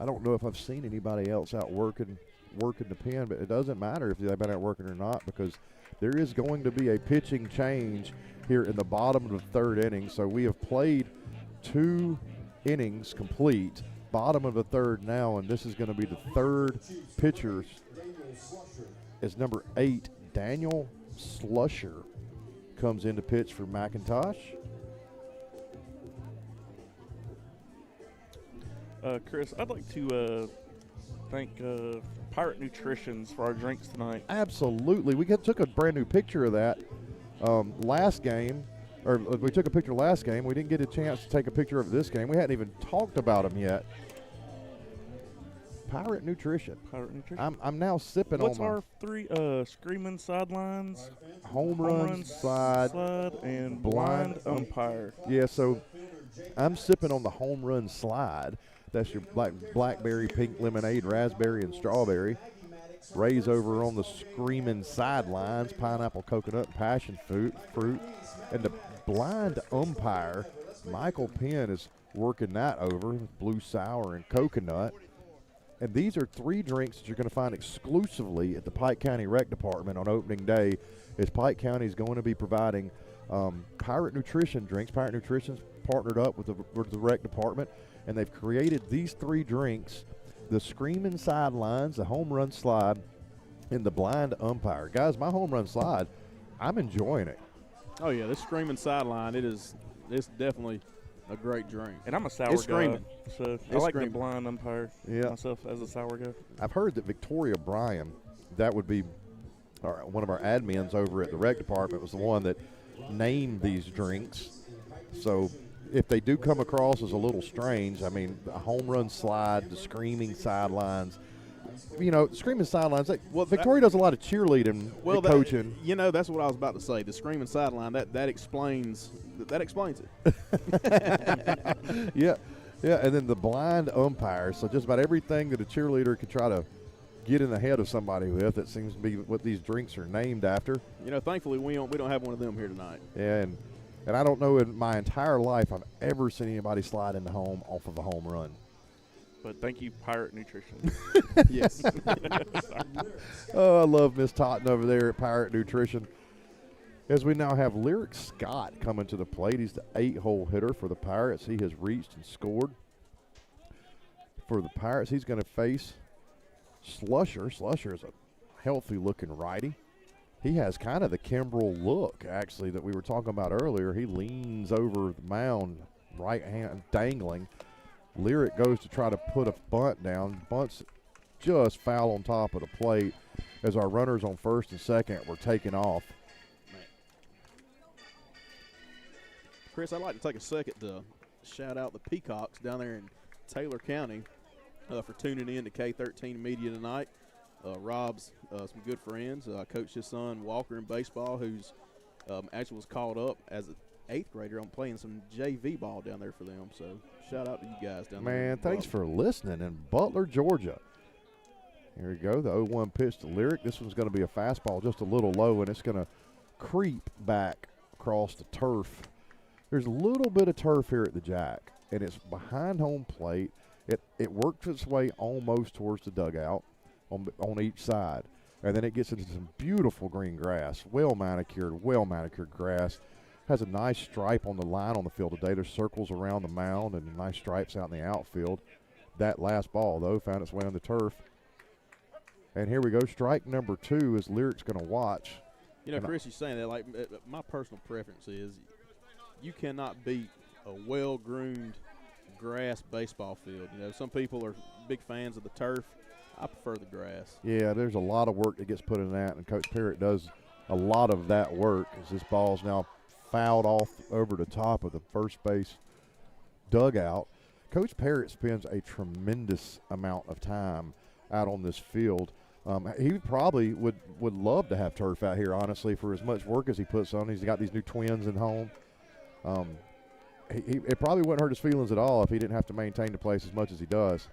don't know if I've seen anybody else out working the pen, but it doesn't matter if they've been out working or not, because there is going to be a pitching change here in the bottom of the 3rd inning. So we have played 2 innings complete, bottom of the 3rd now, and this is going to be the 3rd pitcher. As number 8, Daniel Slusher comes in to pitch for McIntosh. Chris, I'd like to thank Pirate Nutritions for our drinks tonight. Absolutely. We took a brand new picture of that last game, or we took a picture last game. We didn't get a chance to take a picture of this game. We hadn't even talked about them yet. Pirate Nutrition. Pirate Nutrition. I'm now sipping What's on our 3 screaming sidelines? home run, slide, and blind umpire. Yeah, so I'm sipping on the home run slide. That's your blackberry, pink lemonade, raspberry, and strawberry. Ray's over on the screaming sidelines, pineapple, coconut, and passion fruit. And the blind umpire, Michael Penn, is working that over, blue sour and coconut. And these are 3 drinks that you're going to find exclusively at the Pike County Rec Department on opening day, as Pike County is going to be providing Pirate Nutrition drinks. Pirate Nutrition's partnered up with the Rec Department, and they've created these 3 drinks: the Screaming Sidelines, the Home Run Slide, and the Blind Umpire. Guys, my Home Run Slide, I'm enjoying it. Oh, yeah, this Screaming Sideline, it's definitely a great drink. And I'm a sour guy, so I like the blind umpire myself as a sour guy. I've heard that Victoria Bryan, that would be one of our admins over at the Rec Department, was the one that named these drinks. So if they do come across as a little strange, I mean, the Home Run Slide, the Screaming Sidelines, Screaming Sidelines, Victoria does a lot of cheerleading and coaching. That's what I was about to say. The Screaming Sideline, that explains it. Yeah, and then the Blind Umpire. So just about everything that a cheerleader could try to get in the head of somebody with, it seems to be what these drinks are named after. Thankfully we don't have one of them here tonight. Yeah, and I don't know in my entire life I've ever seen anybody slide into home off of a home run. But thank you, Pirate Nutrition. Yes. Oh, I love Miss Totten over there at Pirate Nutrition. As we now have Lyric Scott coming to the plate. He's the 8-hole hitter for the Pirates. He has reached and scored. For the Pirates, he's going to face Slusher. Slusher is a healthy-looking righty. He has kind of the Kimbrel look, actually, that we were talking about earlier. He leans over the mound, right hand dangling. Lyric goes to try to put a bunt down. Bunt's just foul on top of the plate as our runners on first and second were taken off. Chris, I'd like to take a second to shout out the Peacocks down there in Taylor County for tuning in to K13 Media tonight. Rob's some good friends. Coached his son Walker in baseball, who's actually was called up as an 8th grader on playing some JV ball down there for them. So shout out to you guys down there. Man, thanks for listening in Butler, Georgia. Here we go, the 0-1 pitch to Lyric. This one's going to be a fastball just a little low, and it's going to creep back across the turf. There's a little bit of turf here at the Jack, and it's behind home plate. It works its way almost towards the dugout on each side, and then it gets into some beautiful green grass, well manicured grass. has a nice stripe on the line on the field today. There's circles around the mound and nice stripes out in the outfield. That last ball, though, found its way on the turf. And here we go. Strike number 2 is Lyric's going to watch. You know, Chris, you're saying that, like, my personal preference is you cannot beat a well-groomed grass baseball field. You know, some people are big fans of the turf. I prefer the grass. Yeah, there's a lot of work that gets put in that, and Coach Parrott does a lot of that work as this ball's now fouled off over the top of the first base dugout. Coach Parrott spends a tremendous amount of time out on this field. He probably would love to have turf out here, honestly, for as much work as he puts on. He's got these new twins at home. It probably wouldn't hurt his feelings at all if he didn't have to maintain the place as much as he does.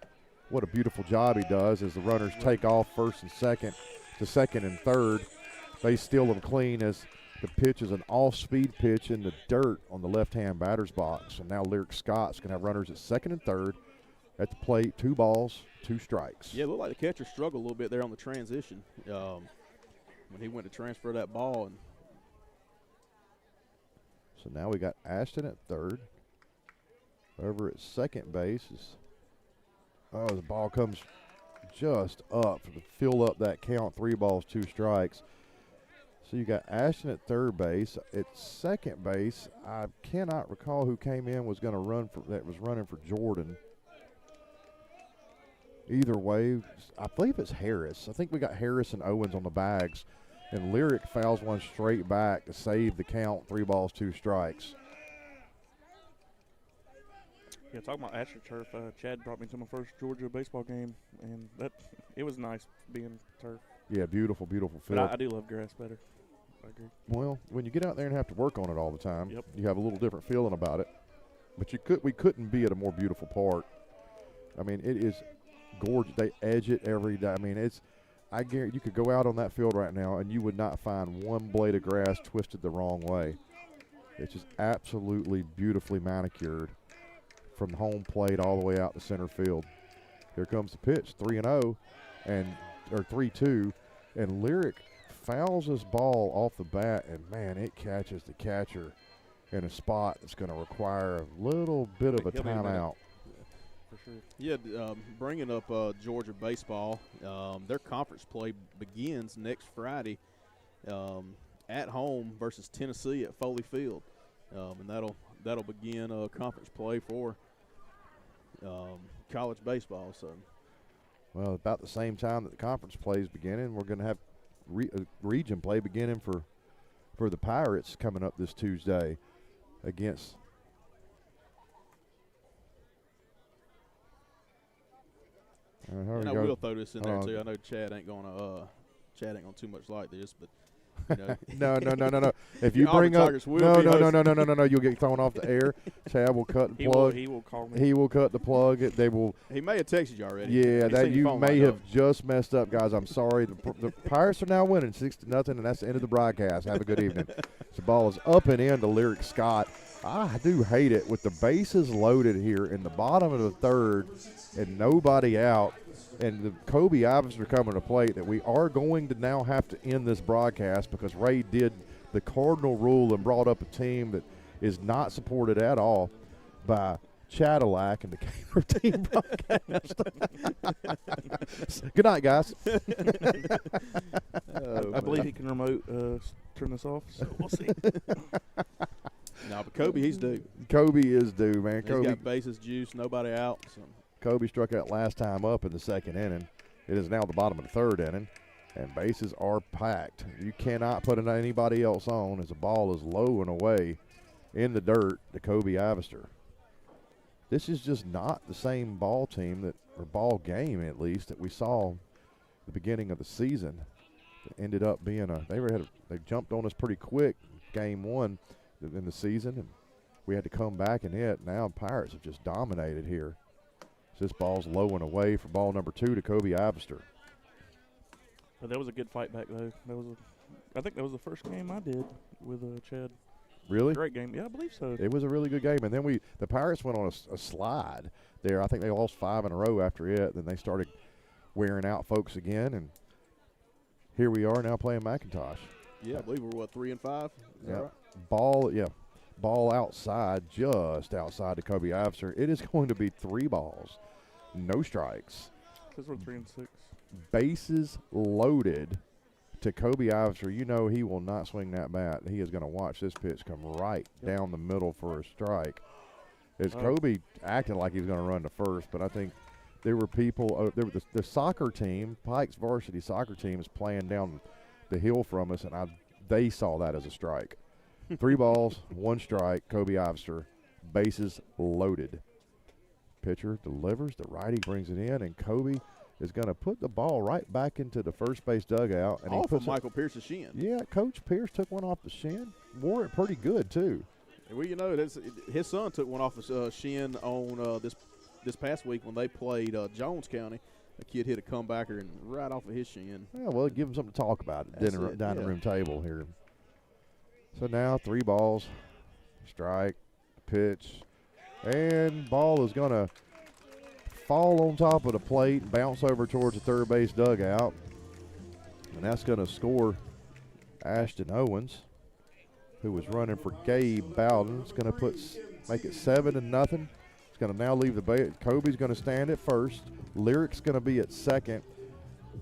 What a beautiful job he does as the runners take off first and second to second and third. They steal them clean as the pitch is an off-speed pitch in the dirt on the left-hand batter's box. And now Lyric Scott's going to have runners at second and third at the plate. 2 balls, 2 strikes. Yeah, it looked like the catcher struggled a little bit there on the transition when he went to transfer that ball. And so now we got Ashton at third. Over at second base is, the ball comes just up to fill up that count. 3 balls, 2 strikes. So you got Ashton at third base. At second base, I cannot recall who came in was going to run for that was running for Jordan. Either way, I believe it's Harris. I think we got Harris and Owens on the bags, and Lyric fouls one straight back to save the count. 3 balls, 2 strikes. Yeah, talking about AstroTurf, Chad brought me to my first Georgia baseball game, and it was nice being turf. Yeah, beautiful, beautiful field. But I do love grass better. I agree. Well, when you get out there and have to work on it all the time, Yep. you have a little different feeling about it. But we couldn't be at a more beautiful park. I mean, it is gorgeous. They edge it every day. I mean, I guarantee you could go out on that field right now and you would not find one blade of grass twisted the wrong way. It's just absolutely beautifully manicured from home plate all the way out to center field. Here comes the pitch, 3-0, or 3-2, and Lyric fouls this ball off the bat, and man, it catches the catcher in a spot that's going to require a little bit of a timeout. For sure. Yeah, bringing up Georgia baseball, their conference play begins next Friday at home versus Tennessee at Foley Field, and that'll begin conference play for college baseball. So, well, about the same time that the conference play is beginning, we're going to have region play beginning for the Pirates coming up this Tuesday against. And I will throw this in there too. I know Chad ain't gonna too much like this, but you know. No. If you bring up no, you'll get thrown off the air. Chad will cut the plug. He will call me. He will cut the plug. They will. He may have texted you already. Yeah, that you may have just messed up, guys. I'm sorry. The Pirates are now winning 6-0, and that's the end of the broadcast. Have a good evening. The ball is up and in to Lyric Scott. I do hate it with the bases loaded here in the bottom of the third and nobody out, and the Kobe Iverson coming to plate that we are going to now have to end this broadcast because Ray did the cardinal rule and brought up a team that is not supported at all by Cadillac and the Gator team broadcast. Good night, guys. I believe he can remote turn this off, so we'll see. No, but Kobe, he's due. Kobe is due, man. He's got bases juice, nobody out. So. Kobe struck out last time up in the second inning. It is now the bottom of the third inning, and bases are packed. You cannot put anybody else on as the ball is low and away in the dirt to Kobe Ivester. This is just not the same ball team or ball game, at least, that we saw at the beginning of the season. It ended up being they jumped on us pretty quick game 1 in the season, and we had to come back and hit. Now Pirates have just dominated here. So this ball's low and away for ball number 2 to Kobe Ivester. But that was a good fight back, though. I think that was the first game I did with Chad. Really? Great game. Yeah, I believe so. It was a really good game. And then the Pirates went on a slide there. I think they lost 5 in a row after it. Then they started wearing out folks again. And here we are now playing McIntosh. Yeah, I believe we're, 3-5? Is that right? Ball, yeah. ball outside, just outside to Kobe Ivester. It is going to be 3 balls, no strikes. Because we're 3 and 6. Bases loaded to Kobe Ivester. You know he will not swing that bat. He is going to watch this pitch come right down the middle for a strike. As Kobe acted like he was going to run to first, but I think there were people, there were the soccer team, Pike's varsity soccer team is playing down the hill from us, and they saw that as a strike. 3 balls, 1 strike, Kobe Ivester, bases loaded. Pitcher delivers, the righty brings it in, and Kobe is going to put the ball right back into the first base dugout. And off he puts of Michael Pierce's shin. Yeah, Coach Pierce took one off the shin. Wore it pretty good, too. Well, you know, his son took one off his shin on this past week when they played Jones County. A kid hit a comebacker and right off of his shin. Yeah, well, give him something to talk about at the dining room table here. So now 3 balls, strike, pitch, and ball is going to fall on top of the plate and bounce over towards the third base dugout. And that's going to score Ashton Owens, who was running for Gabe Bowden. It's going to make it 7-0. It's going to now leave the base. Kobe's going to stand at first. Lyric's going to be at second.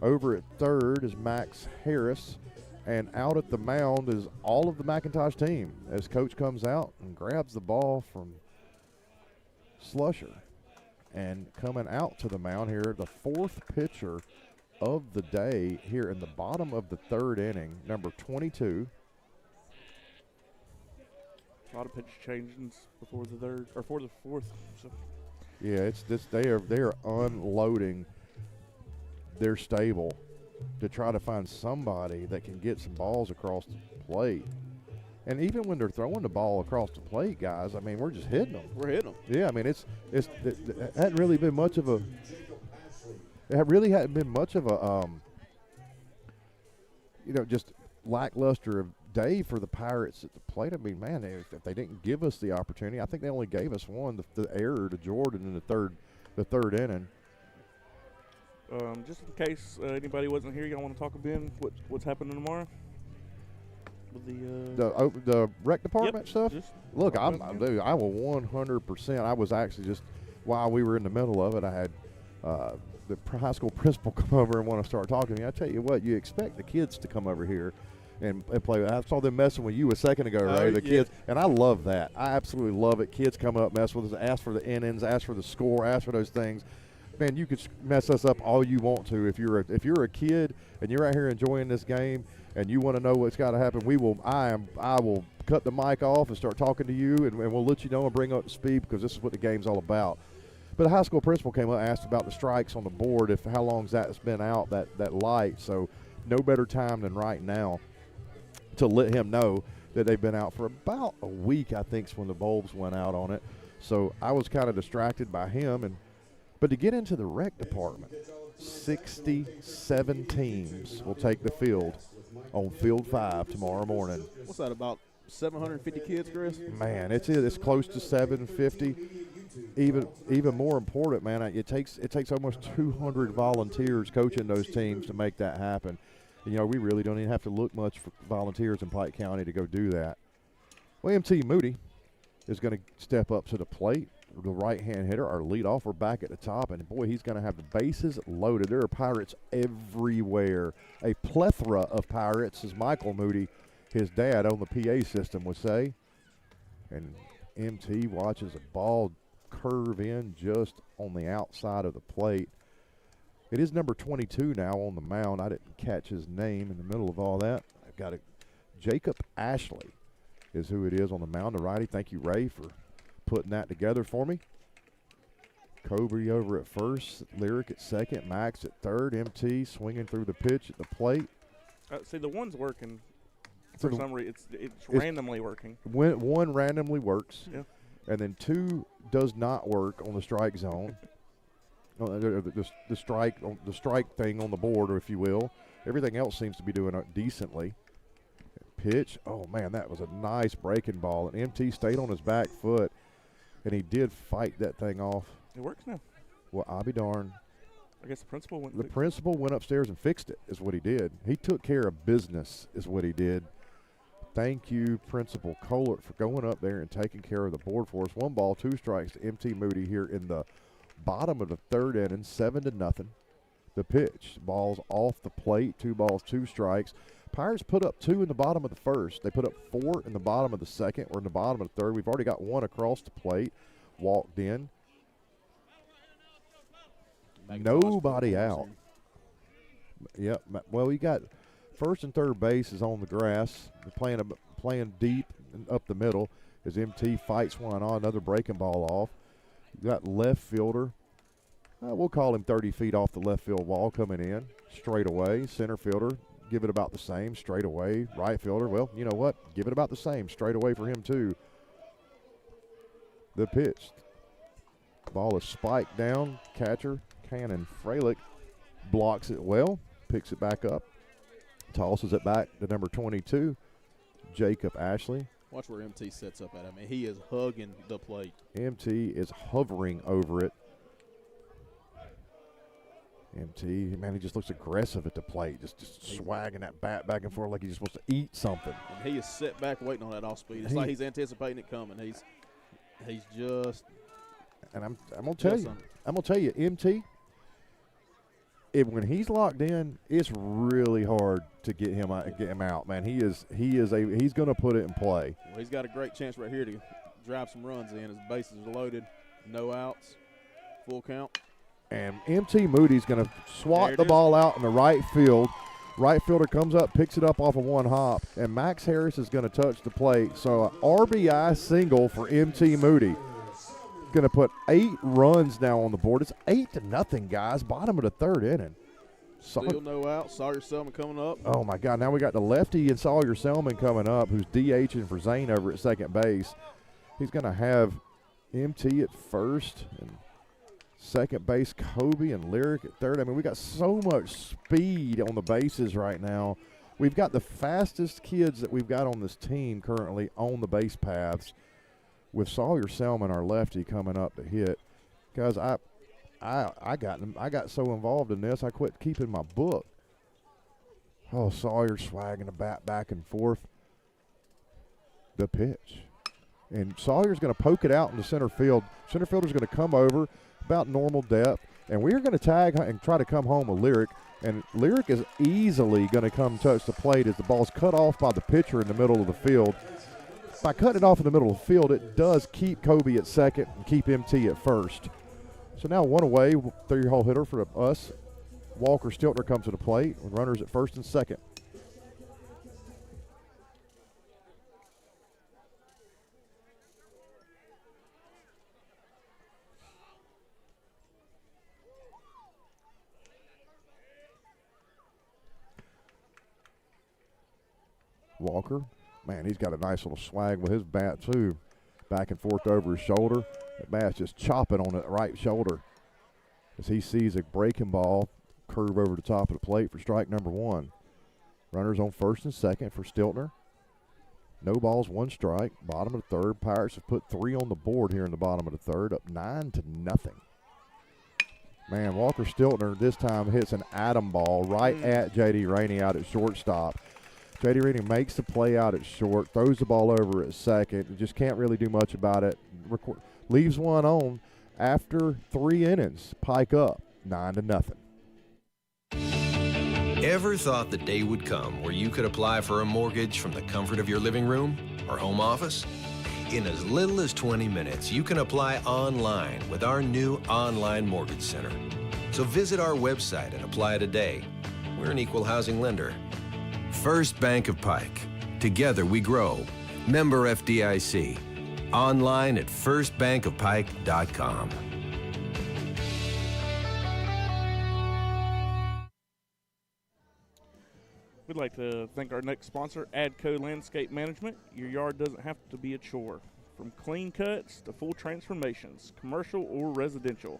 Over at third is Max Harris. And out at the mound is all of the McIntosh team as Coach comes out and grabs the ball from Slusher. And coming out to the mound here, the 4th pitcher of the day here in the bottom of the 3rd inning, number 22. A lot of pitch changes before the 3rd or for the 4th. So. Yeah, it's this. They are unloading their stable to try to find somebody that can get some balls across the plate. And even when they're throwing the ball across the plate, guys, I mean, we're just hitting them. We're hitting them. Yeah, I mean, it hadn't really been much of a. It really hadn't been much of a, just lackluster day for the Pirates at the plate. I mean, man, if they didn't give us the opportunity, I think they only gave us one, the error to Jordan in the third inning. Just in case anybody wasn't here, y'all want to talk about what's happening tomorrow with the rec department stuff? Look, I will 100%. I was actually just while we were in the middle of it, I had the high school principal come over and want to start talking to me. I tell you what, you expect the kids to come over here and play. I saw them messing with you a second ago, Ray. The kids, and I love that. I absolutely love it. Kids come up, mess with us, ask for the innings, ask for the score, ask for those things. Man, you could mess us up all you want to. If you're a kid and you're out here enjoying this game and you want to know what's got to happen, I will cut the mic off and start talking to you, and we'll let you know and bring up to speed because this is what the game's all about. But the high school principal came up and asked about the strikes on the board, how long's that's been out, that light. So no better time than right now to let him know that they've been out for about a week, I think, is when the bulbs went out on it. So I was kind of distracted by him. But to get into the rec department, 67 teams will take the field on Field 5 tomorrow morning. What's that, about 750 kids, Chris? Man, it's close to 750. Even more important, man, it takes almost 200 volunteers coaching those teams to make that happen. And, we really don't even have to look much for volunteers in Pike County to go do that. Well, M.T. Moody is going to step up to the plate. The right-hand hitter, our leadoff, we're back at the top, and boy, he's going to have the bases loaded. There are Pirates everywhere, a plethora of Pirates, as Michael Moody, his dad on the PA system, would say. And MT watches a ball curve in just on the outside of the plate. It is number 22 now on the mound. I didn't catch his name in the middle of all that. I've got Jacob Ashley is who it is on the mound, the righty. Thank you, Ray, for putting that together for me. Kobe over at first, Lyric at second, Max at third, MT swinging through the pitch at the plate. See, the one's working for some reason. It's randomly working. One randomly works, yeah, and then 2 does not work on the strike zone. the strike thing on the board, or if you will. Everything else seems to be doing decently. Pitch, oh man, that was a nice breaking ball. And MT stayed on his back foot, and he did fight that thing off. It works now. Well, I'll be darned. I guess the principal went. The principal went upstairs and fixed it, is what he did. He took care of business, is what he did. thank you, Principal Kohler, for going up there and taking care of the board for us. 1 ball, 2 strikes to MT Moody here in the bottom of the 3rd inning, 7-0. The pitch, ball's off the plate, 2 balls, 2 strikes. Pirates put up 2 in the bottom of the 1st. They put up 4 in the bottom of the 2nd. We're in the bottom of the 3rd. We've already got 1 across the plate, walked in. Nobody out. Yep. Well, we got first and third base is on the grass. They're playing deep and up the middle as MT fights one on, another breaking ball off. You got left fielder. We'll call him 30 feet off the left field wall coming in. Straight away. Center fielder, give it about the same. Straight away. Right fielder, well, you know what? Give it about the same. Straight away for him, too. The pitch. Ball is spiked down. Catcher, Cannon Freilich, blocks it well. Picks it back up. Tosses it back to number 22, Jacob Ashley. Watch where MT sets up at. I mean, he is hugging the plate. MT is hovering over it. MT, man, he just looks aggressive at the plate, just swagging that bat back and forth like he's supposed to eat something. And he is set back waiting on that off speed. It's like he's anticipating it coming. He's just. And I'm gonna tell you, MT. When he's locked in, it's really hard to get him out, man. He's going to put it in play. Well, he's got a great chance right here to drive some runs in. His bases are loaded, no outs, full count. And MT Moody's going to swat the ball out in the right field. Right fielder comes up, picks it up off of 1 hop, and Max Harris is going to touch the plate. So an RBI single for MT Moody. Going to put 8 runs now on the board. It's 8-0, guys. Bottom of the 3rd inning. Still no out. Sawyer Selman coming up. Oh my God! Now we got the lefty and Sawyer Selman coming up, who's DHing for Zane over at second base. He's going to have MT at first and second base Kobe and Lyric at third. I mean, we got so much speed on the bases right now. We've got the fastest kids that we've got on this team currently on the base paths. With Sawyer Selman, our lefty, coming up to hit, guys, I got so involved in this, I quit keeping my book. Oh, Sawyer swagging the bat back and forth. The pitch, and Sawyer's going to poke it out into center field. Center fielder's going to come over about normal depth, and we're going to tag and try to come home with Lyric. And Lyric is easily going to come touch the plate as the ball's cut off by the pitcher in the middle of the field. By cutting it off in the middle of the field, it does keep Kobe at second and keep MT at first. So now 1 away, 3-hole hitter for us. Walker Stiltner comes to the plate with runners at first and second. Walker. Man, he's got a nice little swag with his bat, too. Back and forth over his shoulder. That bat's just chopping on that right shoulder as he sees a breaking ball curve over the top of the plate for strike number 1. Runners on first and second for Stiltner. No balls, 1 strike. Bottom of the 3rd. Pirates have put 3 on the board here in the bottom of the 3rd, up 9-0. Man, Walker Stiltner this time hits an atom ball right at J.D. Rainey out at shortstop. J.D. Rainey makes the play out at short, throws the ball over at second, just can't really do much about it. Leaves one on after 3 innings. Pike up 9-0. Ever thought the day would come where you could apply for a mortgage from the comfort of your living room or home office? In as little as 20 minutes, you can apply online with our new online mortgage center. So visit our website and apply today. We're an equal housing lender. First Bank of Pike. Together we grow. Member FDIC. Online at firstbankofpike.com. We'd like to thank our next sponsor, ADCO Landscape Management. Your yard doesn't have to be a chore. From clean cuts to full transformations, commercial or residential,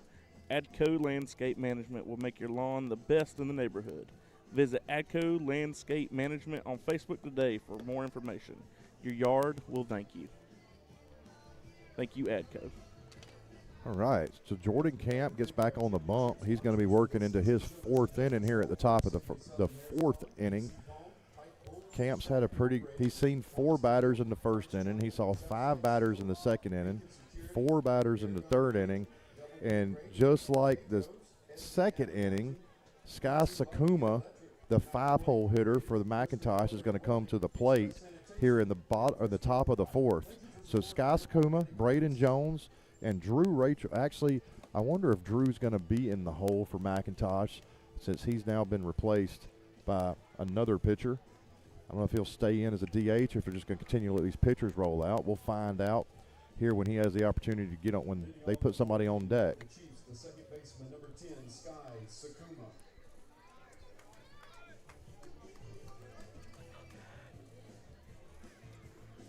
ADCO Landscape Management will make your lawn the best in the neighborhood. Visit ADCO Landscape Management on Facebook today for more information. Your yard will thank you. Thank you, ADCO. All right, so Jordan Camp gets back on the bump. He's going to be working into his 4th inning here at the top of the 4th inning. Camp's had he's seen 4 batters in the first inning. He saw 5 batters in the second inning, 4 batters in the third inning. And just like the second inning, Sky Sakuma, the 5-hole hitter for the McIntosh, is going to come to the plate here in the top of the 4th. So Sky Sakuma, Braden Jones, and Drew Rachel. Actually, I wonder if Drew's going to be in the hole for McIntosh since he's now been replaced by another pitcher. I don't know if he'll stay in as a DH or if they're just going to continue to let these pitchers roll out. We'll find out here when he has the opportunity to get on, when they put somebody on deck. The second baseman, number 10, Sky Sakuma.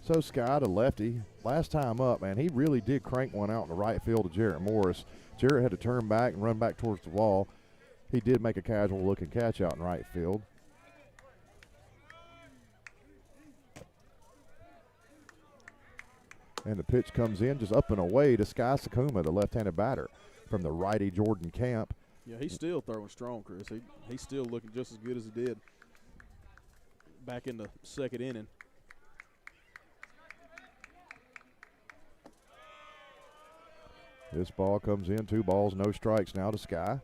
So Sky, the lefty, last time up, man, he really did crank one out in the right field to Jarrett Morris. Jarrett had to turn back and run back towards the wall. He did make a casual-looking catch out in right field. And the pitch comes in just up and away to Sky Sakuma, the left-handed batter from the righty Jordan Camp. Yeah, he's still throwing strong, Chris. He's still looking just as good as he did back in the second inning. This ball comes in, 2 balls, no strikes now to Sky.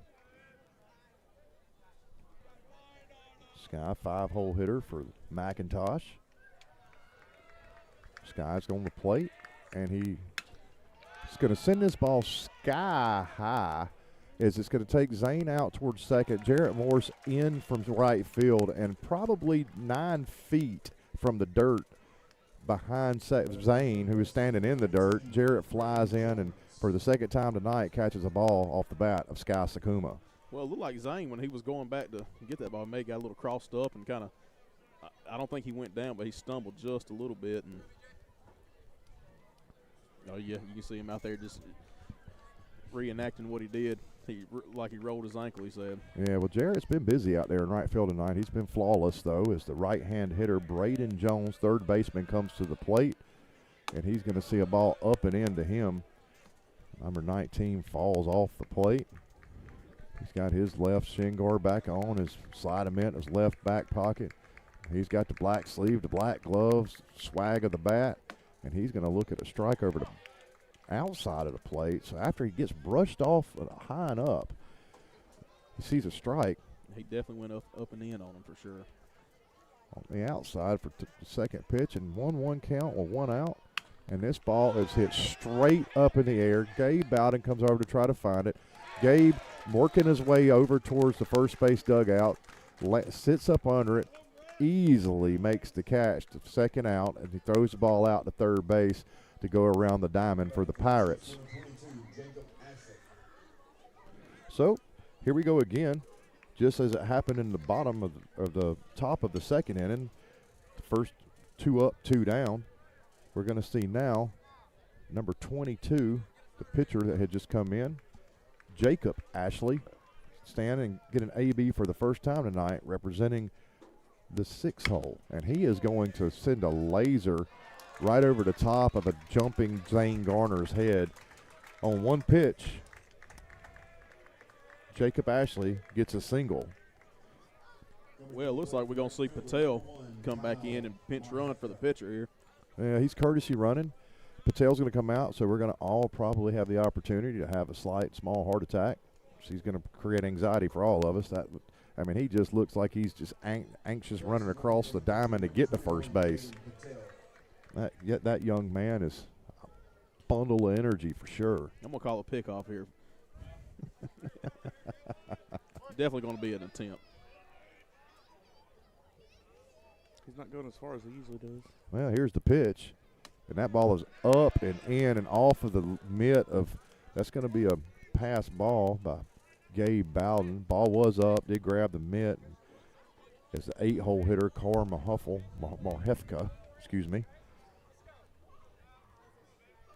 Sky, 5-hole hitter for McIntosh. Sky's on the plate, and he's going to send this ball sky high as it's going to take Zane out towards second. Jarrett Morris in from right field and probably 9 feet from the dirt behind Zane, who is standing in the dirt. Jarrett flies in and for the second time tonight catches a ball off the bat of Sky Sakuma. Well, it looked like Zane, when he was going back to get that ball, maybe got a little crossed up and kind of, I don't think he went down, but he stumbled just a little bit. And oh, yeah, you can see him out there just reenacting what he did. Like he rolled his ankle, he said. Yeah, well, Jarrett's been busy out there in right field tonight. He's been flawless, though, as the right-hand hitter, Braden Jones, third baseman, comes to the plate, and he's going to see a ball up and in to him. Number 19 falls off the plate. He's got his left shin guard back on, his slide him in his left back pocket. He's got the black sleeve, the black gloves, swag of the bat, and he's going to look at a strike over the outside of the plate. So after he gets brushed off high and up, he sees a strike. He definitely went up and in on him for sure. On the outside for the second pitch, and 1-1 count with 1 out. And this ball is hit straight up in the air. Gabe Bowden comes over to try to find it. Gabe working his way over towards the first base dugout, sits up under it, easily makes the catch to second out, and he throws the ball out to third base to go around the diamond for the Pirates. So here we go again, just as it happened in the bottom of the top of the second inning. The first 2 up, 2 down. We're going to see now number 22, the pitcher that had just come in, Jacob Ashley, stand and get an AB for the first time tonight, representing the 6-hole. And he is going to send a laser right over the top of a jumping Zane Garner's head. On one pitch, Jacob Ashley gets a single. Well, it looks like we're going to see Patel come back in and pinch run for the pitcher here. Yeah, he's courtesy running. Patel's going to come out, so we're going to all probably have the opportunity to have a small heart attack. She's going to create anxiety for all of us. He just looks like he's just anxious running across the diamond to get to first base. That young man is a bundle of energy for sure. I'm going to call a pickoff here. Definitely going to be an attempt. He's not going as far as he usually does. Well, here's the pitch. And that ball is up and in and off of the mitt of – that's going to be a pass ball by Gabe Bowden. Ball was up, did grab the mitt. It's the 8-hole hitter, Carr Marhefka,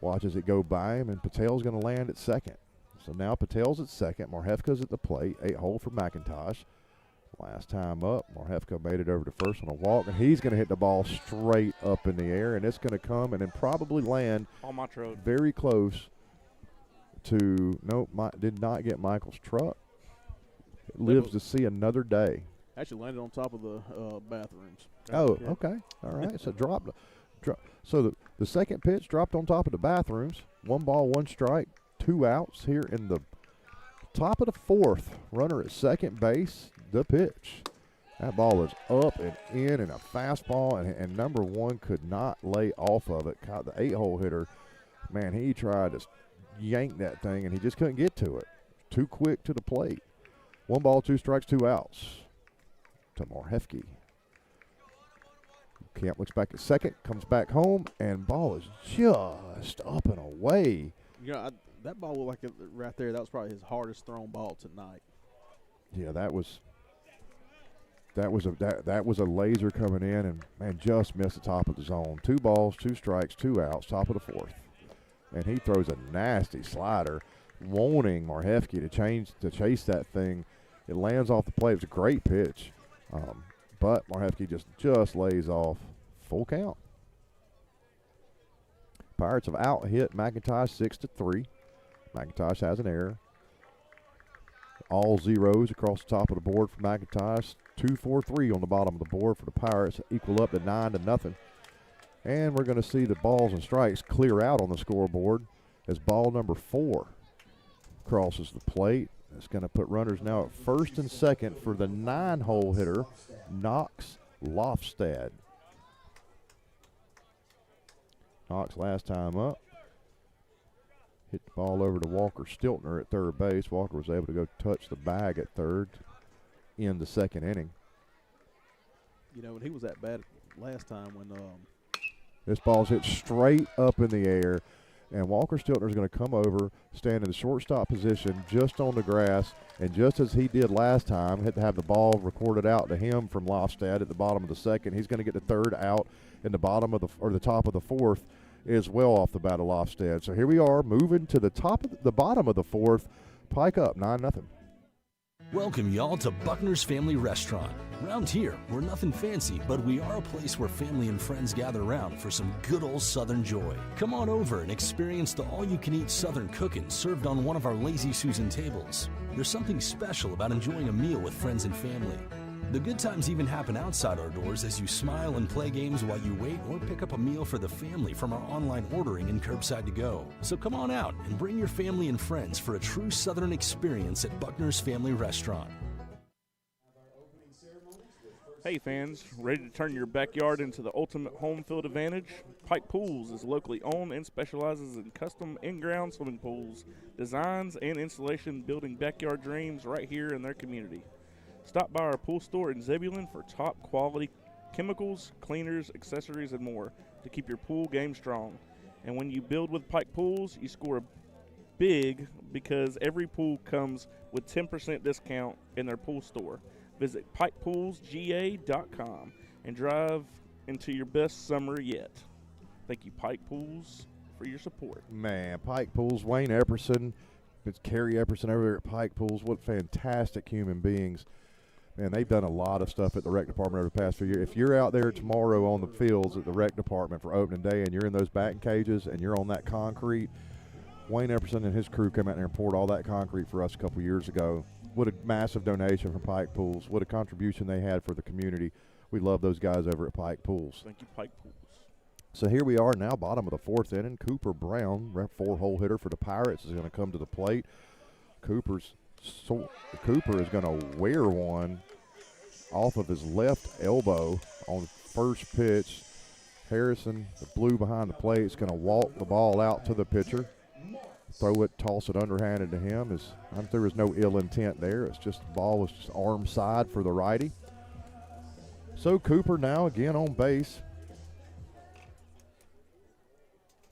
watches it go by him, and Patel's going to land at second. So now Patel's at second. Marhefka's at the plate, 8-hole for McIntosh. Last time up, Marhefka made it over to first on a walk, and he's going to hit the ball straight up in the air, and it's going to come and then probably land on my truck very close to did not get Michael's truck. It lives to see another day. Actually landed on top of the bathrooms. Oh, okay. All right. So dropped. So the second pitch dropped on top of the bathrooms. 1 ball, 1 strike, 2 outs here in the top of the 4th. Runner at second base. The pitch. That ball was up and in and a fastball, and number 1 could not lay off of it. Caught the 8-hole hitter. Man, he tried to yank that thing, and he just couldn't get to it. Too quick to the plate. 1 ball, 2 strikes, 2 outs to Marhefke. Camp looks back at second, comes back home, and ball is just up and away. You know, that ball looked like right there. That was probably his hardest thrown ball tonight. Yeah, that was a laser coming in, and man, just missed the top of the zone. 2 balls, 2 strikes, 2 outs, top of the 4th, and he throws a nasty slider, wanting Marhefke to chase that thing. It lands off the plate. It was a great pitch, but Marhefke just lays off. Full count. Pirates have out-hit McIntosh 6-3. McIntosh has an error. All zeros across the top of the board for McIntosh. 2-4-3 on the bottom of the board for the Pirates, equal up to 9-0. And we're going to see the balls and strikes clear out on the scoreboard as ball number 4 crosses the plate. It's going to put runners now at first and second for the 9-hole hitter, Knox Lofstad. Knox last time up. Hit the ball over to Walker Stiltner at third base. Walker was able to go touch the bag at third in the second inning. You know, when he was that bad last time when this ball's hit straight up in the air, and Walker Stiltner is going to come over, stand in the shortstop position just on the grass, and just as he did last time, had to have the ball recorded out to him from Lofstad at the bottom of the second. He's going to get the third out in the bottom of the top of the 4th as well off the bat of Lofstad. So here we are moving to the bottom of the 4th. Pike up 9-0. Welcome y'all to Buckner's Family Restaurant. Around here, we're nothing fancy, but we are a place where family and friends gather around for some good old Southern joy. Come on over and experience the all-you-can-eat Southern cooking served on one of our Lazy Susan tables. There's something special about enjoying a meal with friends and family. The good times even happen outside our doors as you smile and play games while you wait or pick up a meal for the family from our online ordering and curbside to go. So come on out and bring your family and friends for a true Southern experience at Buckner's Family Restaurant. Hey fans, ready to turn your backyard into the ultimate home field advantage? Pike Pools is locally owned and specializes in custom in-ground swimming pools, designs, and installation, building backyard dreams right here in their community. Stop by our pool store in Zebulon for top quality chemicals, cleaners, accessories, and more to keep your pool game strong. And when you build with Pike Pools, you score big because every pool comes with 10% discount in their pool store. Visit PikePoolsGA.com and drive into your best summer yet. Thank you, Pike Pools, for your support. Man, Pike Pools, Wayne Epperson, it's Kerry Epperson over there at Pike Pools. What fantastic human beings. Man, they've done a lot of stuff at the rec department over the past few years. If you're out there tomorrow on the fields at the rec department for opening day and you're in those batting cages and you're on that concrete, Wayne Epperson and his crew came out there and poured all that concrete for us a couple years ago. What a massive donation from Pike Pools. What a contribution they had for the community. We love those guys over at Pike Pools. Thank you, Pike Pools. So here we are now, bottom of the 4th inning. Cooper Brown, 4-hole hitter for the Pirates, is going to come to the plate. Cooper is going to wear one off of his left elbow on the first pitch. Harrison, the blue behind the plate, is going to walk the ball out to the pitcher. Throw it, toss it underhanded to him. There was no ill intent there. It's just the ball was just arm side for the righty. So Cooper now again on base.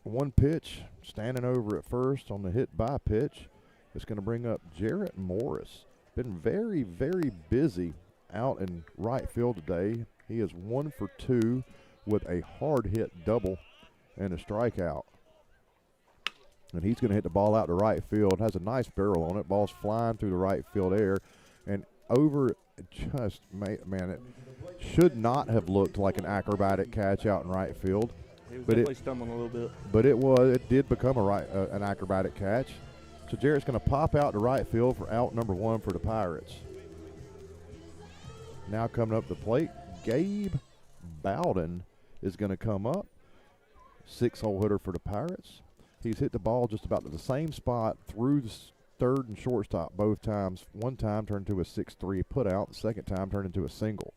One pitch, standing over at first on the hit by pitch. It's going to bring up Jarrett Morris. Been very, very busy out in right field today. He is 1 for 2 with a hard hit double and a strikeout. And he's going to hit the ball out to right field. It has a nice barrel on it. Ball's flying through the right field air. And over just, man, it should not have looked like an acrobatic catch out in right field. He was definitely stumbling a little bit. But it did become an acrobatic catch. So Jarrett's going to pop out to right field for out number 1 for the Pirates. Now coming up the plate, Gabe Bowden is going to come up. 6-hole hitter for the Pirates. He's hit the ball just about to the same spot through the third and shortstop both times. One time turned into a 6-3 put out. The second time turned into a single.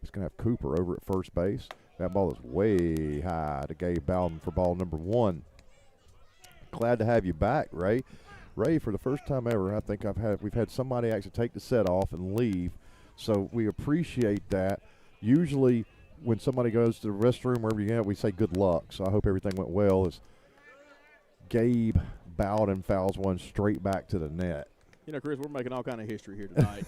He's going to have Cooper over at first base. That ball is way high to Gabe Bowden for ball number 1. Glad to have you back, Ray. Ray, for the first time ever, I think we've had somebody actually take the set off and leave. So we appreciate that. Usually when somebody goes to the restroom, wherever you get, we say good luck. So I hope everything went well. As Gabe Bowden fouls one straight back to the net. You know, Chris, we're making all kind of history here tonight.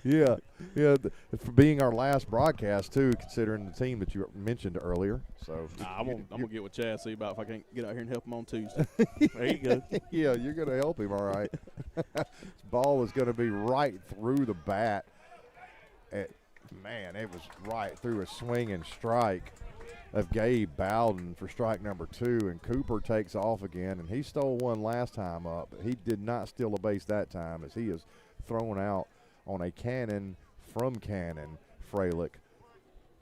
Yeah, for being our last broadcast too, considering the team that you mentioned earlier. So I'm gonna get with Chad, see about if I can't get out here and help him on Tuesday. There you go. Yeah, you're gonna help him, all right. This ball is gonna be right through the bat. Man, it was right through a swinging strike of Gabe Bowden for strike number 2, and Cooper takes off again, and he stole one last time up, but he did not steal a base that time as he is thrown out on a cannon from Cannon Fralick.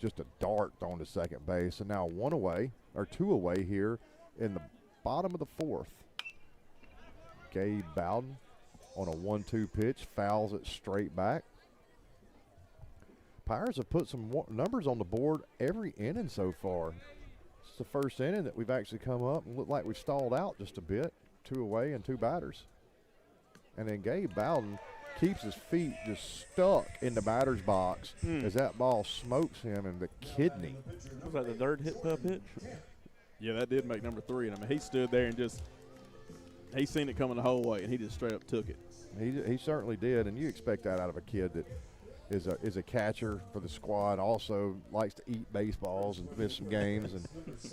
Just a dart on to second base, and now 2 away here in the bottom of the 4th. Gabe Bowden on a 1-2 pitch, fouls it straight back. Pirates have put some numbers on the board every inning so far. It's the first inning that we've actually come up and looked like we've stalled out just a bit. 2 away and 2 batters. And then Gabe Bowden keeps his feet just stuck in the batter's box as that ball smokes him in the kidney. Was that the third hit by pitch? Yeah, that did make number 3. And I mean, he stood there and he seen it coming the whole way, and he just straight up took it. He certainly did, and you expect that out of a kid that is a catcher for the squad, also likes to eat baseballs and miss some games, and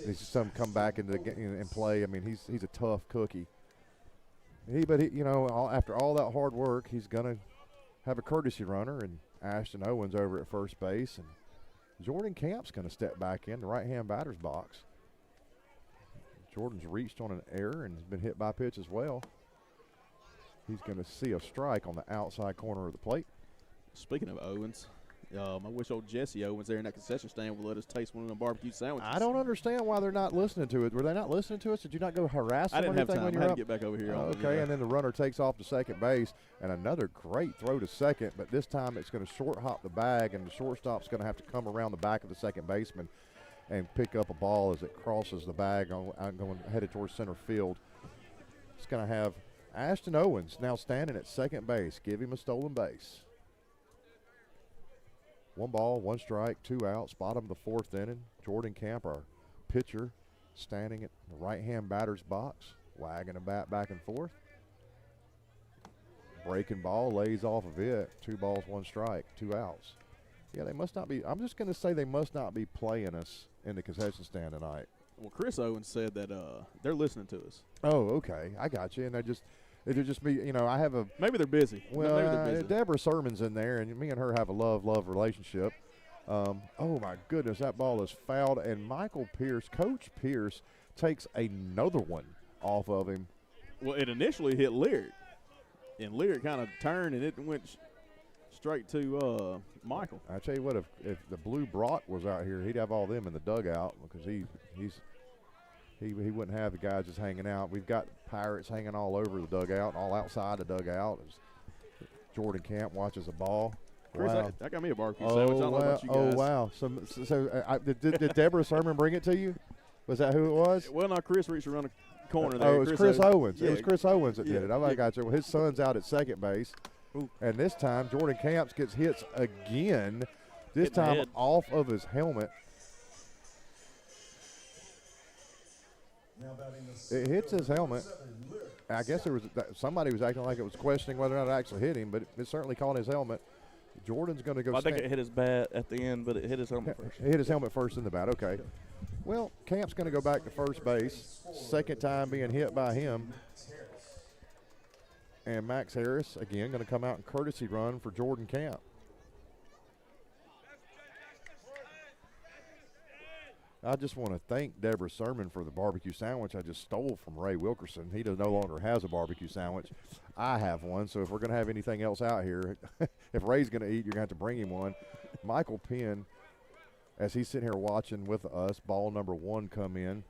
he's some come back into the game and play. I mean, he's a tough cookie. After all that hard work, he's gonna have a courtesy runner and Ashton Owens over at first base, and Jordan Camp's gonna step back in the right-hand batter's box. Jordan's reached on an error and has been hit by a pitch as well. He's gonna see a strike on the outside corner of the plate. Speaking of Owens, I wish old Jesse Owens there in that concession stand would let us taste one of them barbecue sandwiches. I don't understand why they're not listening to it. Were they not listening to us? Did you not go harass them? I didn't have time. When I you're had to up? get back over here. Okay, and then the runner takes off to second base, and another great throw to second, but this time it's going to short hop the bag, and the shortstop's going to have to come around the back of the second baseman and pick up a ball as it crosses the bag going headed towards center field. It's going to have Ashton Owens now standing at second base. Give him a stolen base. 1 ball, 1 strike, 2 outs, bottom of the 4th inning. Jordan Camp, our pitcher, standing at the right-hand batter's box, wagging a bat back and forth. Breaking ball, lays off of it. 2 balls, 1 strike, 2 outs. Yeah, they must not be. I'm just going to say they must not be playing us in the concession stand tonight. Well, Chris Owens said that they're listening to us. Oh, okay. I got you. And it'll just be, I have a. Maybe they're busy. Well, maybe they're busy. Deborah Sermon's in there, and me and her have a love relationship. Oh, my goodness, that ball is fouled, and Coach Pierce, takes another one off of him. Well, it initially hit Leard, and Leard kind of turned, and it went straight to Michael. I tell you what, if the Blue Brock was out here, he'd have all them in the dugout because he wouldn't have the guys just hanging out. We've got Pirates hanging all over the dugout, all outside the dugout. As Jordan Camp watches a ball. Chris, Wow. that got me a barbecue sandwich. I don't know about you guys. Oh, wow. So did Deborah Sermon bring it to you? Was that who it was? Well, no, Chris reached around the corner there. Oh, it was Chris Owens. Yeah. It was Chris Owens that did it. I Yeah. got you. Well, his son's out at second base. Ooh. And this time, Jordan Camps gets hits again, this Hit in the time head. off of his helmet. It hits his helmet. I guess somebody was acting like it was questioning whether or not it actually hit him, but it certainly caught his helmet. Jordan's going to go. I think it hit his bat at the end, but it hit his helmet first. It hit his helmet first in the bat. Okay. Well, Camp's going to go back to first base. Second time being hit by him. And Max Harris, again, going to come out and courtesy run for Jordan Camp. I just want to thank Deborah Sermon for the barbecue sandwich I just stole from Ray Wilkerson. He no longer has a barbecue sandwich. I have one, so if we're going to have anything else out here, if Ray's going to eat, you're going to have to bring him one. Michael Penn, as he's sitting here watching with us, ball number 1 come in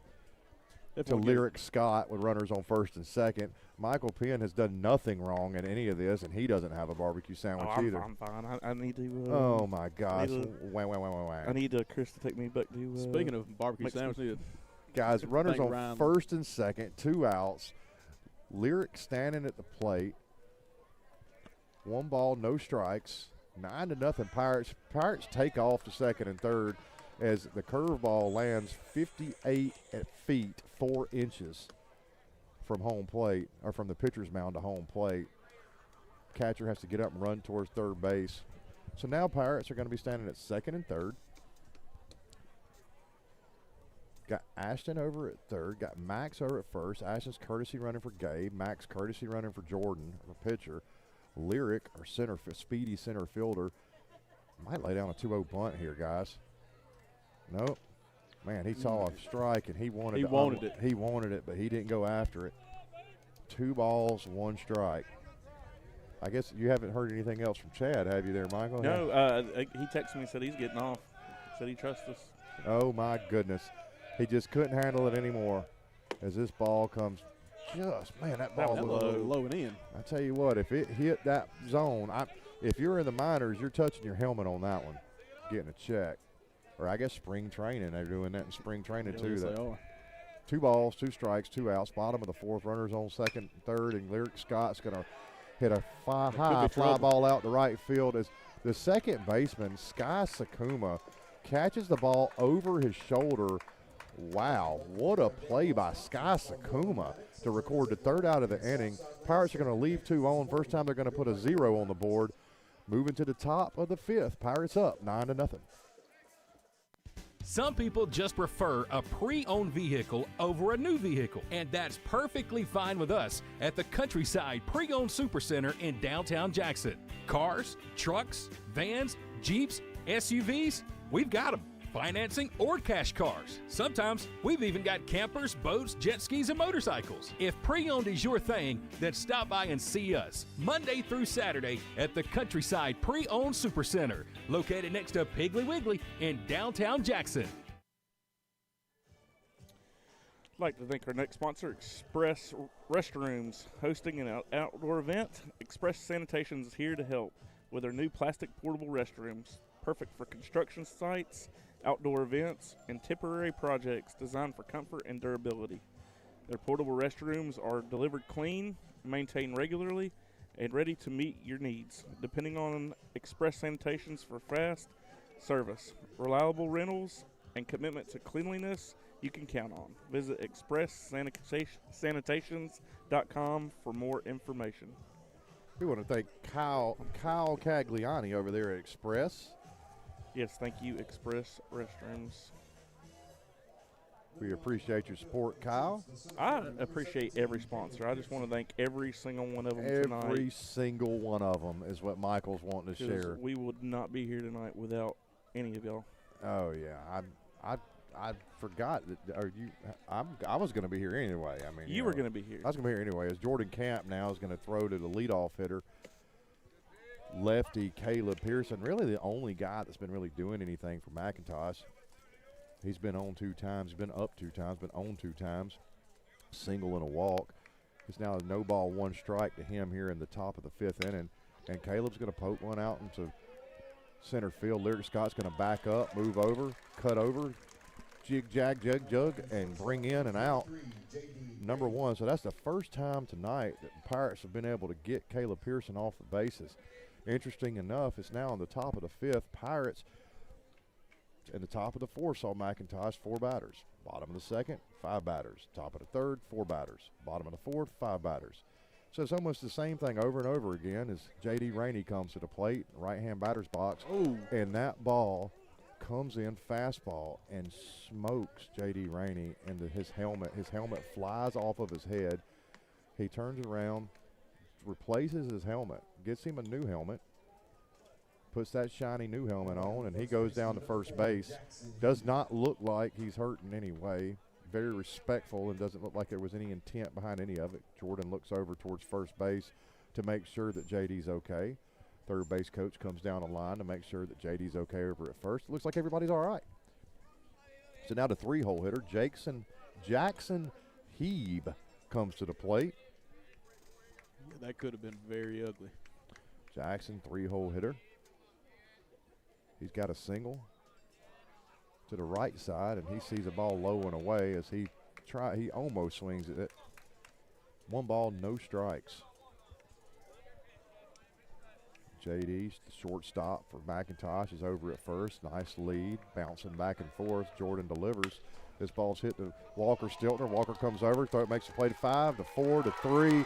to Lyric Scott with runners on first and second. Michael Penn has done nothing wrong in any of this, and he doesn't have a barbecue sandwich either. I'm fine. I need to. Oh, my gosh. I need Chris to take me back to. Speaking of barbecue sandwich, guys, runners on first and second, 2 outs. Lyric standing at the plate. 1 ball, no strikes. 9-0 Pirates. Pirates take off to second and third as the curveball lands 58 feet 4 inches from home plate, or from the pitcher's mound to home plate. Catcher has to get up and run towards third base. So now Pirates are going to be standing at second and third. Got Ashton over at third. Got Max over at first. Ashton's courtesy running for Gabe. Max courtesy running for Jordan, the pitcher. Lyric, our speedy center fielder, might lay down a 2-0 bunt here, guys. Nope. Man, he saw a strike and he wanted it. He wanted it, but he didn't go after it. 2 balls, 1 strike. I guess you haven't heard anything else from Chad, have you there, Michael? No, he texted me and said he's getting off. Said he trusts us. Oh, my goodness. He just couldn't handle it anymore as this ball comes man, that ball was low and in. I tell you what, if it hit that zone, if you're in the minors, you're touching your helmet on that one, getting a check. Or I guess spring training. They're doing that in spring training too. They are. 2 balls, 2 strikes, 2 outs. Bottom of the 4th. Runners on second, third, and Lyric Scott's going to hit a high fly ball out to right field as the second baseman, Sky Sakuma, catches the ball over his shoulder. Wow, what a play by Sky Sakuma to record the 3rd out of the inning. Pirates are going to leave 2 on. First time they're going to put a 0 on the board. Moving to the top of the 5th. Pirates up 9-0. Some people just prefer a pre-owned vehicle over a new vehicle, and that's perfectly fine with us at the Countryside Pre-Owned Supercenter in downtown Jackson. Cars, trucks, vans, Jeeps, SUVs, we've got them. Financing or cash cars. Sometimes we've even got campers, boats, jet skis, and motorcycles. If pre-owned is your thing, then stop by and see us Monday through Saturday at the Countryside Pre-Owned Supercenter, located next to Piggly Wiggly in downtown Jackson. I'd like to thank our next sponsor, Express Restrooms, hosting an outdoor event. Express Sanitation is here to help with their new plastic portable restrooms, perfect for construction sites, outdoor events, and temporary projects designed for comfort and durability. Their portable restrooms are delivered clean, maintained regularly, and ready to meet your needs. Depending on Express Sanitations for fast service, reliable rentals, and commitment to cleanliness you can count on. Visit expresssanitations.com for more information. We want to thank Kyle Cagliani over there at Express. Yes, thank you, Express Restrooms. We appreciate your support, Kyle. I appreciate every sponsor. I just want to thank every single one of them tonight. Every single one of them is what Michael's wanting to share. We would not be here tonight without any of y'all. Oh yeah, I forgot that. I was going to be here anyway. I mean, you were going to be here. I was going to be here anyway. As Jordan Camp now is going to throw to the leadoff hitter, lefty Caleb Pearson, really the only guy that's been really doing anything for McIntosh. He's been on 2 times. He's been up 2 times, been on 2 times. Single and a walk. It's now a no ball, 1 strike to him here in the top of the 5th inning. And Caleb's going to poke one out into center field. Lyric Scott's going to back up, move over, cut over, jig, jag, jug, and bring in and out number 1. So that's the first time tonight that the Pirates have been able to get Caleb Pearson off the bases. Interesting enough, it's now on the top of the 5th. Pirates in the top of the 4th saw McIntosh 4 batters. Bottom of the 2nd, 5 batters. Top of the 3rd, 4 batters. Bottom of the 4th, 5 batters. So it's almost the same thing over and over again as J.D. Rainey comes to the plate, right-hand batter's box. Ooh. And that ball comes in fastball and smokes J.D. Rainey into his helmet. His helmet flies off of his head. He turns around, replaces his helmet, gets him a new helmet, puts that shiny new helmet on, and he goes down to first base. Does not look like he's hurt in any way. Very respectful and doesn't look like there was any intent behind any of it. Jordan looks over towards first base to make sure that JD's okay. Third base coach comes down the line to make sure that JD's okay over at first. Looks like everybody's all right. So now the 3-hole hitter, Jackson Heeb, comes to the plate. Yeah, that could have been very ugly. Jackson, 3-hole hitter. He's got a single to the right side, and he sees a ball low and away as he almost swings at it. 1 ball, no strikes. JD, the shortstop for McIntosh, is over at first. Nice lead, bouncing back and forth. Jordan delivers. This ball's hit to Walker Stiltner. Walker comes over, makes a play to 5, to 4, to 3.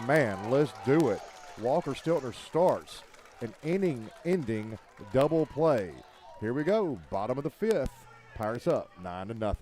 Man, let's do it. Walker Stiltner starts an inning-ending double play. Here we go, bottom of the 5th. Pirates up 9-0.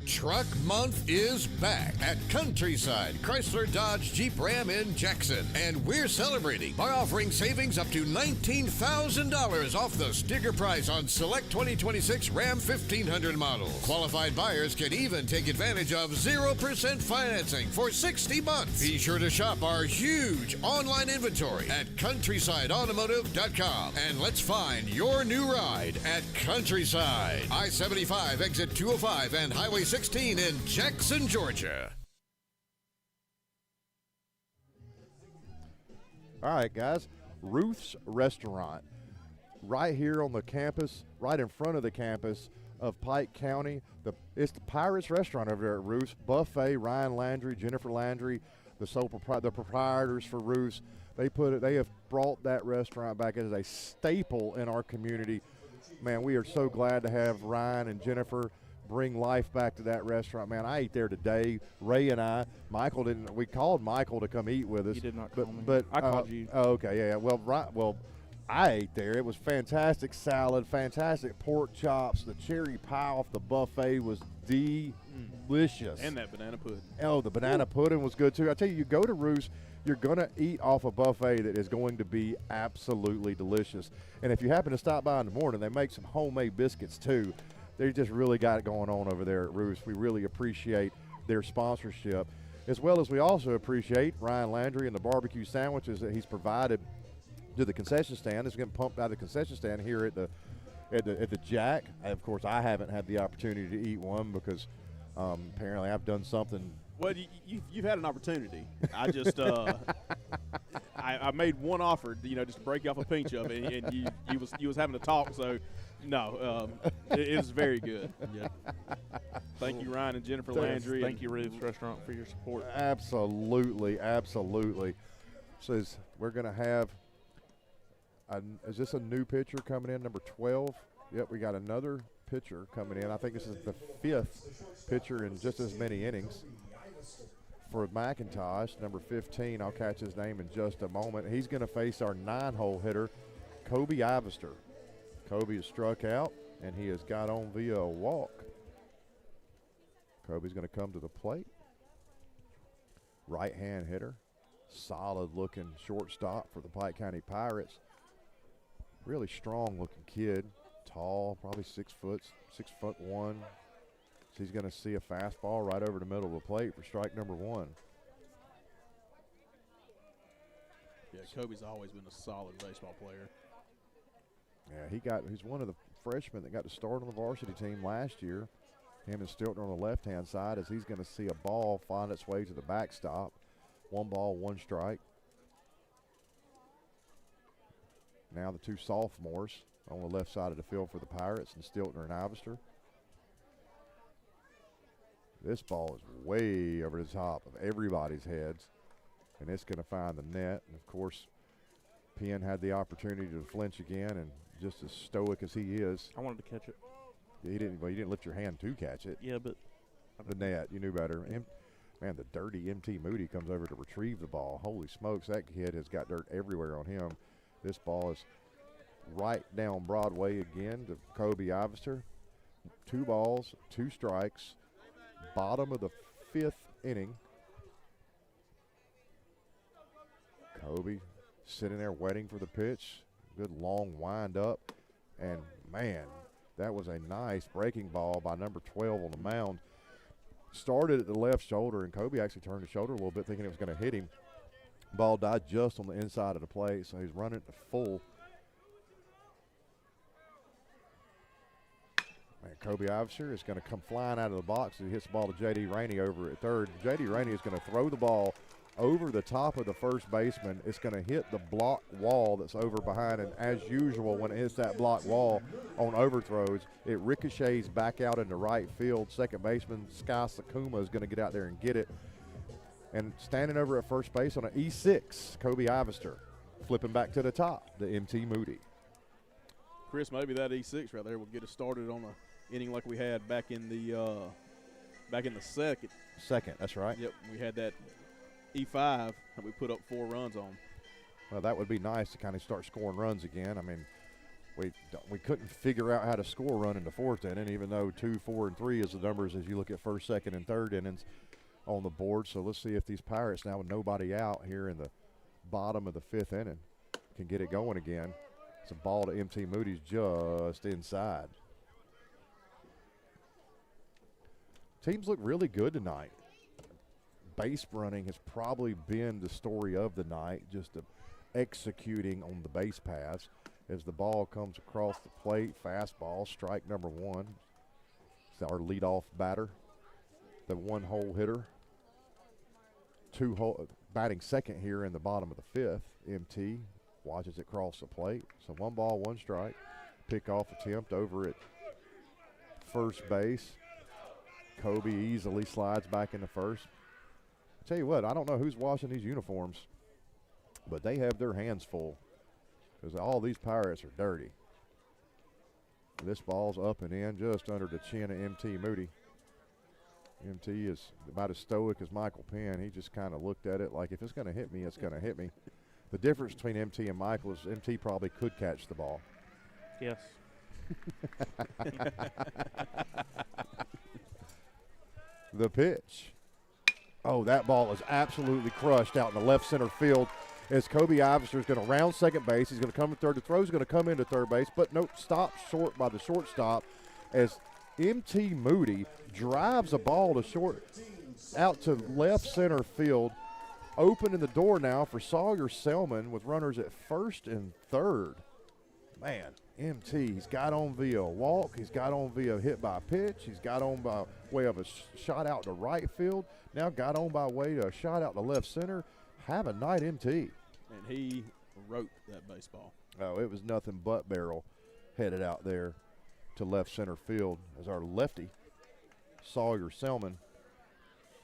Truck Month is back at Countryside Chrysler Dodge Jeep Ram in Jackson, and we're celebrating by offering savings up to $19,000 off the sticker price on select 2026 Ram 1500 models. Qualified buyers can even take advantage of 0% financing for 60 months. Be sure to shop our huge online inventory at countrysideautomotive.com, and let's find your new ride at Countryside. I-75 exit 205 and Highway 16 in Jackson, Georgia. All right, guys. Ruth's Restaurant, right here on the campus, right in front of the campus of Pike County. It's the Pirates Restaurant over there at Ruth's. Buffet, Ryan Landry, Jennifer Landry, the proprietors for Ruth's. They have brought that restaurant back as a staple in our community. Man, we are so glad to have Ryan and Jennifer bring life back to that restaurant. Man, I ate there today. Ray and I. Michael didn't. We called Michael to come eat with us. You did not call me. But I called you. Oh, okay, yeah. Well, I ate there. It was fantastic salad, fantastic pork chops. The cherry pie off the buffet was delicious. And that banana pudding. Oh, the banana pudding was good too. I tell you, you go to Roost, you're going to eat off a buffet that is going to be absolutely delicious. And if you happen to stop by in the morning, they make some homemade biscuits too. They just really got it going on over there at Roost. We really appreciate their sponsorship, as well as we also appreciate Ryan Landry and the barbecue sandwiches that he's provided to the concession stand. It's getting pumped out of the concession stand here at the Jack. Of course, I haven't had the opportunity to eat one because apparently I've done something. Well, you've had an opportunity. I just I made one offer, just to break you off a pinch of it, and you was having to talk. So, no, it was very good. Yeah. Thank you, Ryan and Jennifer Landry. Thank you, Ruth's Restaurant, for your support. Absolutely. So we're going to have. Is this a new pitcher coming in, number 12? Yep, we got another pitcher coming in. I think this is the 5th pitcher in just as many innings for McIntosh, number 15. I'll catch his name in just a moment. He's going to face our 9-hole hitter, Kobe Ivester. Kobe is struck out, and he has got on via a walk. Kobe's going to come to the plate. Right-hand hitter, solid-looking shortstop for the Pike County Pirates. Really strong-looking kid, tall, probably 6'1". So he's going to see a fastball right over the middle of the plate for strike number 1. Yeah, Kobe's always been a solid baseball player. Yeah, he's one of the freshmen that got to start on the varsity team last year. Him and Stiltner on the left-hand side, as he's going to see a ball find its way to the backstop. 1 ball, 1 strike. Now the 2 sophomores on the left side of the field for the Pirates, and Stiltner and Ivester. This ball is way over the top of everybody's heads, and it's going to find the net. And, of course, Penn had the opportunity to flinch again, and just as stoic as he is. I wanted to catch it. He didn't. Well, you didn't lift your hand to catch it. Yeah, but the net, you knew better. Man, the dirty M.T. Moody comes over to retrieve the ball. Holy smokes, that kid has got dirt everywhere on him. This ball is right down Broadway again to Kobe Ivester. 2 balls, 2 strikes. Bottom of the 5th inning. Kobe sitting there waiting for the pitch. Good long wind up. And, man, that was a nice breaking ball by number 12 on the mound. Started at the left shoulder, and Kobe actually turned the shoulder a little bit thinking it was going to hit him. Ball died just on the inside of the plate, so he's running to full. And Kobe Ivester is going to come flying out of the box as he hits the ball to J.D. Rainey over at third. J.D. Rainey is going to throw the ball over the top of the first baseman. It's going to hit the block wall that's over behind, and as usual, when it hits that block wall on overthrows, it ricochets back out into right field. Second baseman Sky Sakuma is going to get out there and get it. And standing over at first base on an E6, Kobe Ivester. Flipping back to the top, the MT Moody. Chris, maybe that E6 right there will get us started on a inning like we had back in the second. Second, that's right. Yep, we had that E5 that we put up 4 runs on. Well, that would be nice to kind of start scoring runs again. I mean, we couldn't figure out how to score a run in the fourth inning, even though 2, 4, and 3 is the numbers as you look at first, second, and third innings on the board. So let's see if these Pirates now with nobody out here in the bottom of the 5th inning can get it going again. It's a ball to MT Moody's just inside. Teams look really good tonight. Base running has probably been the story of the night, just executing on the base paths. As the ball comes across the plate, fastball, strike number 1. It's our leadoff batter, the 1-hole hitter. 2-hole batting second here in the bottom of the 5th. MT watches it cross the plate. So 1 ball, 1 strike. Pickoff attempt over at first base. Kobe easily slides back into first. I tell you what, I don't know who's washing these uniforms, but they have their hands full because all these Pirates are dirty. This ball's up and in just under the chin of MT Moody. MT is about as stoic as Michael Penn. He just kind of looked at it like, if it's going to hit me, it's going to hit me. The difference between MT and Michael is MT probably could catch the ball. Yes. The pitch. Oh, that ball is absolutely crushed out in the left center field as Kobe Ivester is going to round second base. He's going to come to third. The throw is going to come into third base, but nope, stopped short by the shortstop as MT Moody drives a ball to short out to left center field. Opening the door now for Sawyer Selman with runners at first and third. Man, MT, he's got on via a walk. He's got on via hit by pitch. He's got on by way of a shot out to right field. Now got on by way to a shot out to left center. Have a night, MT. And he wrote that baseball. Oh, it was nothing but barrel headed out there to left center field as our lefty, Sawyer Selman,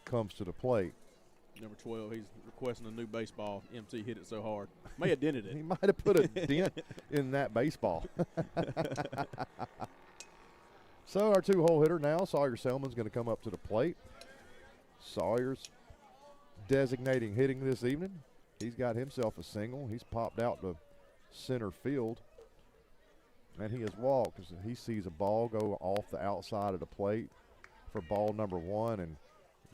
comes to the plate. Number 12, he's requesting a new baseball. MT hit it so hard. May have dented it. He might have put a dent in that baseball. So our 2-hole hitter now, Sawyer Selman's going to come up to the plate. Sawyer's designating hitting this evening. He's got himself a single. He's popped out to center field. And he has walked because he sees a ball go off the outside of the plate for ball number 1. And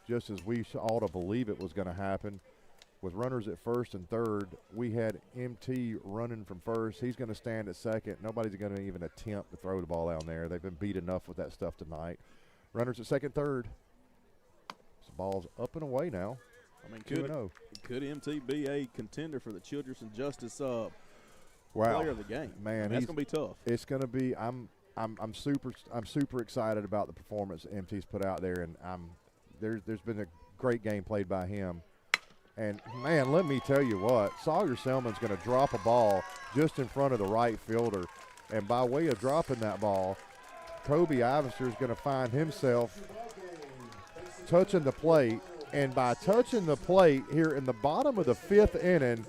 just as we ought to believe it was going to happen, with runners at first and third, we had MT running from first. He's going to stand at second. Nobody's going to even attempt to throw the ball down there. They've been beat enough with that stuff tonight. Runners at second, third. So ball's up and away now. I mean, could MT be a contender for the Children's and Justice player of the game? Man, that's going to be tough. It's going to be. I'm super excited about the performance MT's put out there, and there's been a great game played by him. And, man, let me tell you what, Sawyer Selman's going to drop a ball just in front of the right fielder. And by way of dropping that ball, Kobe Ivester is going to find himself touching the plate. And by touching the plate here in the bottom of the 5th inning,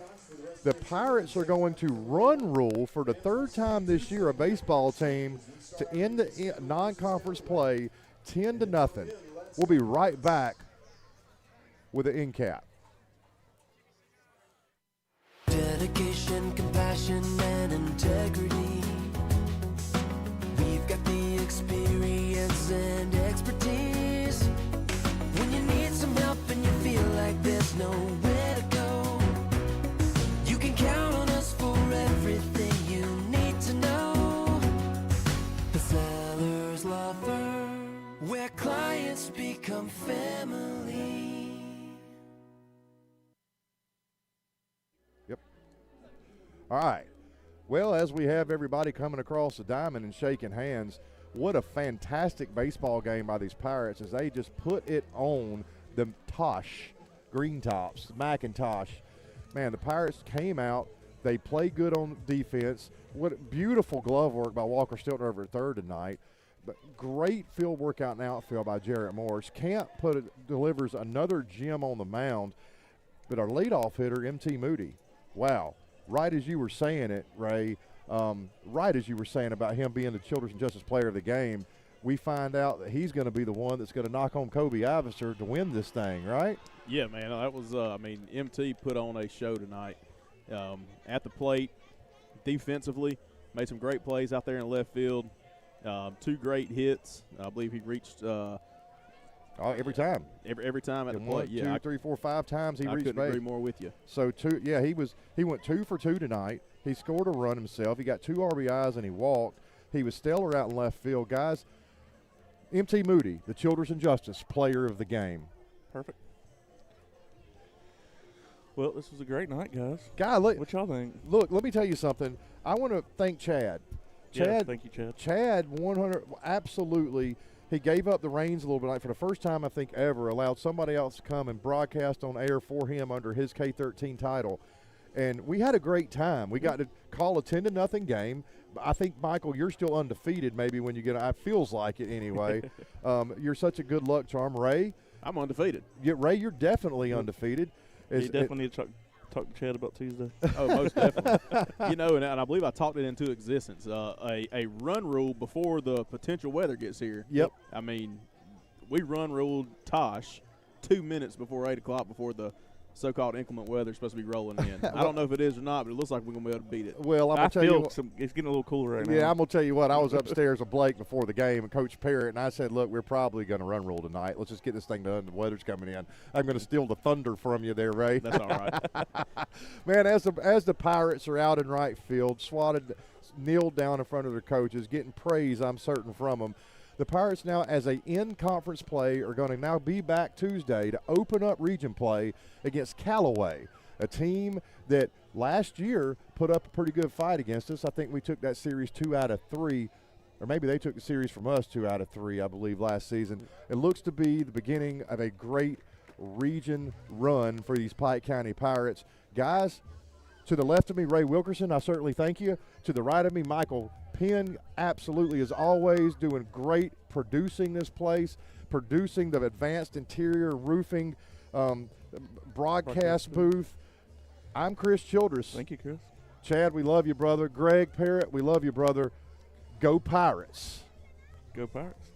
the Pirates are going to run rule for the 3rd time this year, a baseball team, to end the non-conference play 10-0. We'll be right back with the end cap. Dedication, compassion, and integrity. We've got the experience and expertise. When you need some help and you feel like there's nowhere to go, you can count on All right. Well, as we have everybody coming across the diamond and shaking hands, what a fantastic baseball game by these Pirates as they just put it on the Green Tops, McIntosh. Man, the Pirates came out. They played good on defense. What beautiful glove work by Walker Stiltner over at third tonight. But great field work out in the outfield by Jarrett Morris. Delivers another gem on the mound. But our leadoff hitter, M.T. Moody, wow. Right as you were saying it, Ray, right as you were saying about him being the Children's and Justice Player of the Game, we find out that he's going to be the one that's going to knock on Kobe Iverser to win this thing, right? Yeah, man. That was, MT put on a show tonight at the plate, defensively, made some great plays out there in left field. 2 great hits. I believe he reached every time. Every time at the plate. 1, 2, 3, 4, 5 times he reached base. I couldn't agree more with you. So he went 2 for 2 tonight. He scored a run himself. He got 2 RBIs and he walked. He was stellar out in left field, guys. M.T. Moody, the Children's and Justice Player of the Game. Perfect. Well, this was a great night, guys. What y'all think? Look, let me tell you something. I want to thank Chad. Yes, thank you, Chad. Chad, 100, absolutely. He gave up the reins a little bit. For the first time, I think, ever, allowed somebody else to come and broadcast on air for him under his K-13 title. And we had a great time. We got to call a 10-0 game. I think, Michael, you're still undefeated maybe when you get – it feels like it anyway. You're such a good luck charm. Ray? I'm undefeated. Ray, you're definitely undefeated. You definitely need to talk to Chad about Tuesday. Oh, most definitely. And I believe I talked it into existence. A run rule before the potential weather gets here. Yep. I mean, we run ruled Tosh 2 minutes before 8 o'clock before the so-called inclement weather is supposed to be rolling in. I don't know if it is or not, but it looks like we're going to be able to beat it. Well, I'm going to tell you it's getting a little cooler right now. Yeah, I'm going to tell you what. I was upstairs with Blake before the game and Coach Parrott, and I said, look, we're probably going to run rule tonight. Let's just get this thing done. The weather's coming in. I'm going to steal the thunder from you there, Ray. That's all right. Man, as the Pirates are out in right field, kneeled down in front of their coaches, getting praise, I'm certain, from them. The Pirates now, as a in-conference play, are going to now be back Tuesday to open up region play against Callaway, a team that last year put up a pretty good fight against us. I think we took that series 2 out of 3, or maybe they took the series from us 2 out of 3, I believe, last season. It looks to be the beginning of a great region run for these Pike County Pirates. Guys, to the left of me, Ray Wilkerson, I certainly thank you. To the right of me, Michael Penn, absolutely, as always, doing great producing this place, producing the advanced interior roofing broadcast booth. I'm Chris Childress. Thank you, Chris. Chad, we love you, brother. Greg Parrott, we love you, brother. Go Pirates. Go Pirates.